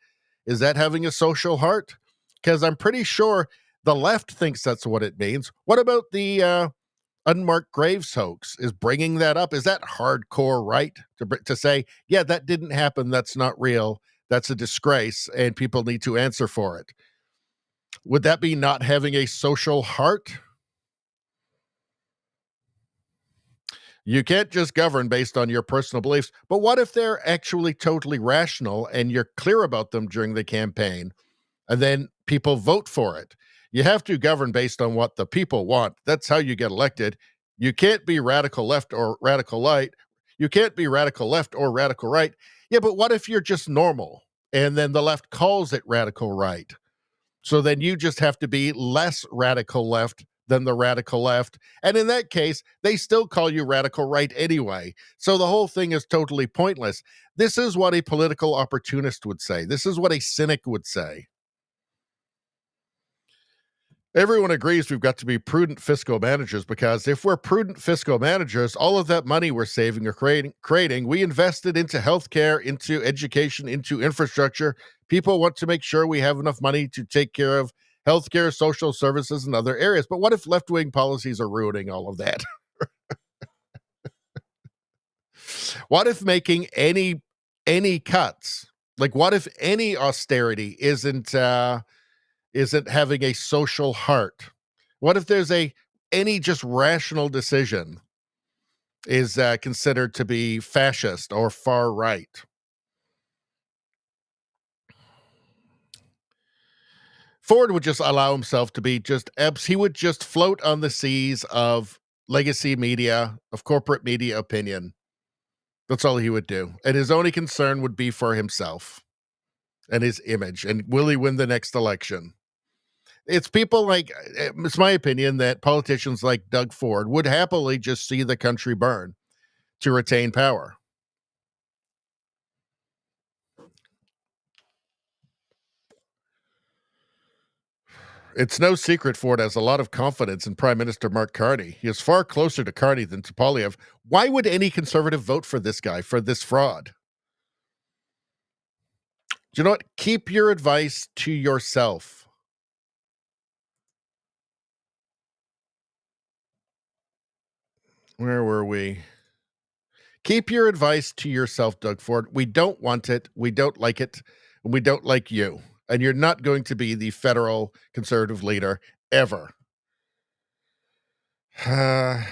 Is that having a social heart? Because I'm pretty sure the left thinks that's what it means. What about the unmarked graves hoax? Is bringing that up, is that hardcore right to say, yeah, that didn't happen, that's not real, that's a disgrace, and people need to answer for it? Would that be not having a social heart? You can't just govern based on your personal beliefs, but what if they're actually totally rational and you're clear about them during the campaign, and then people vote for it? You have to govern based on what the people want. That's how you get elected. You can't be radical left or radical right. You can't be radical left or radical right. Yeah, but what if you're just normal and then the left calls it radical right? So then you just have to be less radical left than the radical left. And in that case, they still call you radical right anyway. So the whole thing is totally pointless. This is what a political opportunist would say. This is what a cynic would say. Everyone agrees we've got to be prudent fiscal managers, because if we're prudent fiscal managers, all of that money we're saving or creating, we invested into healthcare, into education, into infrastructure. People want to make sure we have enough money to take care of healthcare, social services, and other areas. But what if left-wing policies are ruining all of that? What if making any cuts, like what if any austerity isn't having a social heart? What if there's any just rational decision is considered to be fascist or far right? Ford would just allow himself to be he would just float on the seas of legacy media, of corporate media opinion. That's all he would do. And his only concern would be for himself and his image. And will he win the next election? It's people like, it's my opinion that politicians like Doug Ford would happily just see the country burn to retain power. It's no secret Ford has a lot of confidence in Prime Minister Mark Carney. He is far closer to Carney than to Poilievre. Why would any conservative vote for this guy, for this fraud? Do you know what? Keep your advice to yourself. Where were we? Keep your advice to yourself, Doug Ford. We don't want it. We don't like it. And we don't like you. And you're not going to be the federal conservative leader ever. Oh,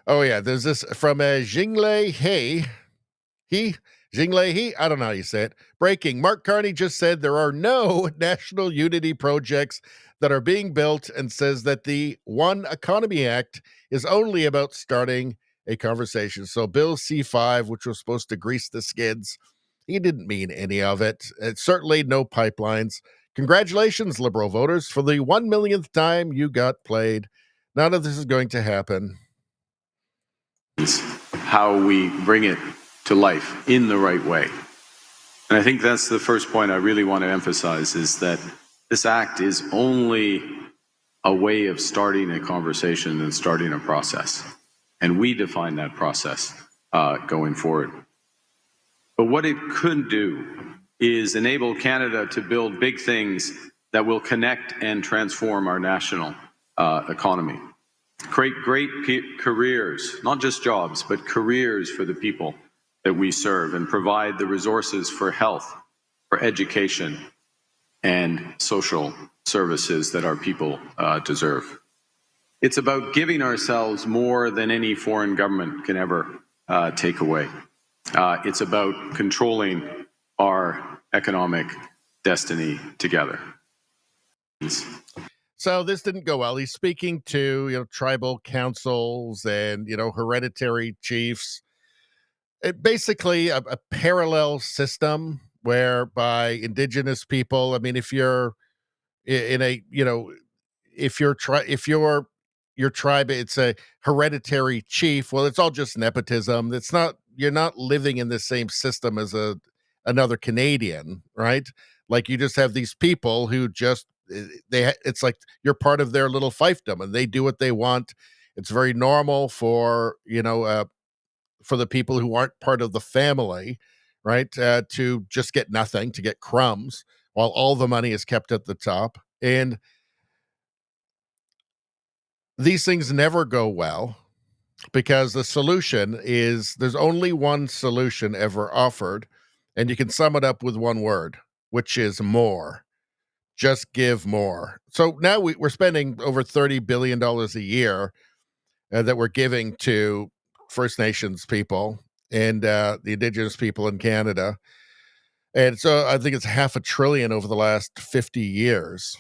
yeah. There's this from Jinglei He. Jinglei He? I don't know how you say it. Breaking. Mark Carney just said there are no national unity projects that are being built, and says that the One Economy Act is only about starting a conversation. So Bill C-5, which was supposed to grease the skids, he didn't mean any of it. It's certainly no pipelines. Congratulations, Liberal voters. For the 1 millionth time, you got played. None of this is going to happen. How we bring it to life in the right way. And I think that's the first point I really want to emphasize, is that this act is only a way of starting a conversation and starting a process. And we define that process going forward. But what it could do is enable Canada to build big things that will connect and transform our national economy. Create great careers, not just jobs, but careers for the people that we serve, and provide the resources for health, for education, and social services that our people deserve. It's about giving ourselves more than any foreign government can ever take away. It's about controlling our economic destiny together. So this didn't go well. He's speaking to, tribal councils and, hereditary chiefs. Basically a parallel system whereby Indigenous people, I mean, if you're in a, if your tribe, it's a hereditary chief. Well, it's all just nepotism. It's not, you're not living in the same system as another Canadian, right? Like, you just have these people who just, it's like you're part of their little fiefdom, and they do what they want. It's very normal for, for the people who aren't part of the family, right, to just get nothing, to get crumbs, while all the money is kept at the top. And these things never go well, because the solution is, there's only one solution ever offered, And you can sum it up with one word, which is more. Just give more. So now we're spending over $30 billion a year that we're giving to First Nations people and the Indigenous people in Canada. And so I think it's $500 billion over the last 50 years.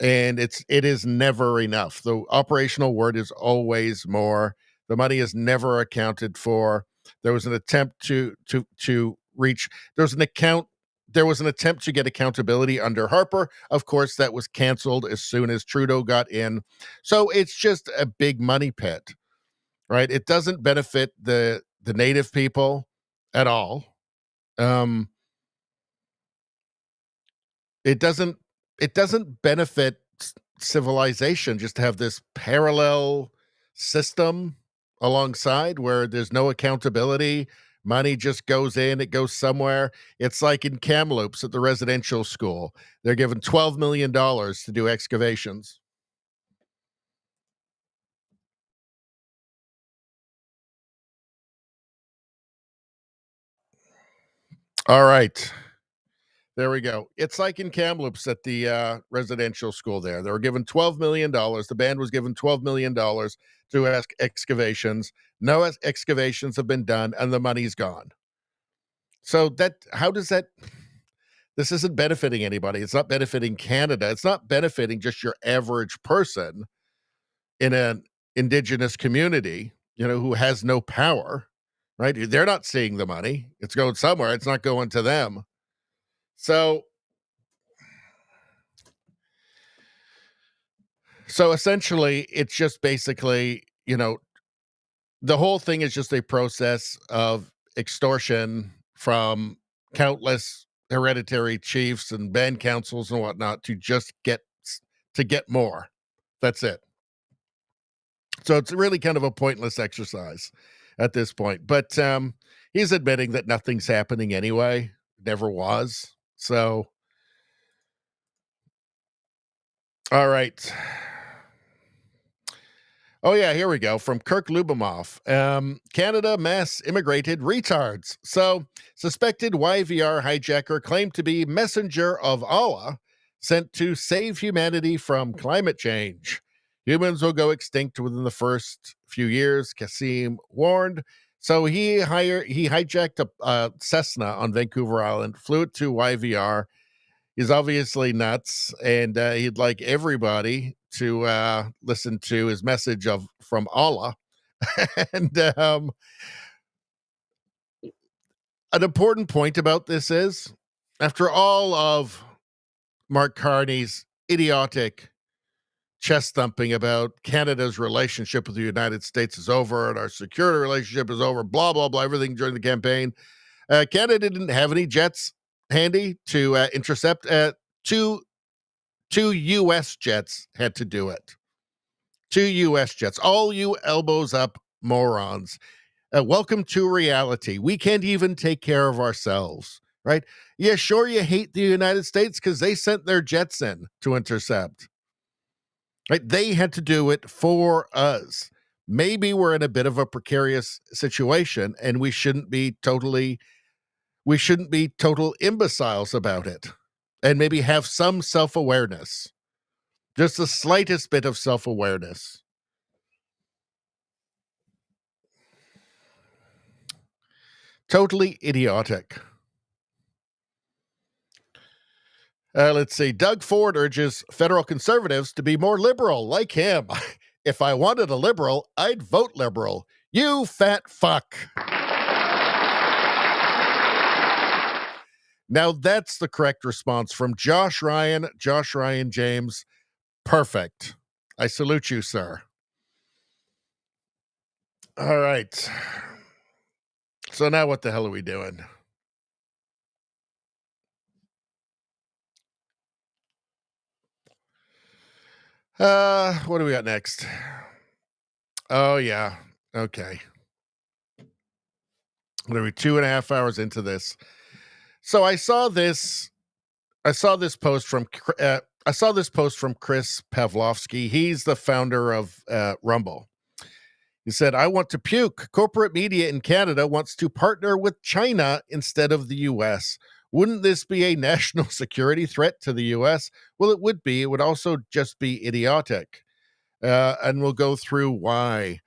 And it is never enough. The operational word is always more. The money is never accounted for. There was an attempt to reach. There was an attempt to get accountability under Harper. Of course, that was canceled as soon as Trudeau got in. So it's just a big money pit, right? It doesn't benefit the native people at all. It doesn't benefit civilization just to have this parallel system alongside where there's no accountability. Money just goes in, it goes somewhere. It's like in Kamloops at the residential school. They're given $12 million to do excavations. All right. There we go. It's like in Kamloops at the residential school there. They were given $12 million. The band was given $12 million to excavations. No excavations have been done, and the money's gone. So how does that... This isn't benefiting anybody. It's not benefiting Canada. It's not benefiting just your average person in an Indigenous community, who has no power, right? They're not seeing the money. It's going somewhere. It's not going to them. So essentially, it's just basically, the whole thing is just a process of extortion from countless hereditary chiefs and band councils and whatnot to just get more. That's it. So it's really kind of a pointless exercise at this point. But he's admitting that nothing's happening anyway. Never was. So, all right. Oh, yeah, here we go. From Kirk Lubomov. Canada mass immigrated retards. So, suspected YVR hijacker claimed to be messenger of Allah sent to save humanity from climate change. Humans will go extinct within the first few years, Kasim warned. So he hijacked a Cessna on Vancouver Island, flew it to YVR. He's obviously nuts, and he'd like everybody to listen to his message from Allah. And an important point about this is, after all of Mark Carney's idiotic chest thumping about Canada's relationship with the United States is over and our security relationship is over, blah, blah, blah, everything during the campaign, Canada didn't have any jets handy to intercept. Two U.S. jets had to do it. 2 U.S. jets. All you elbows up morons. Welcome to reality. We can't even take care of ourselves, right? Yeah, sure, you hate the United States because they sent their jets in to intercept. Right? They had to do it for us. Maybe we're in a bit of a precarious situation, and we shouldn't be total imbeciles about it, and maybe have some self-awareness. Just the slightest bit of self-awareness. Totally idiotic. Let's see. Doug Ford urges federal conservatives to be more liberal, like him. If I wanted a liberal, I'd vote liberal. You fat fuck. Now that's the correct response from Josh Ryan James. Perfect. I salute you, sir. All right. So now what the hell are we doing? What do we got next? Oh, yeah. Okay. What are we, 2.5 hours into this? So I saw this post from Chris Pavlovsky. He's the founder of Rumble. He said, I want to puke. Corporate media in Canada wants to partner with China instead of the U.S. Wouldn't this be a national security threat to the U.S.? Well, it would be. It would also just be idiotic. And we'll go through why.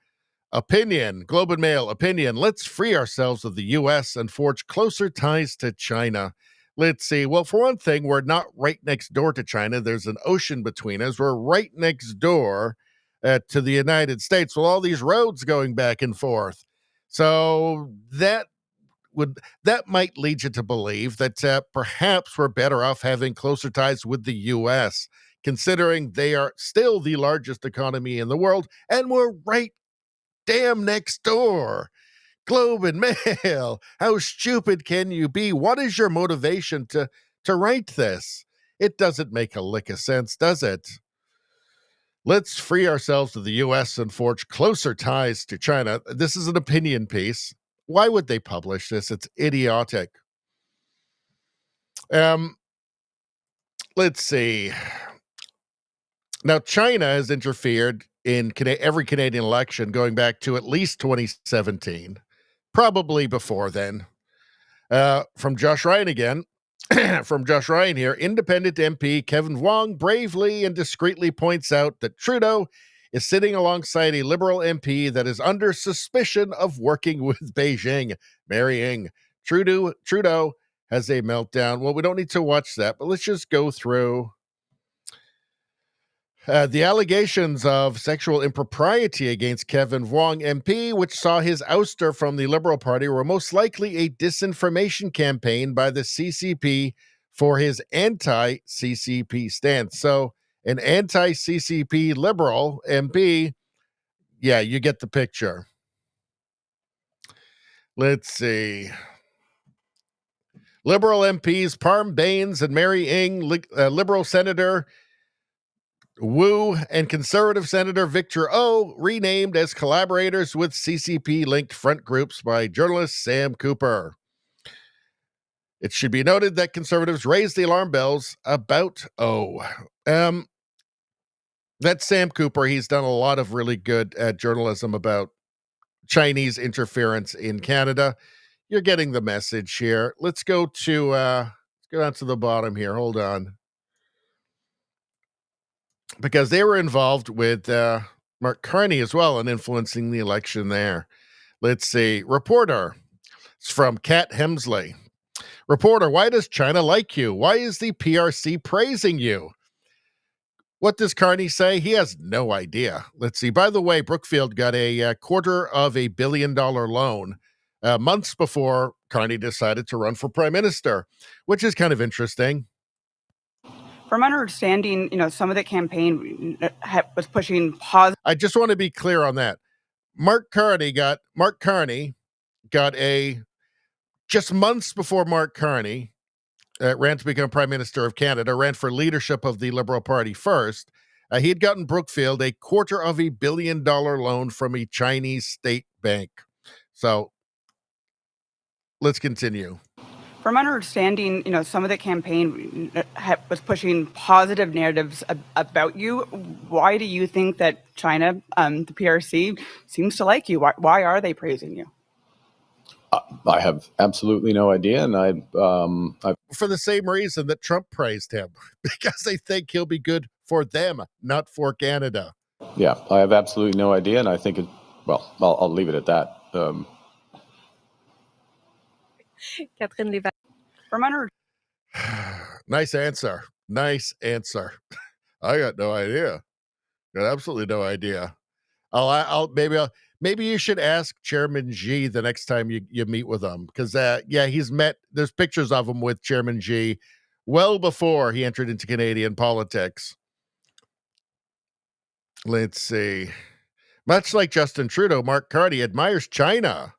Opinion, Globe and Mail, opinion. Let's free ourselves of the U.S. and forge closer ties to China. Let's see. Well, for one thing, we're not right next door to China. There's an ocean between us. We're right next door to the United States with all these roads going back and forth. So that might lead you to believe that perhaps we're better off having closer ties with the U.S., considering they are still the largest economy in the world, and we're right damn next door. Globe and Mail, how stupid can you be? What is your motivation to write this? It doesn't make a lick of sense, does it? Let's free ourselves of the U.S. and forge closer ties to China. This is an opinion piece. Why would they publish this? It's idiotic. Let's see. Now, China has interfered in every Canadian election going back to at least 2017, probably before then. From Josh Ryan again. From Josh Ryan here, independent MP Kevin Wong bravely and discreetly points out that Trudeau is sitting alongside a Liberal MP that is under suspicion of working with Beijing, marrying. Trudeau has a meltdown. Well, we don't need to watch that, but let's just go through the allegations of sexual impropriety against Kevin Wong MP, which saw his ouster from the Liberal Party, were most likely a disinformation campaign by the CCP for his anti-CCP stance. So an anti-CCP Liberal MP, yeah, you get the picture. Let's see. Liberal MPs Parm Baines and Mary Ng, Liberal Senator Wu and Conservative Senator Victor O renamed as collaborators with CCP-linked front groups by journalist Sam Cooper. It should be noted that Conservatives raised the alarm bells about O. That's Sam Cooper. He's done a lot of really good journalism about Chinese interference in Canada. You're getting the message here. Let's go to let's go down to the bottom here. Hold on. Because they were involved with Mark Carney as well in influencing the election there. Let's see. Reporter. It's from Kat Hemsley. Reporter, why does China like you? Why is the PRC praising you? What does Carney say? He has no idea. Let's see. By the way, Brookfield got a $250 million loan months before Carney decided to run for prime minister, which is kind of interesting. From my understanding, some of the campaign was pushing positive. I just want to be clear on that. Mark Carney got just months before Mark Carney ran to become Prime Minister of Canada, ran for leadership of the Liberal Party first. He had gotten Brookfield a $250 million loan from a Chinese state bank. So let's continue. From my understanding, some of the campaign was pushing positive narratives about you. Why do you think that China, the PRC, seems to like you? Why are they praising you? I have absolutely no idea, and I for the same reason that Trump praised him, because they think he'll be good for them, not for Canada. Yeah, I have absolutely no idea, and I think it. Well, I'll leave it at that. Nice answer. Nice answer. I got no idea. Got absolutely no idea. Maybe you should ask Chairman Xi the next time you meet with him, because he's met. There's pictures of him with Chairman Xi well before he entered into Canadian politics. Let's see. Much like Justin Trudeau, Mark Carney admires China.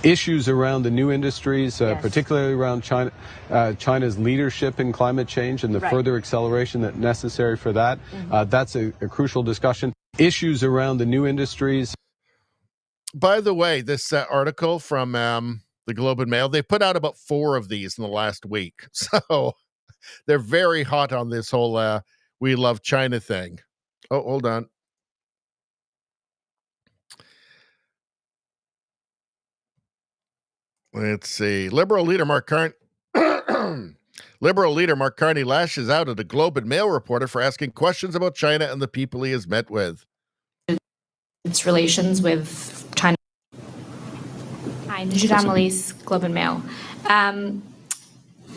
Issues around the new industries, particularly around China's leadership in climate change and the further acceleration that's necessary for that. That's a crucial discussion. Issues around the new industries. By the way, this article from the Globe and Mail, they put out about 4 of these in the last week. So they're very hot on this whole we love China thing. Oh, hold on. Let's see. Liberal leader Mark Carney lashes out at a Globe and Mail reporter for asking questions about China and the people he has met with. Its relations with China. Hi, Nujidam Elise, Globe and Mail.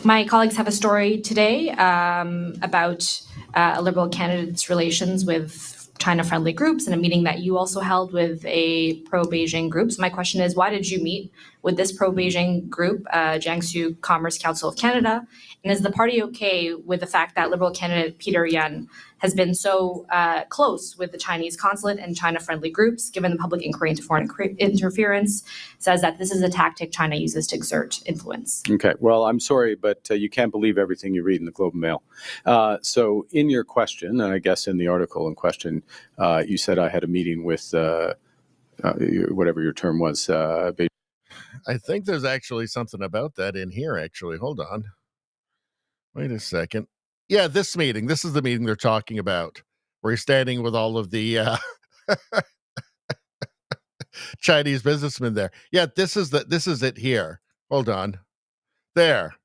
My colleagues have a story today about a Liberal candidate's relations with China-friendly groups and a meeting that you also held with a pro-Beijing group. So my question is, why did you meet with this pro-Beijing group, Jiangsu Commerce Council of Canada? And is the party okay with the fact that Liberal candidate Peter Yan has been so close with the Chinese consulate and China-friendly groups, given the public inquiry into foreign interference, says that this is a tactic China uses to exert influence? Okay, well, I'm sorry, but you can't believe everything you read in the Globe and Mail. So in your question, and I guess in the article in question, you said I had a meeting with whatever your term was. I think there's actually something about that in here, actually. Hold on. Wait a second. Yeah, this meeting. This is the meeting they're talking about, where he's standing with all of the Chinese businessmen there. Yeah, this is it here. Hold on. There.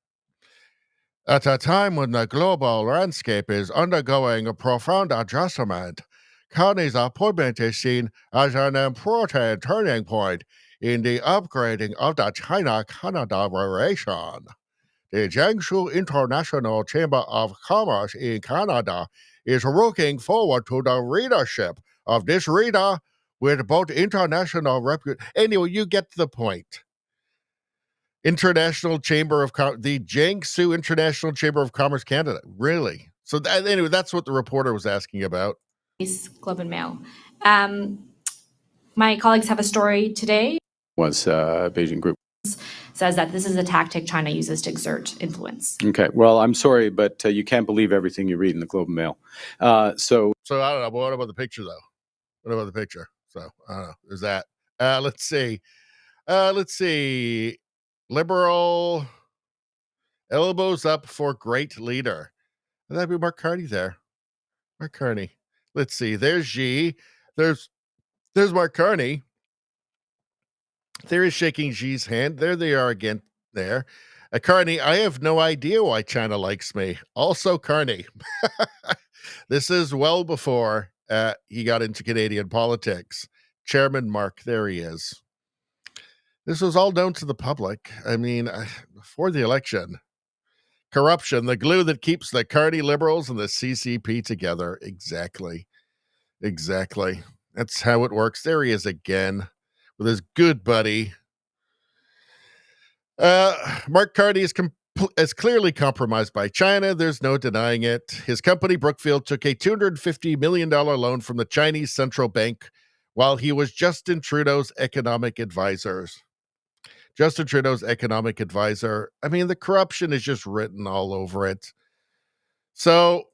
At a time when the global landscape is undergoing a profound adjustment, Carney's appointment is seen as an important turning point in the upgrading of the China-Canada relation. The Jiangsu International Chamber of Commerce in Canada is looking forward to the readership of this reader with both international reputation. Anyway, you get the point. International Chamber of the Jiangsu International Chamber of Commerce Canada. Really? So anyway, that's what the reporter was asking about. Globe and Mail. My colleagues have a story today. Was Beijing group. Says that this is a tactic China uses to exert influence. Okay, well, I'm sorry, but you can't believe everything you read in the Globe and Mail. So I don't know. But what about the picture, though? What about the picture? So I don't know. There's that. Let's see. Liberal elbows up for great leader. That'd be Mark Carney there. Mark Carney. Let's see. There's Xi. There's Mark Carney. There is shaking Xi's hand. There they are again there. Carney, I have no idea why China likes me. Also Carney. This is well before he got into Canadian politics. Chairman Mark, there he is. This was all known to the public. I mean, before the election. Corruption, the glue that keeps the Carney Liberals and the CCP together. Exactly. That's how it works. There he is again with his good buddy. Mark Carney is clearly compromised by China. There's no denying it. His company, Brookfield, took a $250 million loan from the Chinese central bank while he was Justin Trudeau's economic advisor. I mean, the corruption is just written all over it. So,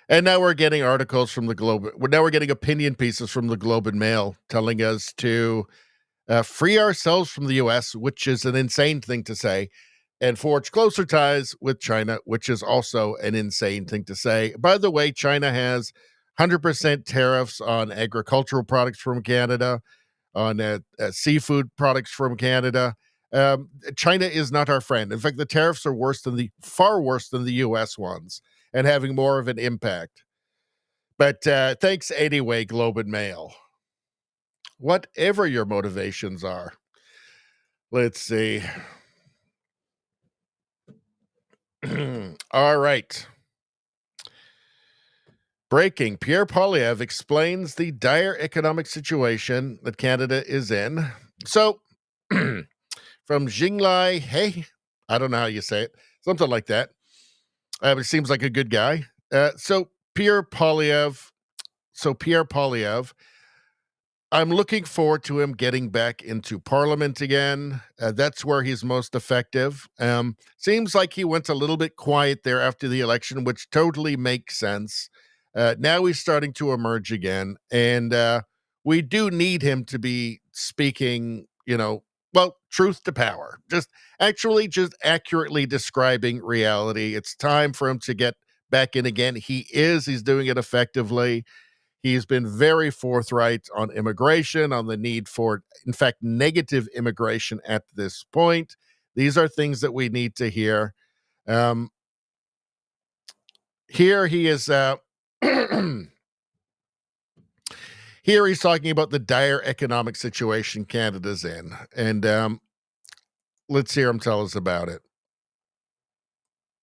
and now we're getting articles from the Globe. Now we're getting opinion pieces from the Globe and Mail telling us to free ourselves from the U.S., which is an insane thing to say, and forge closer ties with China, which is also an insane thing to say. By the way, China has 100% tariffs on agricultural products from Canada, on seafood products from Canada. China is not our friend. In fact, the tariffs are far worse than the U.S. ones, and having more of an impact. But thanks anyway, Globe and Mail. Whatever your motivations are. Let's see. All right. Breaking. Pierre Poilievre explains the dire economic situation that Canada is in. So, from Jinglai, hey, I don't know how you say it, something like that. It seems like a good guy. So Pierre Poilievre, I'm looking forward to him getting back into Parliament again. That's where he's most effective. Seems like he went a little bit quiet there after the election, which totally makes sense. Now he's starting to emerge again, and we do need him to be speaking, truth to power. Just accurately describing reality. It's time for him to get back in again. He's doing it effectively. He's been very forthright on immigration, on the need for, in fact, negative immigration at this point. These are things that we need to hear. Here he is. Here he's talking about the dire economic situation Canada's in. And let's hear him tell us about it.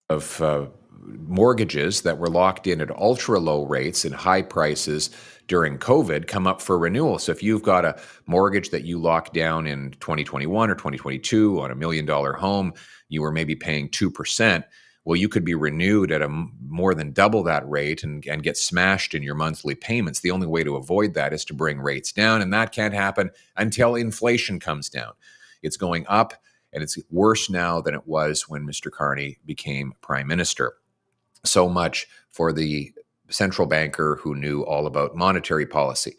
Of mortgages that were locked in at ultra low rates and high prices during COVID come up for renewal. So if you've got a mortgage that you locked down in 2021 or 2022 on $1 million home, you were maybe paying 2%. Well, you could be renewed at a more than double that rate and get smashed in your monthly payments. The only way to avoid that is to bring rates down, and that can't happen until inflation comes down. It's going up, and it's worse now than it was when Mr. Carney became prime minister. So much for the central banker who knew all about monetary policy.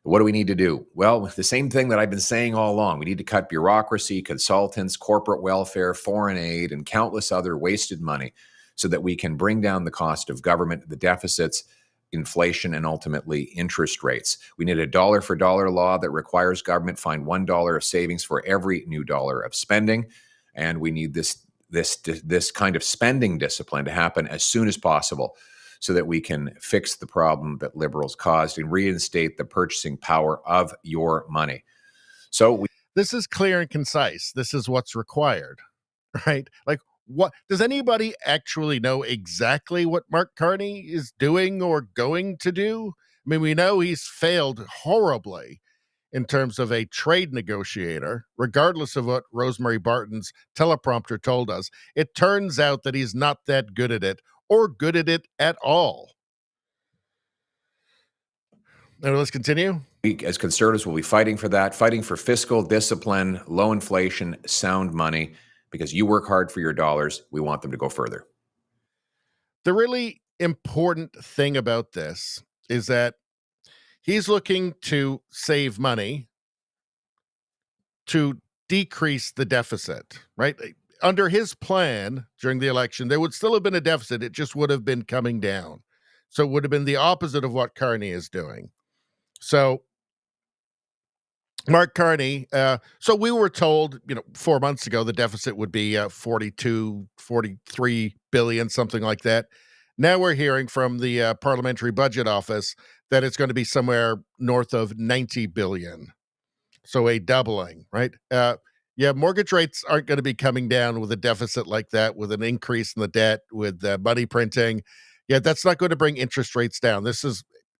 What do we need to do? Well, the same thing that I've been saying all along. We need to cut bureaucracy, consultants, corporate welfare, foreign aid, and countless other wasted money so that we can bring down the cost of government, the deficits, inflation, and ultimately interest rates. We need a dollar for dollar law that requires government find $1 of savings for every new dollar of spending. And we need this kind of spending discipline to happen as soon as possible, so that we can fix the problem that liberals caused and reinstate the purchasing power of your money. So this is clear and concise. This is what's required, right? Like, what does anybody actually know exactly what Mark Carney is doing or going to do? I mean, we know he's failed horribly in terms of a trade negotiator, regardless of what Rosemary Barton's teleprompter told us. It turns out that he's not that good at it, or good at it at all. Now let's continue. We, as conservatives, will be fighting for that, fighting for fiscal discipline, low inflation, sound money, because you work hard for your dollars. We want them to go further. The really important thing about this is that he's looking to save money to decrease the deficit, right? Under his plan during the election, there would still have been a deficit. It just would have been coming down. So it would have been the opposite of what Carney is doing. So Mark Carney, so we were told, 4 months ago, the deficit would be 42, 43 billion, something like that. Now we're hearing from the Parliamentary Budget Office that it's going to be somewhere north of 90 billion. So a doubling, right? Yeah, mortgage rates aren't going to be coming down with a deficit like that, with an increase in the debt, with money printing. Yeah, that's not going to bring interest rates down.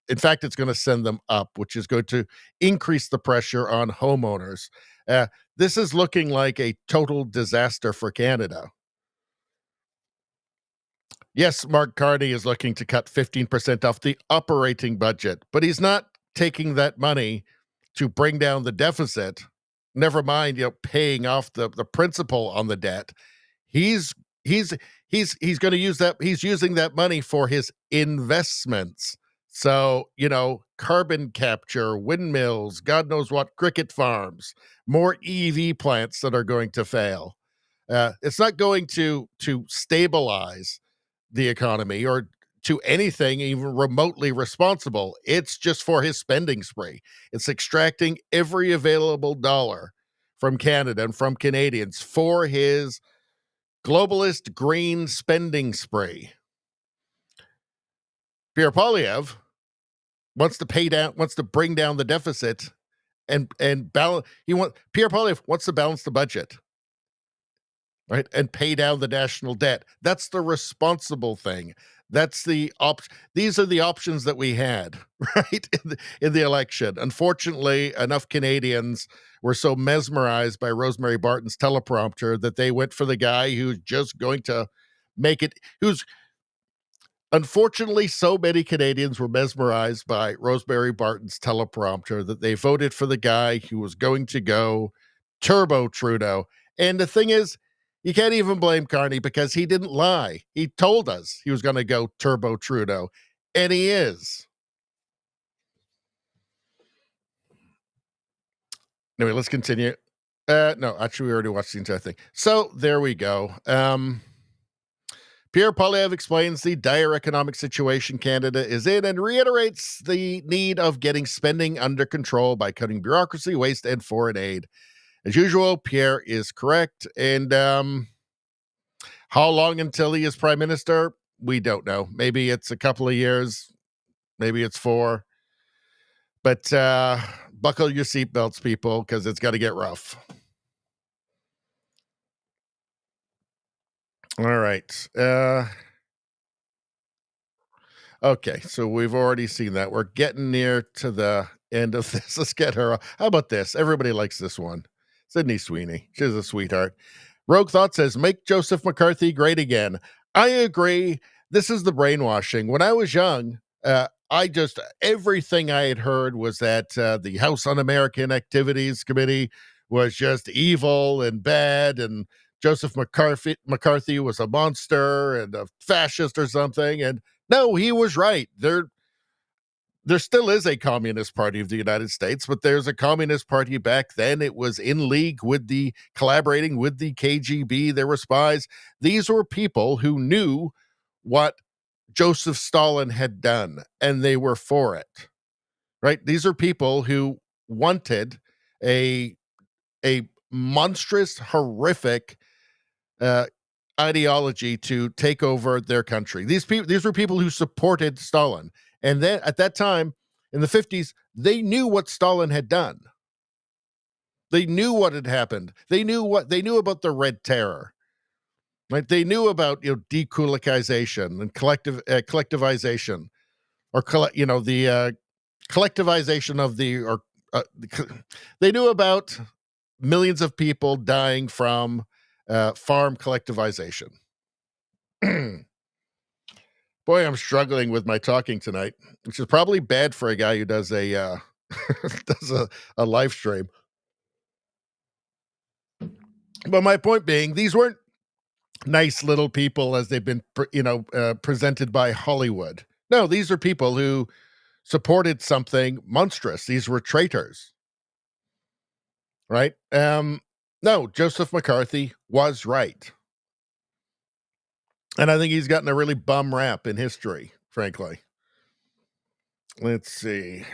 In fact, it's going to send them up, which is going to increase the pressure on homeowners. This is looking like a total disaster for Canada. Yes, Mark Carney is looking to cut 15% off the operating budget, but he's not taking that money to bring down the deficit. Never mind, paying off the principal on the debt. He's going to use that. He's using that money for his investments. So, carbon capture, windmills, God knows what, cricket farms, more EV plants that are going to fail. It's not going to stabilize the economy or to anything even remotely responsible. It's just for his spending spree. It's extracting every available dollar from Canada and from Canadians for his globalist green spending spree. Pierre Poilievre wants to bring down the deficit and balance. Pierre Poilievre wants to balance the budget, right, and pay down the national debt. That's the responsible thing. That's the these are the options that we had, right, in the election. Unfortunately, enough Canadians were so mesmerized by Rosemary Barton's teleprompter that they went for the guy who's just going to make it. Unfortunately, so many Canadians were mesmerized by Rosemary Barton's teleprompter that they voted for the guy who was going to go Turbo Trudeau. And the thing is, you can't even blame Carney because he didn't lie. He told us he was going to go Turbo Trudeau, and he is. Anyway, let's continue. No, actually, we already watched the entire thing. So there we go. Pierre Poilievre explains the dire economic situation Canada is in and reiterates the need of getting spending under control by cutting bureaucracy, waste, and foreign aid. As usual, Pierre is correct. And how long until he is prime minister? We don't know. Maybe it's a couple of years. Maybe it's 4. But buckle your seatbelts, people, because it's got to get rough. All right. Okay, so we've already seen that. We're getting near to the end of this. Let's get her. How about this? Everybody likes this one. Sydney Sweeney. She's a sweetheart. Rogue Thought says, make Joseph McCarthy great again. I agree. This is the brainwashing. When I was young, everything I had heard was that the House Un-American Activities Committee was just evil and bad, and Joseph McCarthy was a monster and a fascist or something. And no, he was right. There still is a Communist Party of the United States, but there's a Communist Party back then. It was in league with collaborating with the KGB. There were spies. These were people who knew what Joseph Stalin had done, and they were for it, right? These are people who wanted a monstrous, horrific ideology to take over their country. These were people who supported Stalin. And then at that time, in the 50s, they knew what Stalin had done. They knew what had happened. They knew about the Red Terror. Right? They knew about dekulakization and collectivization, or the collectivization of they knew about millions of people dying from farm collectivization. Boy, I'm struggling with my talking tonight, which is probably bad for a guy who does a live stream. But my point being, these weren't nice little people as they've been, presented by Hollywood. No, these are people who supported something monstrous. These were traitors, right? No, Joseph McCarthy was right. And I think he's gotten a really bum rap in history, frankly. Let's see.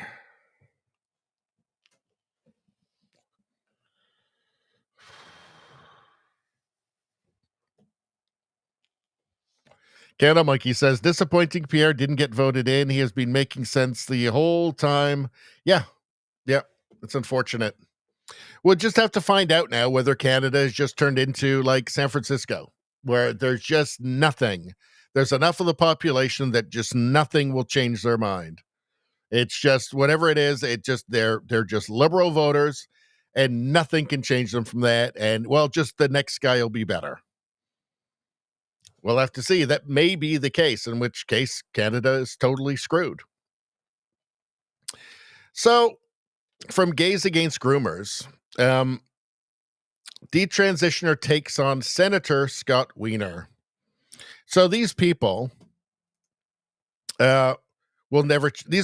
Canada Monkey says, disappointing Pierre didn't get voted in. He has been making sense the whole time. Yeah, it's unfortunate. We'll just have to find out now whether Canada has just turned into like San Francisco, where there's just nothing. There's enough of the population that just nothing will change their mind. It's just whatever it is, they're just liberal voters, and nothing can change them from that. And well, just the next guy will be better. We'll have to see. That may be the case, in which case Canada is totally screwed. So, from Gays Against Groomers, detransitioner takes on Senator Scott Wiener. So these people these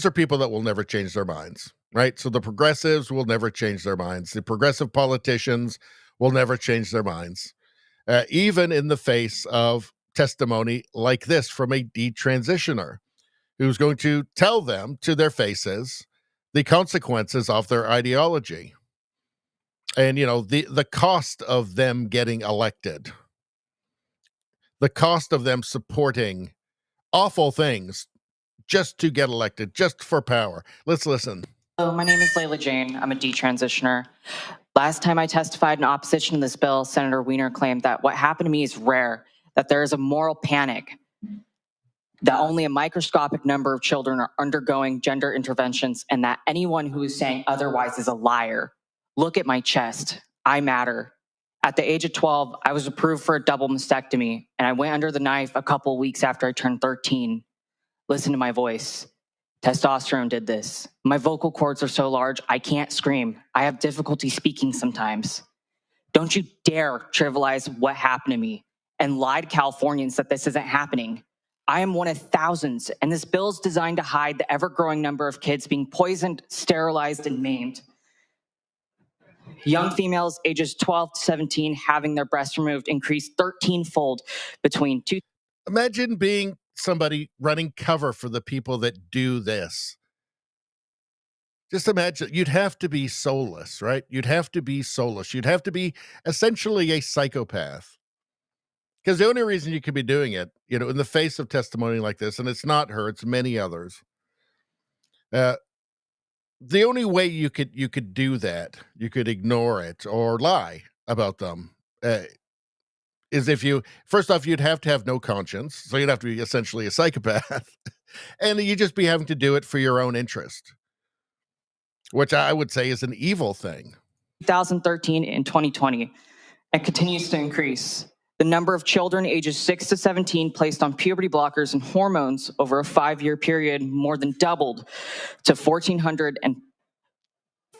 are people that will never change their minds, right? So the progressives will never change their minds. The progressive politicians will never change their minds, even in the face of testimony like this from a detransitioner who's going to tell them to their faces the consequences of their ideology. And, the cost of them getting elected, the cost of them supporting awful things just to get elected, just for power. Let's listen. Hello, my name is Layla Jane. I'm a detransitioner. Last time I testified in opposition to this bill, Senator Wiener claimed that what happened to me is rare, that there is a moral panic, that only a microscopic number of children are undergoing gender interventions, and that anyone who is saying otherwise is a liar. Look at my chest. I matter. At the age of 12, I was approved for a double mastectomy, and I went under the knife a couple of weeks after I turned 13. Listen to my voice. Testosterone did this. My vocal cords are so large, I can't scream. I have difficulty speaking sometimes. Don't you dare trivialize what happened to me and lie to Californians that this isn't happening. I am one of thousands, and this bill is designed to hide the ever-growing number of kids being poisoned, sterilized, and maimed. Young females ages 12 to 17 having their breasts removed increased 13-fold between two. Imagine being somebody running cover for the people that do this. Just imagine, you'd have to be soulless, right? You'd have to be soulless. You'd have to be essentially a psychopath. Because the only reason you could be doing it, in the face of testimony like this, and it's not her, it's many others. The only way you could do that, you could ignore it or lie about them, is if first off, you'd have to have no conscience. So you'd have to be essentially a psychopath. And you'd just be having to do it for your own interest, which I would say is an evil thing. 2013 and 2020, and continues to increase. The number of children ages 6 to 17 placed on puberty blockers and hormones over a 5-year period more than doubled to 1,400 and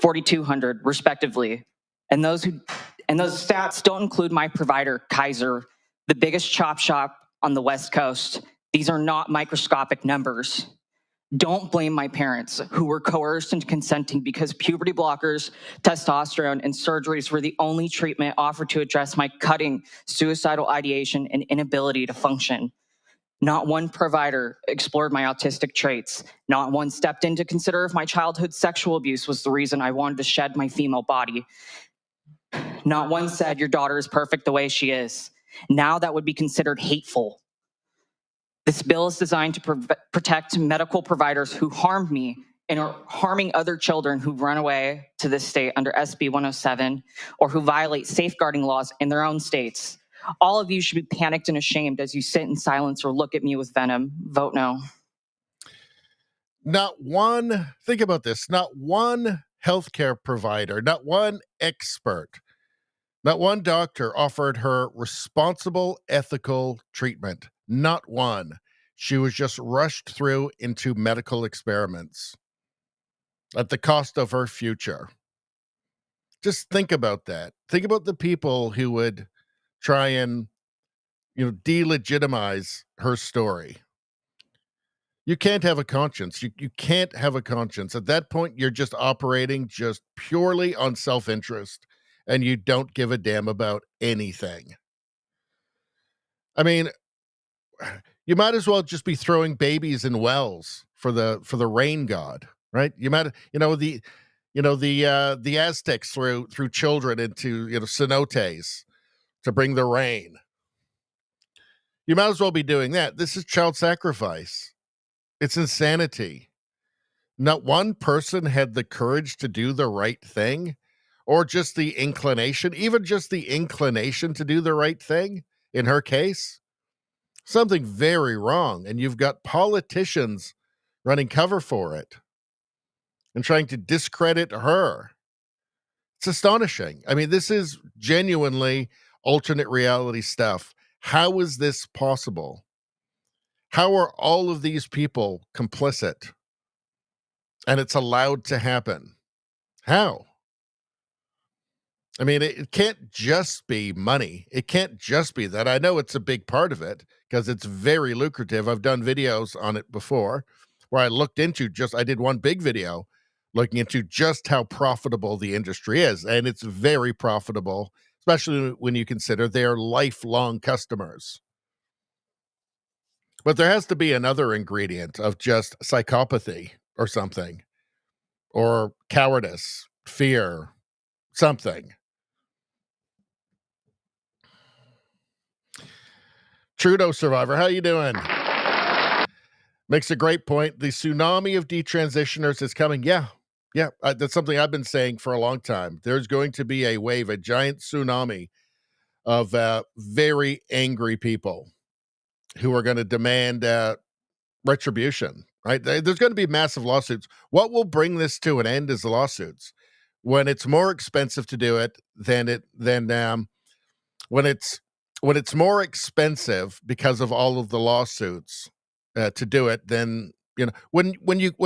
4,200 respectively. And those stats don't include my provider, Kaiser, the biggest chop shop on the West Coast. These are not microscopic numbers. Don't blame my parents who were coerced into consenting because puberty blockers, testosterone, and surgeries were the only treatment offered to address my cutting suicidal ideation and inability to function. Not one provider explored my autistic traits. Not one stepped in to consider if my childhood sexual abuse was the reason I wanted to shed my female body. Not one said your daughter is perfect the way she is. Now that would be considered hateful. This bill is designed to protect medical providers who harmed me and are harming other children who run away to this state under SB 107 or who violate safeguarding laws in their own states. All of you should be panicked and ashamed as you sit in silence or look at me with venom. Vote no. Think about this, not one healthcare provider, not one expert, not one doctor offered her responsible, ethical treatment. Not one. She was just rushed through into medical experiments at the cost of her future. Just think about that. Think about the people who would try and, delegitimize her story. You can't have a conscience. You can't have a conscience. At that point, you're just operating just purely on self-interest, and you don't give a damn about anything. I mean, you might as well just be throwing babies in wells for the rain god, right? You might, the Aztecs threw children into cenotes to bring the rain. You might as well be doing that. This is child sacrifice. It's insanity. Not one person had the courage to do the right thing, or just the inclination, even just the inclination to do the right thing in her case. Something very wrong, and you've got politicians running cover for it and trying to discredit her. It's astonishing. I mean, this is genuinely alternate reality stuff. How is this possible? How are all of these people complicit? And it's allowed to happen. How? I mean, it can't just be money. It can't just be that. I know it's a big part of it because it's very lucrative. I've done videos on it before where I did one big video looking into just how profitable the industry is. And it's very profitable, especially when you consider they're lifelong customers. But there has to be another ingredient of just psychopathy or something, or cowardice, fear, something. Trudeau survivor, how you doing? Makes a great point. The tsunami of detransitioners is coming. Yeah, that's something I've been saying for a long time. There's going to be a wave, a giant tsunami of very angry people who are going to demand retribution, right? There's going to be massive lawsuits. What will bring this to an end is the lawsuits. When it's more expensive to do it when it's more expensive because of all of the lawsuits to do it, then when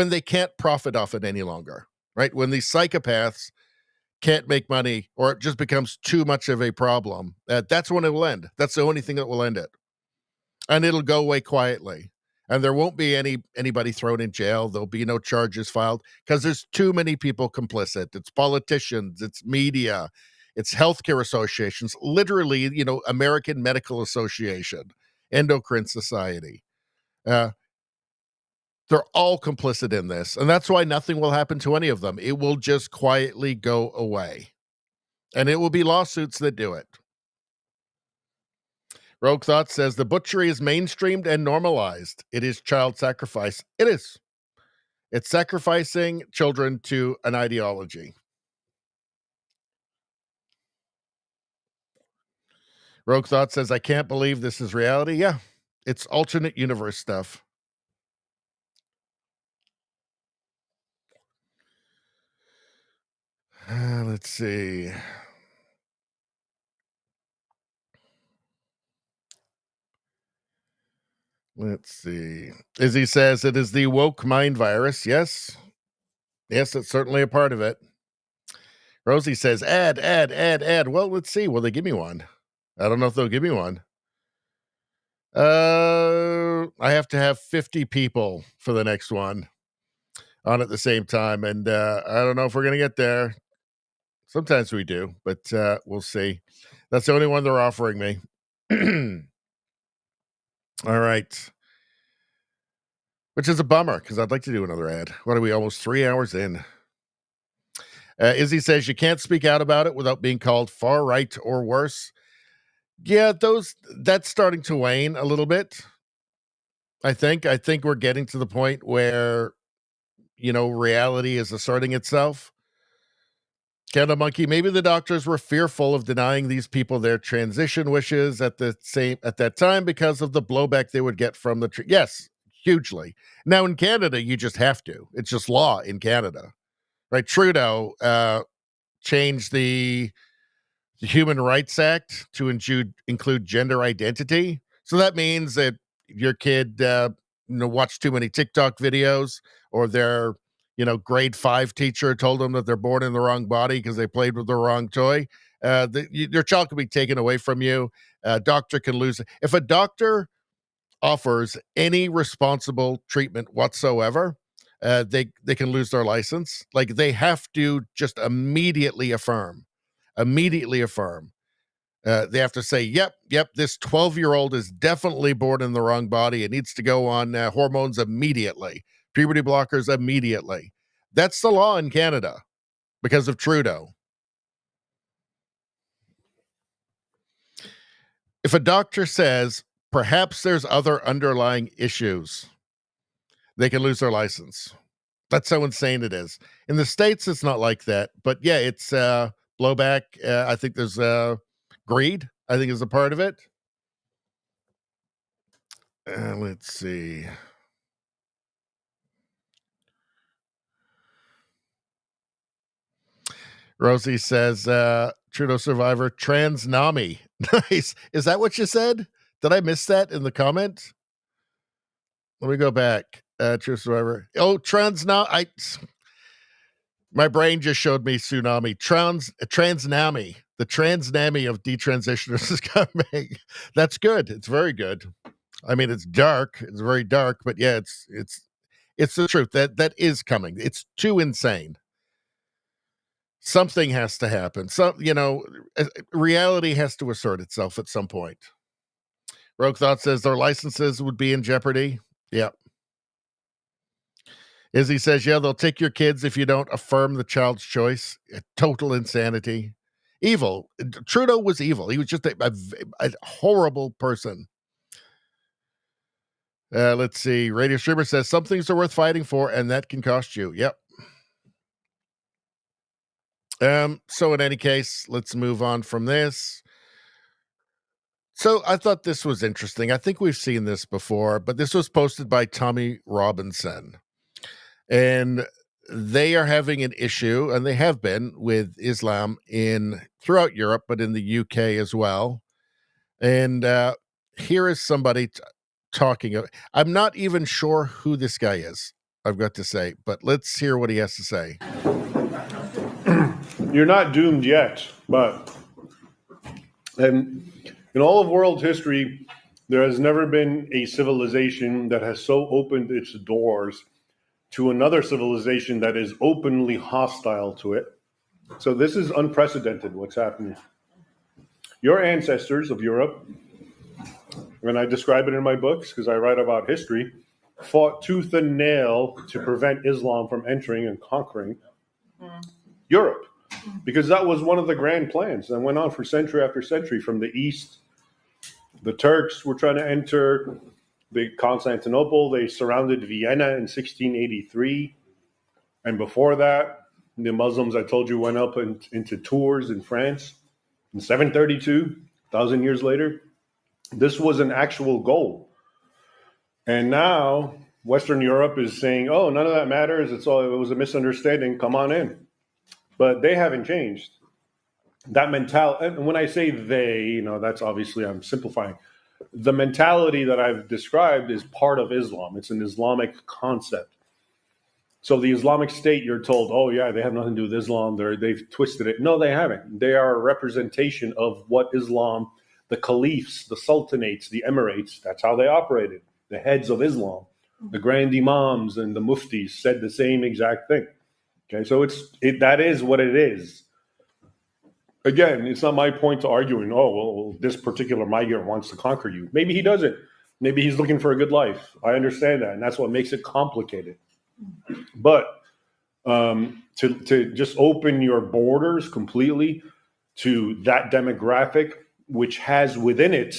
they can't profit off it any longer, right? When these psychopaths can't make money, or it just becomes too much of a problem, that's when it will end. That's the only thing that will end it, and it'll go away quietly. And there won't be anybody thrown in jail. There'll be no charges filed because there's too many people complicit. It's politicians, it's media, it's healthcare associations, literally, American Medical Association. Endocrine Society. They're all complicit in this, and that's why nothing will happen to any of them. It will just quietly go away, and it will be lawsuits that do it. Rogue Thought says the butchery is mainstreamed and normalized. It is child sacrifice. It is. It's sacrificing children to an ideology. Rogue Thought says, I can't believe this is reality. Yeah, it's alternate universe stuff. Let's see. Let's see. Izzy says it is the woke mind virus. Yes. Yes, it's certainly a part of it. Rosie says, ad. Well, let's see. Will they give me one? I don't know if they'll give me one. I have to have 50 people for the next one on at the same time. And I don't know if we're going to get there. Sometimes we do, but we'll see. That's the only one they're offering me. All right. Which is a bummer because I'd like to do another ad. What are we, almost 3 hours in? Izzy says you can't speak out about it without being called far right or worse. Yeah, that's starting to wane a little bit. I think we're getting to the point where, reality is asserting itself. Canada Monkey, maybe the doctors were fearful of denying these people their transition wishes at that time because of the blowback they would get from the yes, hugely. Now in Canada, you just have to. It's just law in Canada, right? Trudeau changed the Human Rights Act to include gender identity. So that means that your kid, watched too many TikTok videos, or their grade 5 teacher told them that they're born in the wrong body because they played with the wrong toy. Your child can be taken away from you. A doctor can lose it. If a doctor offers any responsible treatment whatsoever, they can lose their license. Like, they have to just immediately affirm. They have to say, yep, this 12-year-old is definitely born in the wrong body. It needs to go on hormones immediately. Puberty blockers immediately. That's the law in Canada because of Trudeau. If a doctor says perhaps there's other underlying issues, they can lose their license. That's how insane it is. In the States, it's not like that. But yeah, it's blowback. I think there's greed, I think, is a part of it. Let's see. Rosie says, Trudeau survivor, trans Nami. Nice. Is that what you said? Did I miss that in the comment? Let me go back. Trudeau survivor. Oh, trans Nami. My brain just showed me tsunami. Trans Nami. The trans Nami of detransitioners is coming. That's good. It's very good. I mean, it's dark. It's very dark, but yeah, it's the truth. That is coming. It's too insane. Something has to happen. Reality has to assert itself at some point. Rogue Thought says their licenses would be in jeopardy. Yep. Izzy says, yeah, they'll take your kids if you don't affirm the child's choice. Total insanity. Evil. Trudeau was evil. He was just a horrible person. Let's see. Radio Streamer says some things are worth fighting for, and that can cost you. Yep. So in any case, let's move on from this. So I thought this was interesting. I think we've seen this before, but this was posted by Tommy Robinson. And they are having an issue, and they have been, with Islam throughout Europe, but in the UK as well. And here is somebody talking. I'm not even sure who this guy is, I've got to say, but let's hear what he has to say. You're not doomed yet, but in all of world history, there has never been a civilization that has so opened its doors to another civilization that is openly hostile to it. So this is unprecedented, what's happening. Your ancestors of Europe and I describe it in my books because I write about history, fought tooth and nail to prevent Islam from entering and conquering Europe, because that was one of the grand plans that went on for century after century. From the east, the Turks were trying to enter Constantinople. They surrounded Vienna in 1683. And before that, the Muslims, I told you, went up into Tours in France in 732, 1,000 years later. This was an actual goal. And now Western Europe is saying, oh, none of that matters. It was a misunderstanding. Come on in. But they haven't changed. That mentality, and when I say they, that's obviously, I'm simplifying. The mentality that I've described is part of Islam. It's an Islamic concept. So the Islamic State, you're told, oh yeah, they have nothing to do with Islam. They've twisted it. No, they haven't. They are a representation of what Islam, the caliphs, the sultanates, the emirates, that's how they operated. The heads of Islam, the grand imams and the muftis said the same exact thing. Okay, so that is what it is. Again, it's not my point to arguing, well, this particular migrant wants to conquer you. Maybe he doesn't. Maybe he's looking for a good life. I understand that, and that's what makes it complicated. But to just open your borders completely to that demographic, which has within it,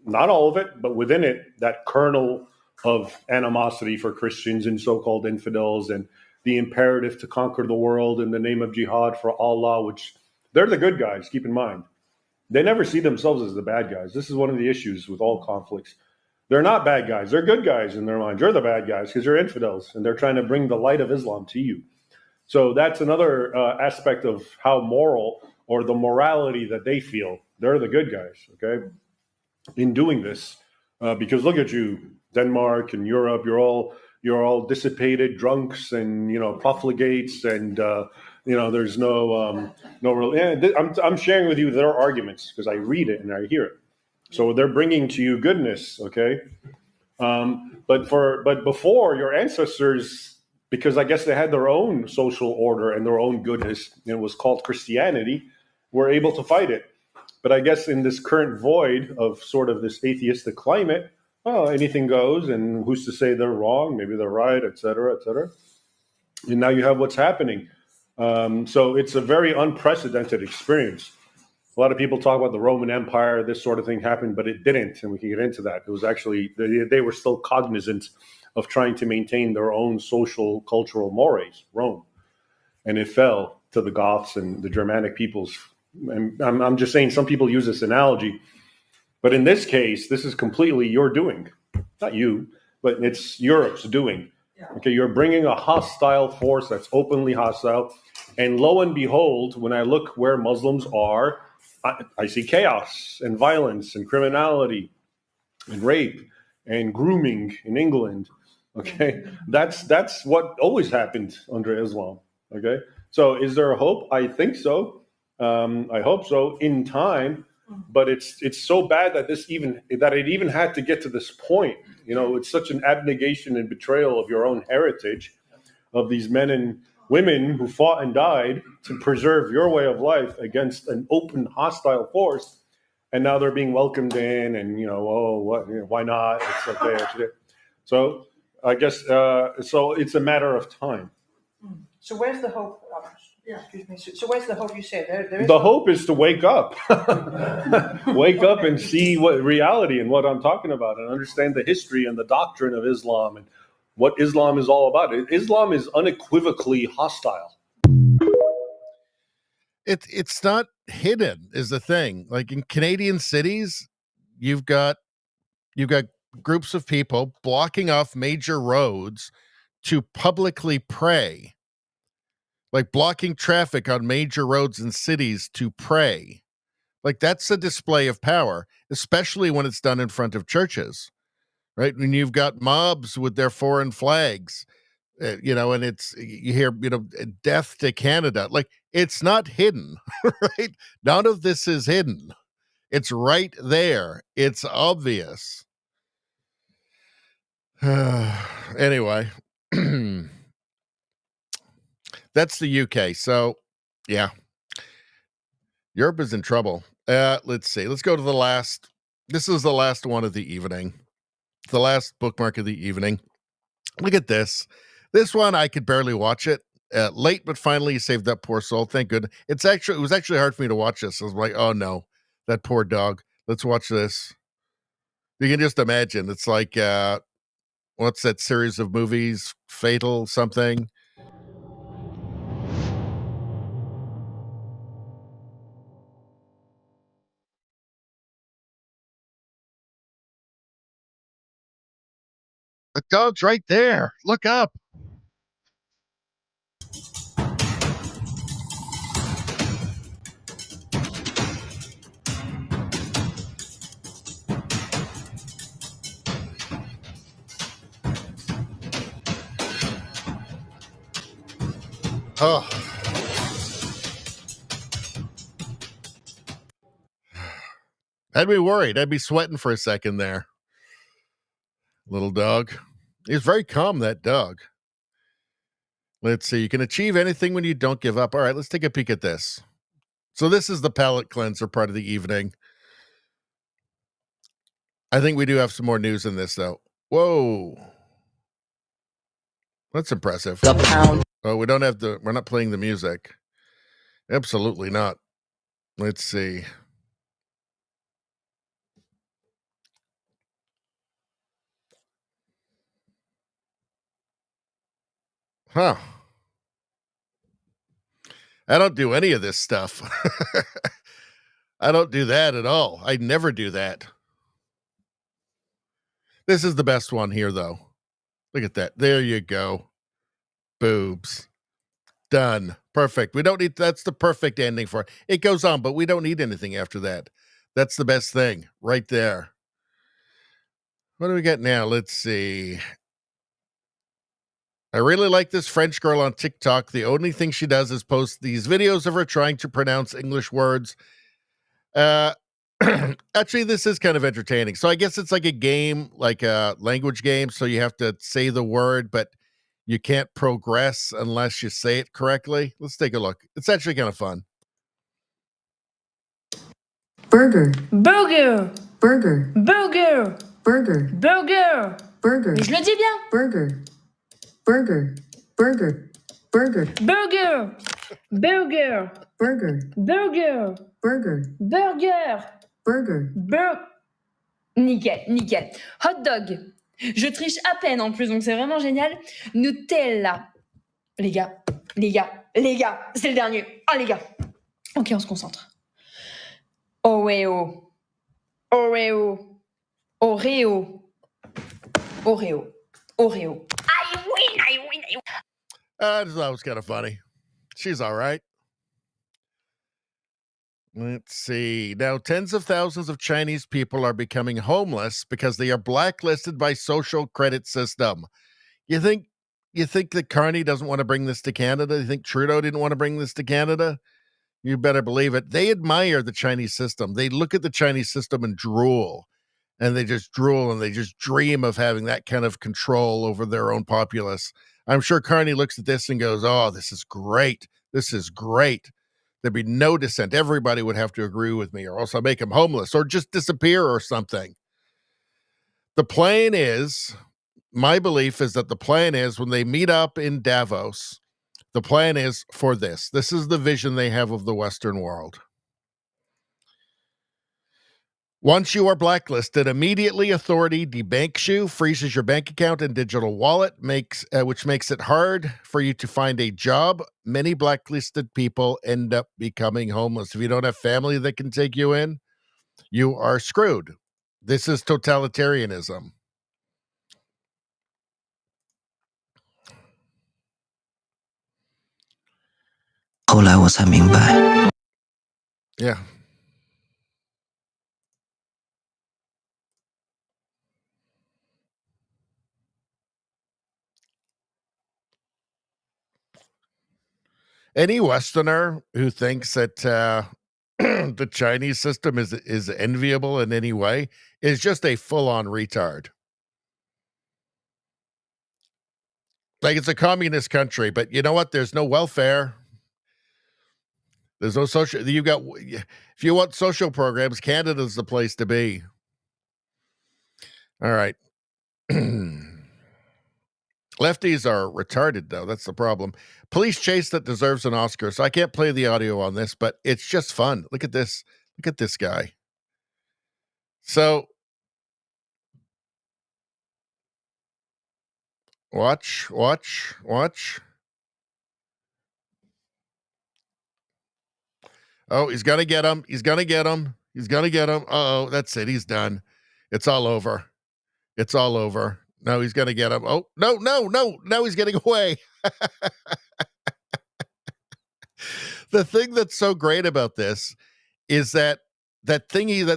not all of it, but within it, that kernel of animosity for Christians and so-called infidels, and the imperative to conquer the world in the name of jihad for Allah, which they're the good guys, keep in mind. They never see themselves as the bad guys. This is one of the issues with all conflicts. They're not bad guys. They're good guys in their mind. You're the bad guys because you're infidels, and they're trying to bring the light of Islam to you. So that's another aspect of how moral, or the morality that they feel. They're the good guys, okay, in doing this. Because look at you, Denmark and Europe. You're all dissipated drunks and profligates, and there's no real. Yeah, I'm sharing with you their arguments because I read it and I hear it. So they're bringing to you goodness, okay? But before, your ancestors, because I guess they had their own social order and their own goodness, and it was called Christianity, were able to fight it. But I guess in this current void of sort of this atheistic climate, anything goes, and who's to say they're wrong? Maybe they're right, et cetera, et cetera. And now you have what's happening. So it's a very unprecedented experience. A lot of people talk about the Roman Empire, this sort of thing happened, but it didn't, and we can get into that. It was actually, they were still cognizant of trying to maintain their own social, cultural mores, Rome. And it fell to the Goths and the Germanic peoples. And I'm just saying, some people use this analogy, but in this case, this is completely your doing. Not you, but it's Europe's doing. Okay, you're bringing a hostile force that's openly hostile. And lo and behold, when I look where Muslims are, I see chaos and violence and criminality and rape and grooming in England. Okay, that's what always happened under Islam. Okay, so is there a hope? I think so. I hope so in time. But it's so bad that it even had to get to this point. It's such an abnegation and betrayal of your own heritage, of these men and women who fought and died to preserve your way of life against an open, hostile force, and now they're being welcomed in, and why not? It's okay. So I guess so. It's a matter of time. So where's the hope? Excuse me. So where's the hope? You say there is the hope is to wake up, wake up and see what reality and what I'm talking about, and understand the history and the doctrine of Islam and what Islam is all about. Islam is unequivocally hostile. It's not hidden is the thing. Like in Canadian cities, you've got groups of people blocking off major roads to publicly pray. Like blocking traffic on major roads in cities to pray. Like that's a display of power, especially when it's done in front of churches, right? When you've got mobs with their foreign flags, and you hear, death to Canada. Like it's not hidden, right? None of this is hidden. It's right there. It's obvious. Anyway. That's the UK. So, yeah. Europe is in trouble. Let's see. Let's go to the last This is the last one of the evening. The last bookmark of the evening. Look at this. This one, I could barely watch it. Late, but finally saved that poor soul. Thank goodness. It was actually hard for me to watch this. I was like, oh no, that poor dog. Let's watch this. You can just imagine. It's like, what's that series of movies? Fatal something. The dog's right there. Look up. Oh. I'd be worried. I'd be sweating for a second there. Little dog. He's very calm, that dog. Let's see. You can achieve anything when you don't give up. All right, let's take a peek at this. So this is the palate cleanser part of the evening. I think we do have some more news in this, though. Whoa. That's impressive. The pound. Oh, we're not playing the music. Absolutely not. Let's see. Huh. I don't do any of this stuff. I don't do that at all. I never do that. This is the best one here, though. Look at that. There you go. Boobs. Done. Perfect. We don't need, that's the perfect ending for it. It goes on, but we don't need anything after that. That's the best thing right there. What do we got now? Let's see. I really like this French girl on TikTok. The only thing she does is post these videos of her trying to pronounce English words. Actually, this is kind of entertaining. So I guess it's like a game, like a language game. So you have to say the word, but you can't progress unless you say it correctly. Let's take a look. It's actually kind of fun. Burger. Burger. Burger. Burger. Burger. Burger. Burger. Mais je le dis bien. Burger. Burger. Burger. Burger. Burger. Burger. Burger. Burger. Burger. Burger. Burger. Nickel, nickel. Hot dog. Je triche à peine en plus, donc c'est vraiment génial. Nutella. Les gars, c'est le dernier. Oh les gars. Ok, on se concentre. Oreo. Oreo. Oreo. Oreo. Oreo. I win. I just thought it was kind of funny. She's all right. Let's see. Now, tens of thousands of Chinese people are becoming homeless because they are blacklisted by social credit system. You think that Carney doesn't want to bring this to Canada? You think Trudeau didn't want to bring this to Canada? You better believe it. They admire the Chinese system. They look at the Chinese system and drool. And they just drool and they just dream of having that kind of control over their own populace. I'm sure Carney looks at this and goes, oh, this is great. This is great. There'd be no dissent. Everybody would have to agree with me, or else I'll make them homeless or just disappear or something. The plan is, my belief is that the plan is when they meet up in Davos, the plan is for this. This is the vision they have of the Western world. Once you are blacklisted, immediately authority debanks you, freezes your bank account and digital wallet, which makes it hard for you to find a job. Many blacklisted people end up becoming homeless. If you don't have family that can take you in, you are screwed. This is totalitarianism. Yeah. Any Westerner who thinks that the Chinese system is enviable in any way is just a full-on retard. Like, it's a communist country, but you know what? There's no welfare. There's no social. If you want social programs, Canada's the place to be. All right. Lefties are retarded, though. That's the problem. Police chase that deserves an Oscar. So I can't play the audio on this, but it's just fun. Look at this. Look at this guy. So watch. Oh, he's going to get him. Uh-oh, that's it. He's done. It's all over. No, he's going to get him. Oh, no. Now he's getting away. The thing that's so great about this is that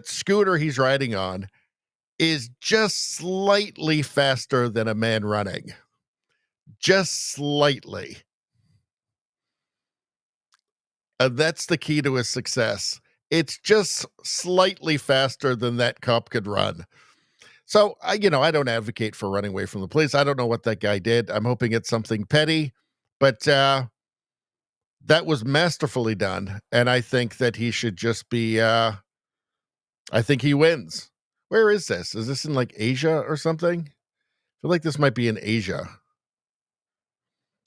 scooter he's riding on is just slightly faster than a man running. Just slightly. And that's the key to his success. It's just slightly faster than that cop could run. So, I don't advocate for running away from the police. I don't know what that guy did. I'm hoping it's something petty, but that was masterfully done. And I think that he should just be, I think he wins. Where is this? Is this in like Asia or something? I feel like this might be in Asia.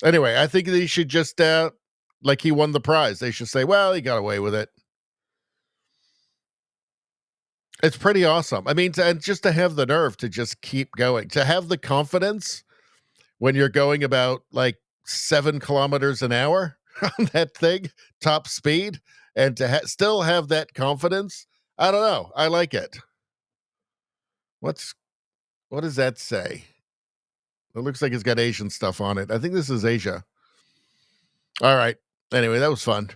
Anyway, I think that he should just, like he won the prize. They should say, well, he got away with it. It's pretty awesome. I mean, and just to have the nerve to just keep going, to have the confidence when you're going about like 7 kilometers an hour on that thing, top speed, and to still have that confidence. I don't know. I like it. What does that say? It looks like it's got Asian stuff on it. I think this is Asia. All right. Anyway, that was fun.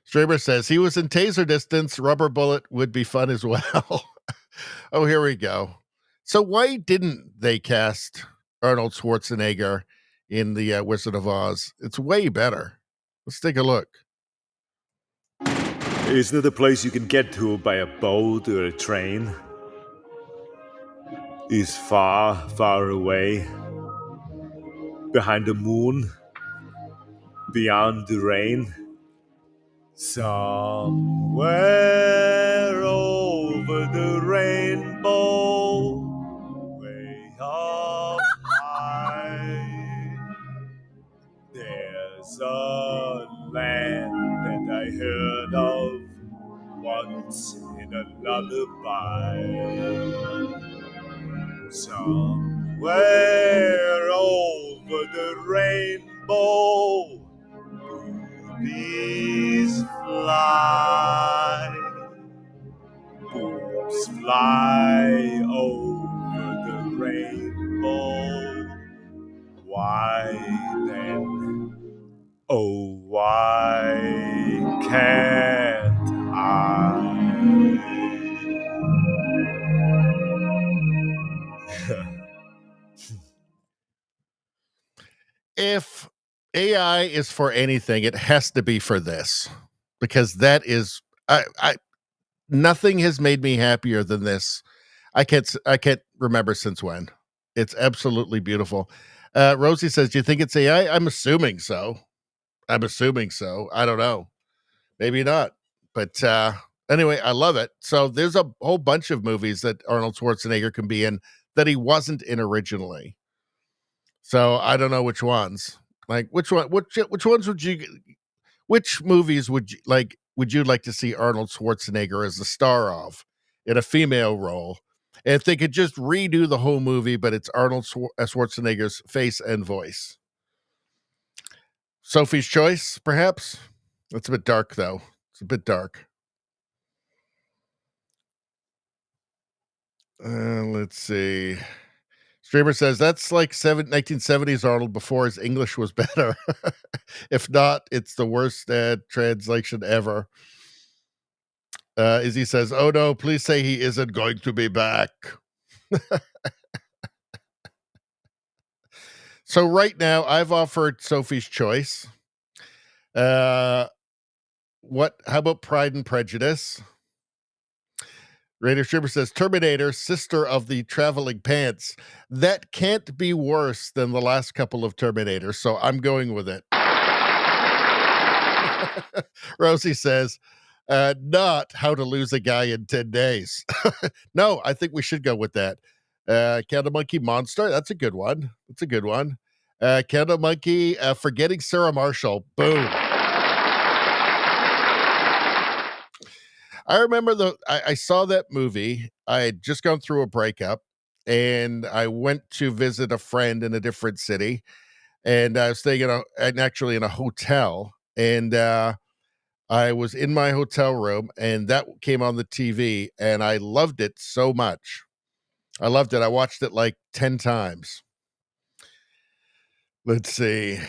Streamer says he was in taser distance. Rubber bullet would be fun as well. Oh, here we go. So why didn't they cast Arnold Schwarzenegger in the Wizard of Oz? It's way better. Let's take a look. Isn't it a place you can get to by a boat or a train? Is far, far away, behind the moon, beyond the rain. Somewhere over the rainbow, way up high, there's a land that I heard of once in a lullaby. Somewhere over the rainbow, boobies fly. Boobs fly over the rainbow. Why then, oh why can't I? If AI is for anything, it has to be for this, because that is, nothing has made me happier than this. I can't remember since when. It's absolutely beautiful. Rosie says, do you think it's AI? I'm assuming so. I don't know. Maybe not. But anyway, I love it. So there's a whole bunch of movies that Arnold Schwarzenegger can be in that he wasn't in originally. So I don't know which ones. Like which movies would you like to see Arnold Schwarzenegger as the star of in a female role? And if they could just redo the whole movie, but it's Arnold Schwarzenegger's face and voice. Sophie's Choice, perhaps? That's a bit dark, though. It's a bit dark. Let's see. Streamer says that's like 1970s Arnold before his English was better. If not, it's the worst translation ever. Izzy says, oh no, please say he isn't going to be back. So right now, I've offered Sophie's Choice. How about Pride and Prejudice? Raider Streamer says, Terminator, sister of the traveling pants. That can't be worse than the last couple of Terminators, so I'm going with it. Rosie says, not how to lose a guy in 10 days. No, I think we should go with that. Candle Monkey Monster. That's a good one. That's a good one. Candle Monkey, Forgetting Sarah Marshall. Boom. I remember I saw that movie. I had just gone through a breakup and I went to visit a friend in a different city. And I was staying actually in a hotel. And I was in my hotel room and that came on the TV and I loved it so much. I loved it. I watched it like 10 times. Let's see.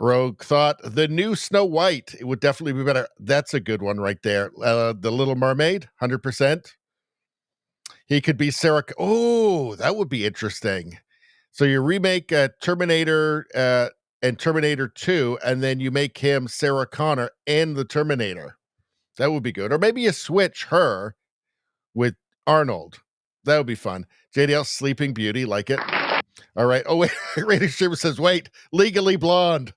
Rogue thought the new Snow White, it would definitely be better. That's a good one right there. The Little Mermaid, 100%. He could be Sarah. Oh, that would be interesting. So you remake Terminator and Terminator 2, and then you make him Sarah Connor and the Terminator. That would be good. Or maybe you switch her with Arnold. That would be fun. JDL Sleeping Beauty, like it. All right. Oh, wait. Raider Streamer says, wait, Legally Blonde.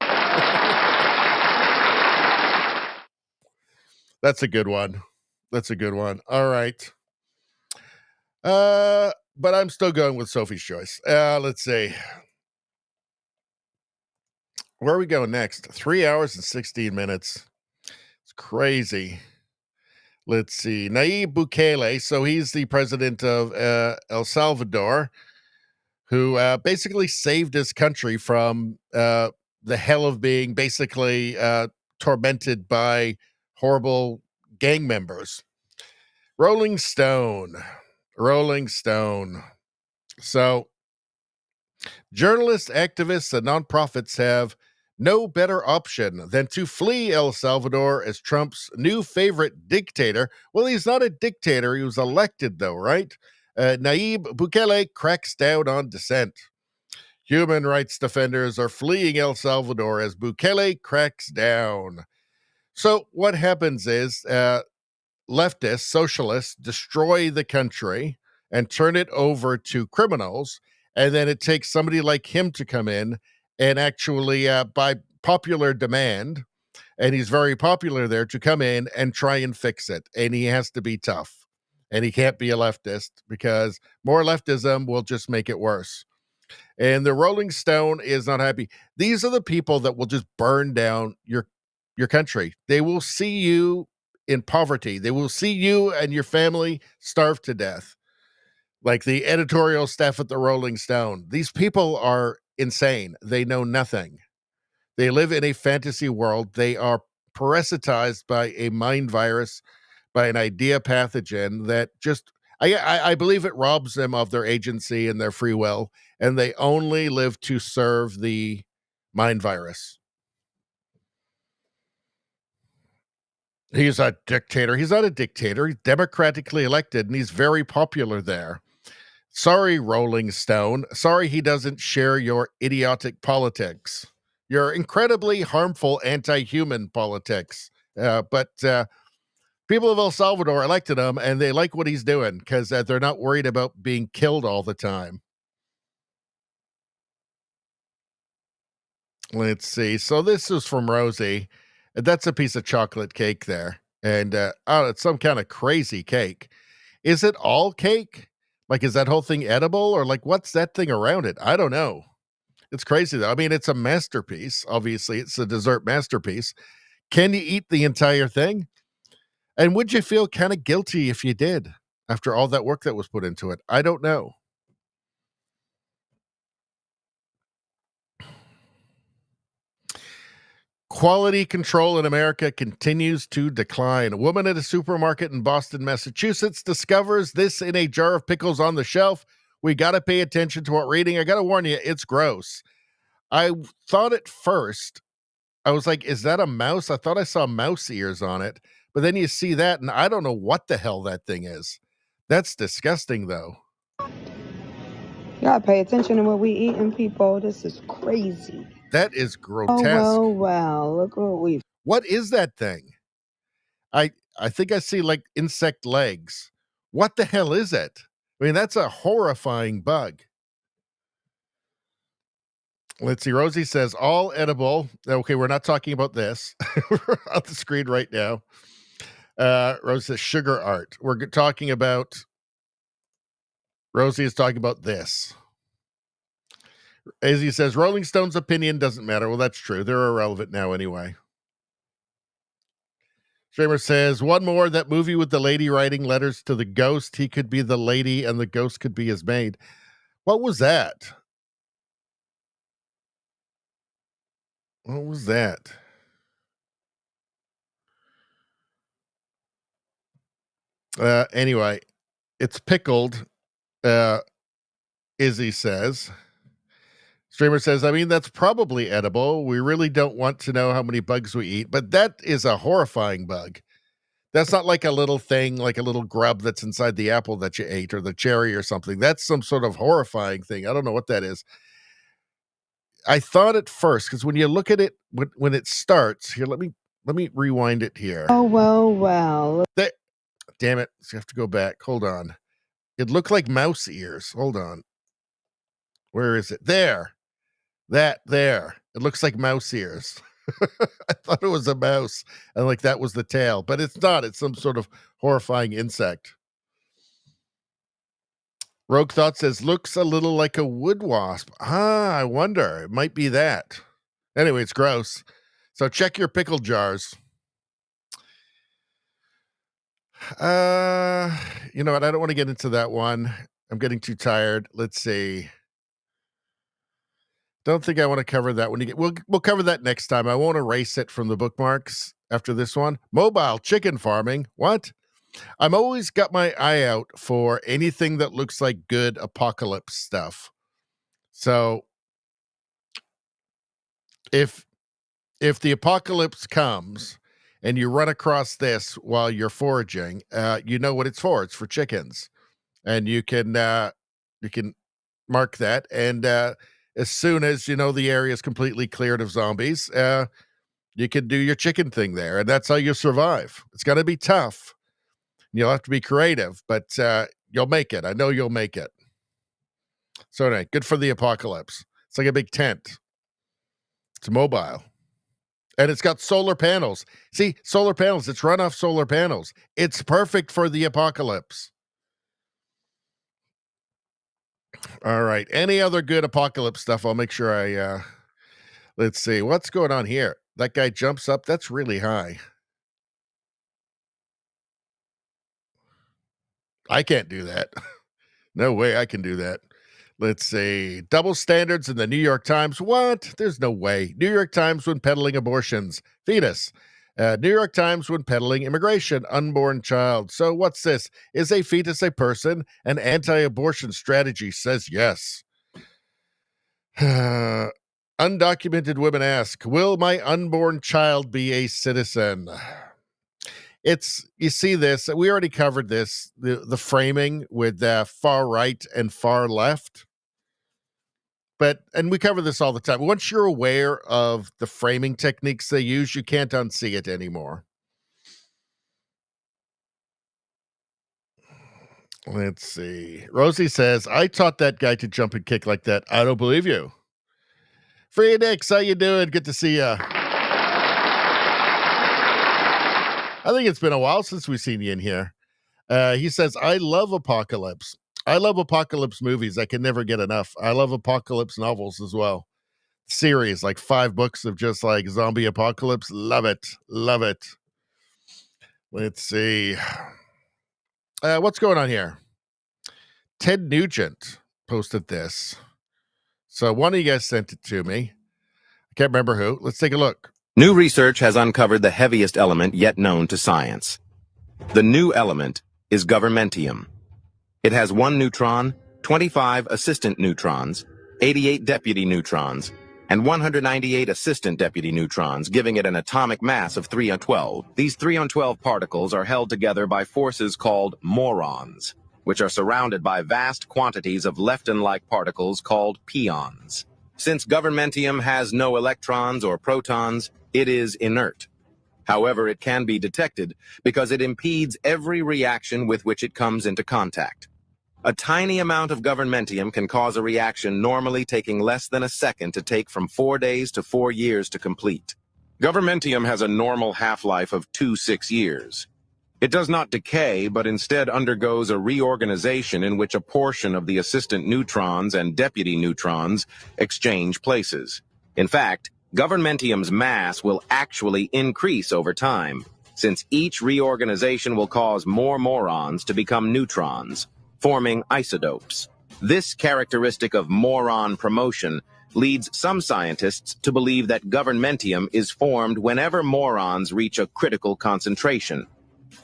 That's a good one. That's a good one. All right. But I'm still going with Sophie's choice. Let's see. Where are we going next? 3 hours and 16 minutes. It's crazy. Let's see. Nayib Bukele. So he's the president of El Salvador, who basically saved his country from the hell of being basically tormented by horrible gang members. Rolling Stone. So journalists, activists, and nonprofits have no better option than to flee El Salvador as Trump's new favorite dictator. Well, he's not a dictator. He was elected, though, right? Nayib Bukele cracks down on dissent. Human rights defenders are fleeing El Salvador as Bukele cracks down. So what happens is leftists, socialists destroy the country and turn it over to criminals. And then it takes somebody like him to come in and actually, by popular demand, and he's very popular there, to come in and try and fix it. And he has to be tough. And he can't be a leftist because more leftism will just make it worse. And the Rolling Stone is not happy. These are the people that will just burn down your country. They will see you in poverty. They will see you and your family starve to death. Like the editorial staff at the Rolling Stone. These people are insane. They know nothing. They live in a fantasy world. They are parasitized by a mind virus, by an idea pathogen that just, I believe it robs them of their agency and their free will, and they only live to serve the mind virus. He's a dictator. He's not a dictator. He's democratically elected, and he's very popular there. Sorry, Rolling Stone. Sorry he doesn't share your idiotic politics. Your incredibly harmful anti-human politics. But people of El Salvador elected him, and they like what he's doing because they're not worried about being killed all the time. Let's see. So this is from Rosie. That's a piece of chocolate cake there. And it's some kind of crazy cake. Is it all cake? Like, is that whole thing edible? Or like, what's that thing around it? I don't know. It's crazy, though. I mean, it's a masterpiece. Obviously, it's a dessert masterpiece. Can you eat the entire thing? And would you feel kind of guilty if you did after all that work that was put into it? I don't know. Quality control in America continues to decline. A woman at a supermarket in Boston, Massachusetts discovers this in a jar of pickles on the shelf. We got to pay attention to what we're eating. I got to warn you, it's gross. I thought at first, I was like, is that a mouse? I thought I saw mouse ears on it. But then you see that, and I don't know what the hell that thing is. That's disgusting, though. You gotta pay attention to what we eating, people. This is crazy. That is grotesque. Oh, well, look what we... What is that thing? I think I see like insect legs. What the hell is it? I mean, that's a horrifying bug. Let's see. Rosie says all edible. Okay, we're not talking about this. We're on the screen right now. Rosie says sugar art. We're talking about. Rosie is talking about this. Azzy says Rolling Stone's opinion doesn't matter. Well, that's true. They're irrelevant now anyway. Streamer says one more. That movie with the lady writing letters to the ghost. He could be the lady, and the ghost could be his maid. What was that? What was that? Anyway, it's pickled, Izzy says. Streamer says, I mean, that's probably edible. We really don't want to know how many bugs we eat, but that is a horrifying bug. That's not like a little thing, like a little grub that's inside the apple that you ate or the cherry or something. That's some sort of horrifying thing. I don't know what that is. I thought at first, because when you look at it, when it starts, here, let me rewind it here. Oh, well. Damn it. So you have to go back. Hold on. It looked like mouse ears. Hold on. Where is it? There. There. It looks like mouse ears. I thought it was a mouse, and like that was the tail, but it's not. It's some sort of horrifying insect. Rogue Thought says, looks a little like a wood wasp. I wonder. It might be that. Anyway, it's gross. So check your pickle jars. You know what? I don't want to get into that one. I'm getting too tired. Let's see. Don't think I want to cover that one. We'll cover that next time. I won't erase it from the bookmarks after this one. Mobile chicken farming. What? I'm always got my eye out for anything that looks like good apocalypse stuff. So if the apocalypse comes and you run across this while you're foraging, you know what it's for. It's for chickens. And you can mark that. And as soon as you know the area is completely cleared of zombies, you can do your chicken thing there. And that's how you survive. It's going to be tough. You'll have to be creative, but you'll make it. I know you'll make it. So anyway, good for the apocalypse. It's like a big tent. It's mobile. And it's got solar panels. See, solar panels. It's run off solar panels. It's perfect for the apocalypse. All right. Any other good apocalypse stuff? I'll make sure I, let's see. What's going on here? That guy jumps up. That's really high. I can't do that. No way I can do that. Let's see. Double standards in the New York Times. What? There's no way. New York Times when peddling abortions. Fetus. New York Times when peddling immigration. Unborn child. So what's this? Is a fetus a person? An anti-abortion strategy says yes. Undocumented women ask, will my unborn child be a citizen? You see this, we already covered this, the framing with far right and far left. And we cover this all the time. Once you're aware of the framing techniques they use, you can't unsee it anymore. Let's see. Rosie says, I taught that guy to jump and kick like that. I don't believe you. Free Nix, how you doing? Good to see you. I think it's been a while since we've seen you in here. He says, I love apocalypse. I love apocalypse movies. I can never get enough. I love apocalypse novels as well. Series, like 5 books of just like zombie apocalypse. Love it. Love it. Let's see. What's going on here? Ted Nugent posted this. So one of you guys sent it to me. I can't remember who. Let's take a look. New research has uncovered the heaviest element yet known to science. The new element is governmentium. It has 1 neutron, 25 assistant neutrons, 88 deputy neutrons, and 198 assistant deputy neutrons, giving it an atomic mass of 3 on 12. These 3 on 12 particles are held together by forces called morons, which are surrounded by vast quantities of lepton-like particles called pions. Since governmentium has no electrons or protons, it is inert. However, it can be detected because it impedes every reaction with which it comes into contact. A tiny amount of governmentium can cause a reaction normally taking less than a second to take from 4 days to 4 years to complete. Governmentium has a normal half-life of 2-6 years. It does not decay, but instead undergoes a reorganization in which a portion of the assistant neutrons and deputy neutrons exchange places. In fact, governmentium's mass will actually increase over time, since each reorganization will cause more morons to become neutrons, forming isotopes. This characteristic of moron promotion leads some scientists to believe that governmentium is formed whenever morons reach a critical concentration.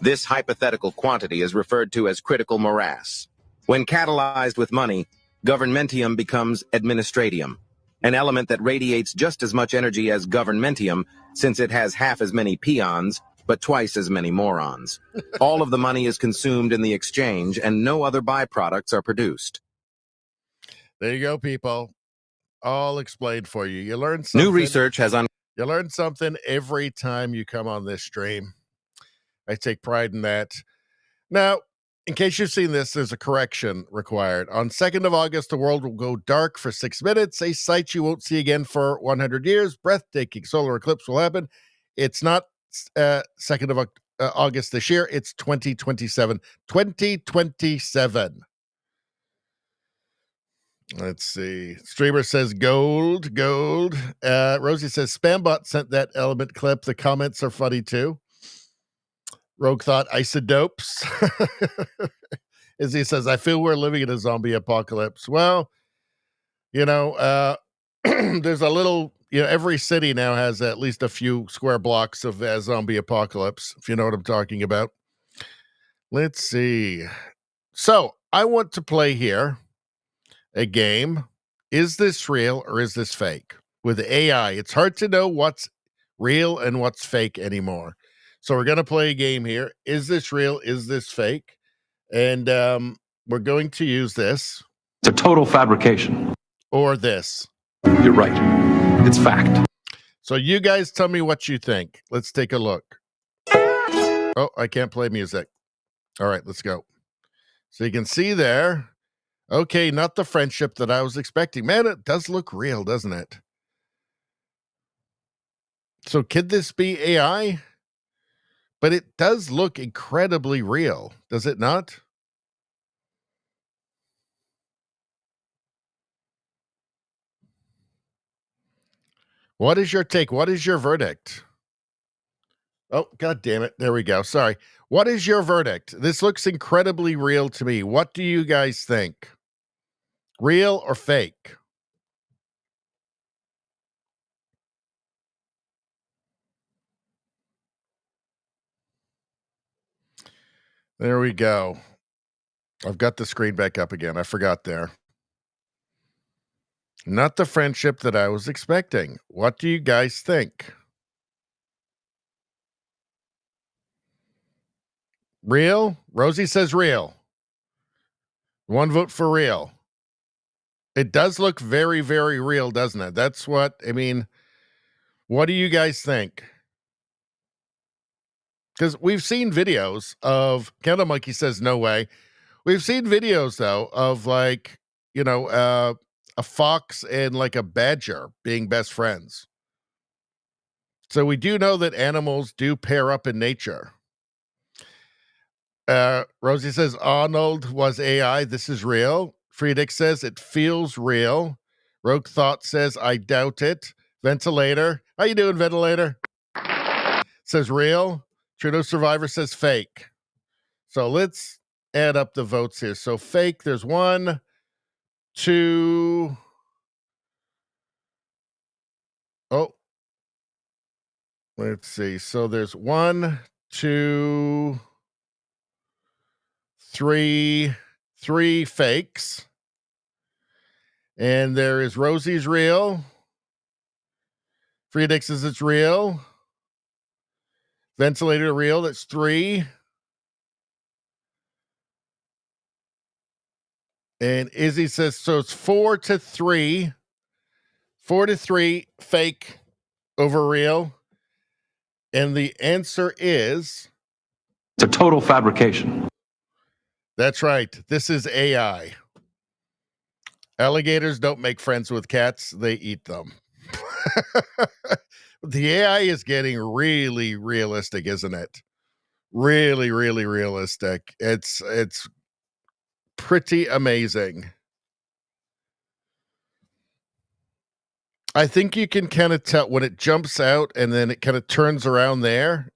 This hypothetical quantity is referred to as critical morass. When catalyzed with money, governmentium becomes administratium, an element that radiates just as much energy as governmentium, since it has half as many peons, but twice as many morons. All of the money is consumed in the exchange, and no other byproducts are produced. There you go, people. All explained for you. You learn something. New research has You learn something every time you come on this stream. I take pride in that. Now, in case you've seen this, there's a correction required. On 2nd of August, the world will go dark for 6 minutes, a sight you won't see again for 100 years. Breathtaking solar eclipse will happen. It's not 2nd of August this year. It's 2027. 2027. Let's see. Streamer says gold. Rosie says Spambot sent that element clip. The comments are funny too. Rogue thought isotopes. As he says, I feel we're living in a zombie apocalypse. Well, there's a little, every city now has at least a few square blocks of zombie apocalypse, if you know what I'm talking about. Let's see. So I want to play here a game. Is this real or is this fake? With AI, it's hard to know what's real and what's fake anymore. So we're going to play a game here. Is this real? Is this fake? And we're going to use this. It's a total fabrication. Or this. You're right. It's fact. So you guys tell me what you think. Let's take a look. Oh, I can't play music. All right, let's go. So you can see there. Okay, not the friendship that I was expecting. Man, it does look real, doesn't it? So could this be AI? But it does look incredibly real, does it not? What is your take? What is your verdict? Oh, God damn it. There we go. Sorry. What is your verdict? This looks incredibly real to me. What do you guys think? Real or fake? There we go. I've got the screen back up again. I forgot there. Not the friendship that I was expecting. What do you guys think? Real? Rosie says real. One vote for real. It does look very, very real, doesn't it? That's what, what do you guys think? Because we've seen videos of, Candle Monkey says no way. We've seen videos, though, of a fox and like a badger being best friends. So we do know that animals do pair up in nature. Rosie says Arnold was AI. This is real. Friedrich says it feels real. Rogue Thought says I doubt it. Ventilator. How you doing, Ventilator? Says real. Trudeau Survivor says fake. So let's add up the votes here. So fake, there's 1, 2. Oh. Let's see. So there's 1, 2, 3 fakes. And there is Rosie's real. Friedrich says it's real. Ventilator real, that's 3. And Izzy says, so it's 4-3. 4-3 fake over real. And the answer is... It's a total fabrication. That's right. This is AI. Alligators don't make friends with cats. They eat them. The AI is getting really realistic, isn't it? Really, really realistic. It's pretty amazing. I think you can kind of tell when it jumps out and then it kind of turns around there.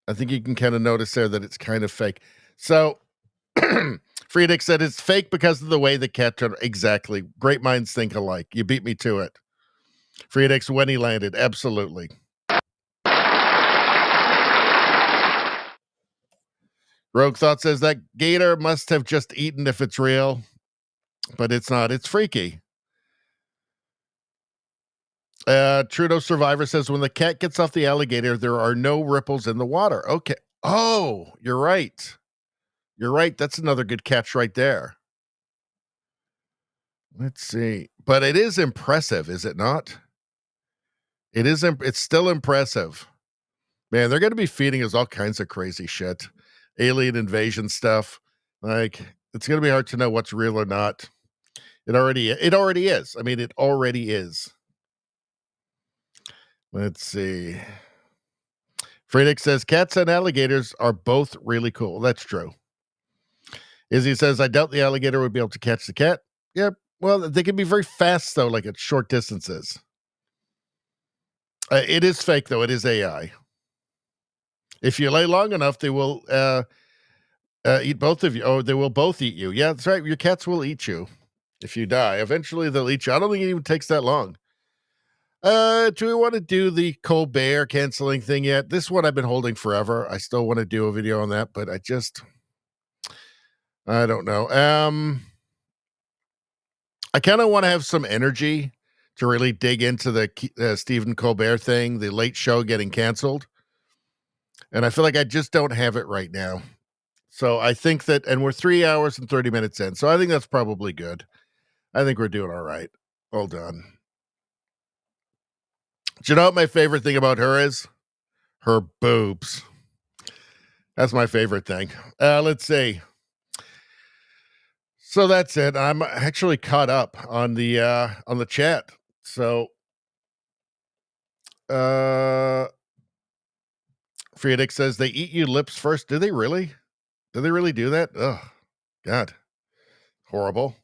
I think you can kind of notice there that it's kind of fake. So Friedrich said it's fake because of the way the cat turned. Exactly. Great minds think alike. You beat me to it. Friedrich's when he landed. Absolutely. Rogue Thought says that gator must have just eaten if it's real, but it's not. It's freaky. Trudeau Survivor says when the cat gets off the alligator, there are no ripples in the water. Okay. Oh, you're right. You're right. That's another good catch right there. Let's see. But it is impressive, is it not? It is. It's still impressive. Man, they're going to be feeding us all kinds of crazy shit. Alien invasion stuff. Like, it's going to be hard to know what's real or not. It already is. I mean, it already is. Let's see. Friedrich says cats and alligators are both really cool. That's true. Izzy says, I doubt the alligator would be able to catch the cat. Yep. Well, they can be very fast, though, like at short distances. It is fake, though. It is AI. If you lay long enough, they will eat both of you. Oh, they will both eat you. Yeah, that's right. Your cats will eat you if you die. Eventually, they'll eat you. I don't think it even takes that long. Do we want to do the Colbert canceling thing yet? This one I've been holding forever. I still want to do a video on that, but I don't know. I kind of want to have some energy to really dig into the Stephen Colbert thing, the Late Show getting canceled. And I feel like I just don't have it right now. So I think that, and we're 3 hours and 30 minutes in. So I think that's probably good. I think we're doing all right. Hold on. Do you know what my favorite thing about her is? Her boobs. That's my favorite thing. Let's see. So that's it. I'm actually caught up on the chat. So Friedrich says they eat you lips first. Do they really? Do they really do that? Oh, God. Horrible.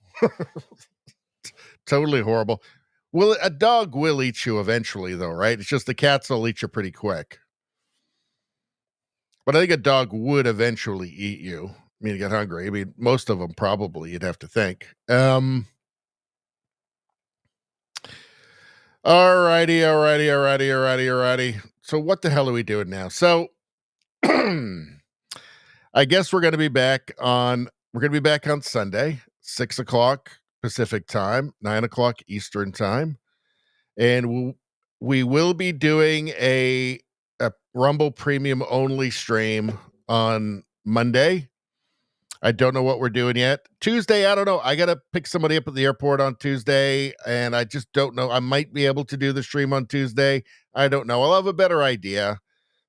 Totally horrible. Well, a dog will eat you eventually, though, right? It's just the cats will eat you pretty quick. But I think a dog would eventually eat you. I mean, you get hungry. I mean, most of them probably, you'd have to think. Alrighty. So what the hell are we doing now? So I guess we're going to be back on Sunday, 6:00 Pacific time, 9:00 Eastern time. And we will be doing a Rumble Premium only stream on Monday. I don't know what we're doing yet. Tuesday, I don't know. I got to pick somebody up at the airport on Tuesday, and I just don't know. I might be able to do the stream on Tuesday. I don't know. I'll have a better idea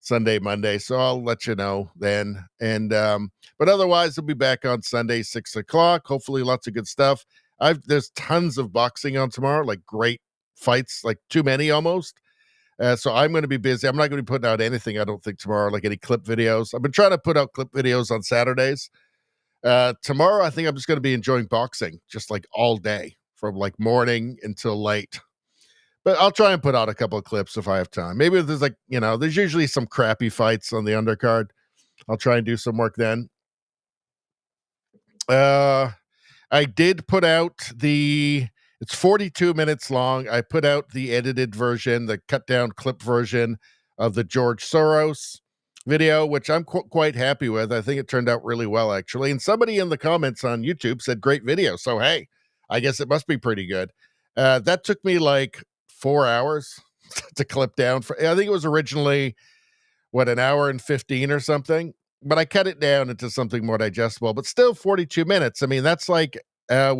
Sunday, Monday, so I'll let you know then. And but otherwise, we'll be back on Sunday, 6:00. Hopefully, lots of good stuff. There's tons of boxing on tomorrow, like great fights, like too many almost. So I'm going to be busy. I'm not going to be putting out anything, I don't think, tomorrow, like any clip videos. I've been trying to put out clip videos on Saturdays. Tomorrow, I think I'm just going to be enjoying boxing just like all day from like morning until late. But I'll try and put out a couple of clips if I have time. Maybe if there's there's usually some crappy fights on the undercard. I'll try and do some work then. I did put out it's 42 minutes long. I put out the edited version, the cut down clip version of the George Soros video, which I'm quite happy with. I think it turned out really well, actually. And somebody in the comments on YouTube said, great video. So, hey, I guess it must be pretty good. That took me like 4 hours to clip down. I think it was originally, an hour and 15 or something. But I cut it down into something more digestible. But still 42 minutes. I mean, that's like an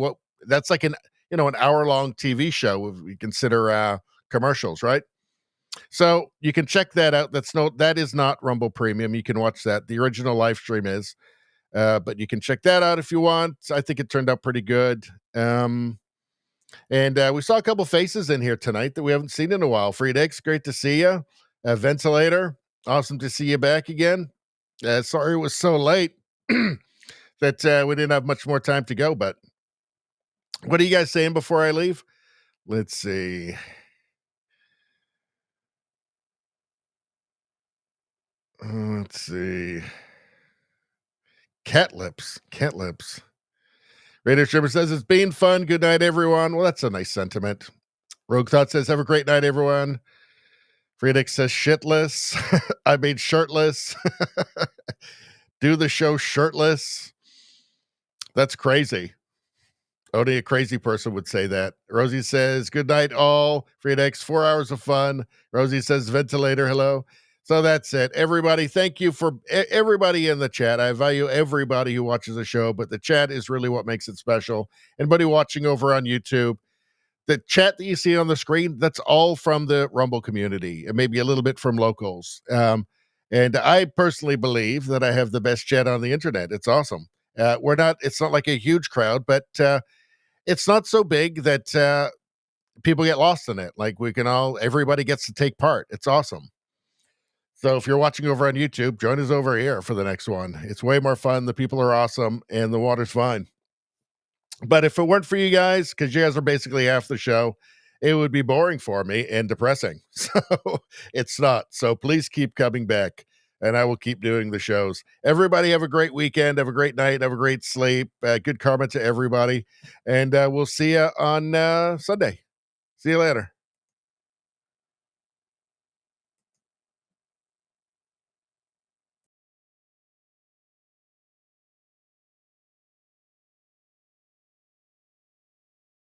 hour-long TV show if we consider commercials, right? So you can check that out. That is not Rumble Premium. You can watch that. The original live stream is. But you can check that out if you want. I think it turned out pretty good. And we saw a couple faces in here tonight that we haven't seen in a while. Friedix, great to see you. Ventilator, awesome to see you back again. Sorry it was so late that we didn't have much more time to go, but what are you guys saying before I leave? Let's see. Let's see. Cat lips. Raider Shrimmer says, it's been fun. Good night, everyone. Well, that's a nice sentiment. Rogue Thought says, have a great night, everyone. Friedrich says, shitless. I mean, shirtless. Do the show shirtless. That's crazy. Only a crazy person would say that. Rosie says, good night, all. Friedrich, 4 hours of fun. Rosie says, ventilator, hello. So that's it. Everybody, thank you for everybody in the chat. I value everybody who watches the show, but the chat is really what makes it special. Anybody watching over on YouTube, the chat that you see on the screen, that's all from the Rumble community and maybe a little bit from locals. And I personally believe that I have the best chat on the internet. It's awesome. It's not like a huge crowd, but it's not so big that people get lost in it. Like everybody gets to take part. It's awesome. So if you're watching over on YouTube, join us over here for the next one. It's way more fun. The people are awesome and the water's fine. But if it weren't for you guys, because you guys are basically half the show, it would be boring for me and depressing. So it's not. So please keep coming back and I will keep doing the shows. Everybody have a great weekend. Have a great night. Have a great sleep. Good karma to everybody. And we'll see you on Sunday. See you later.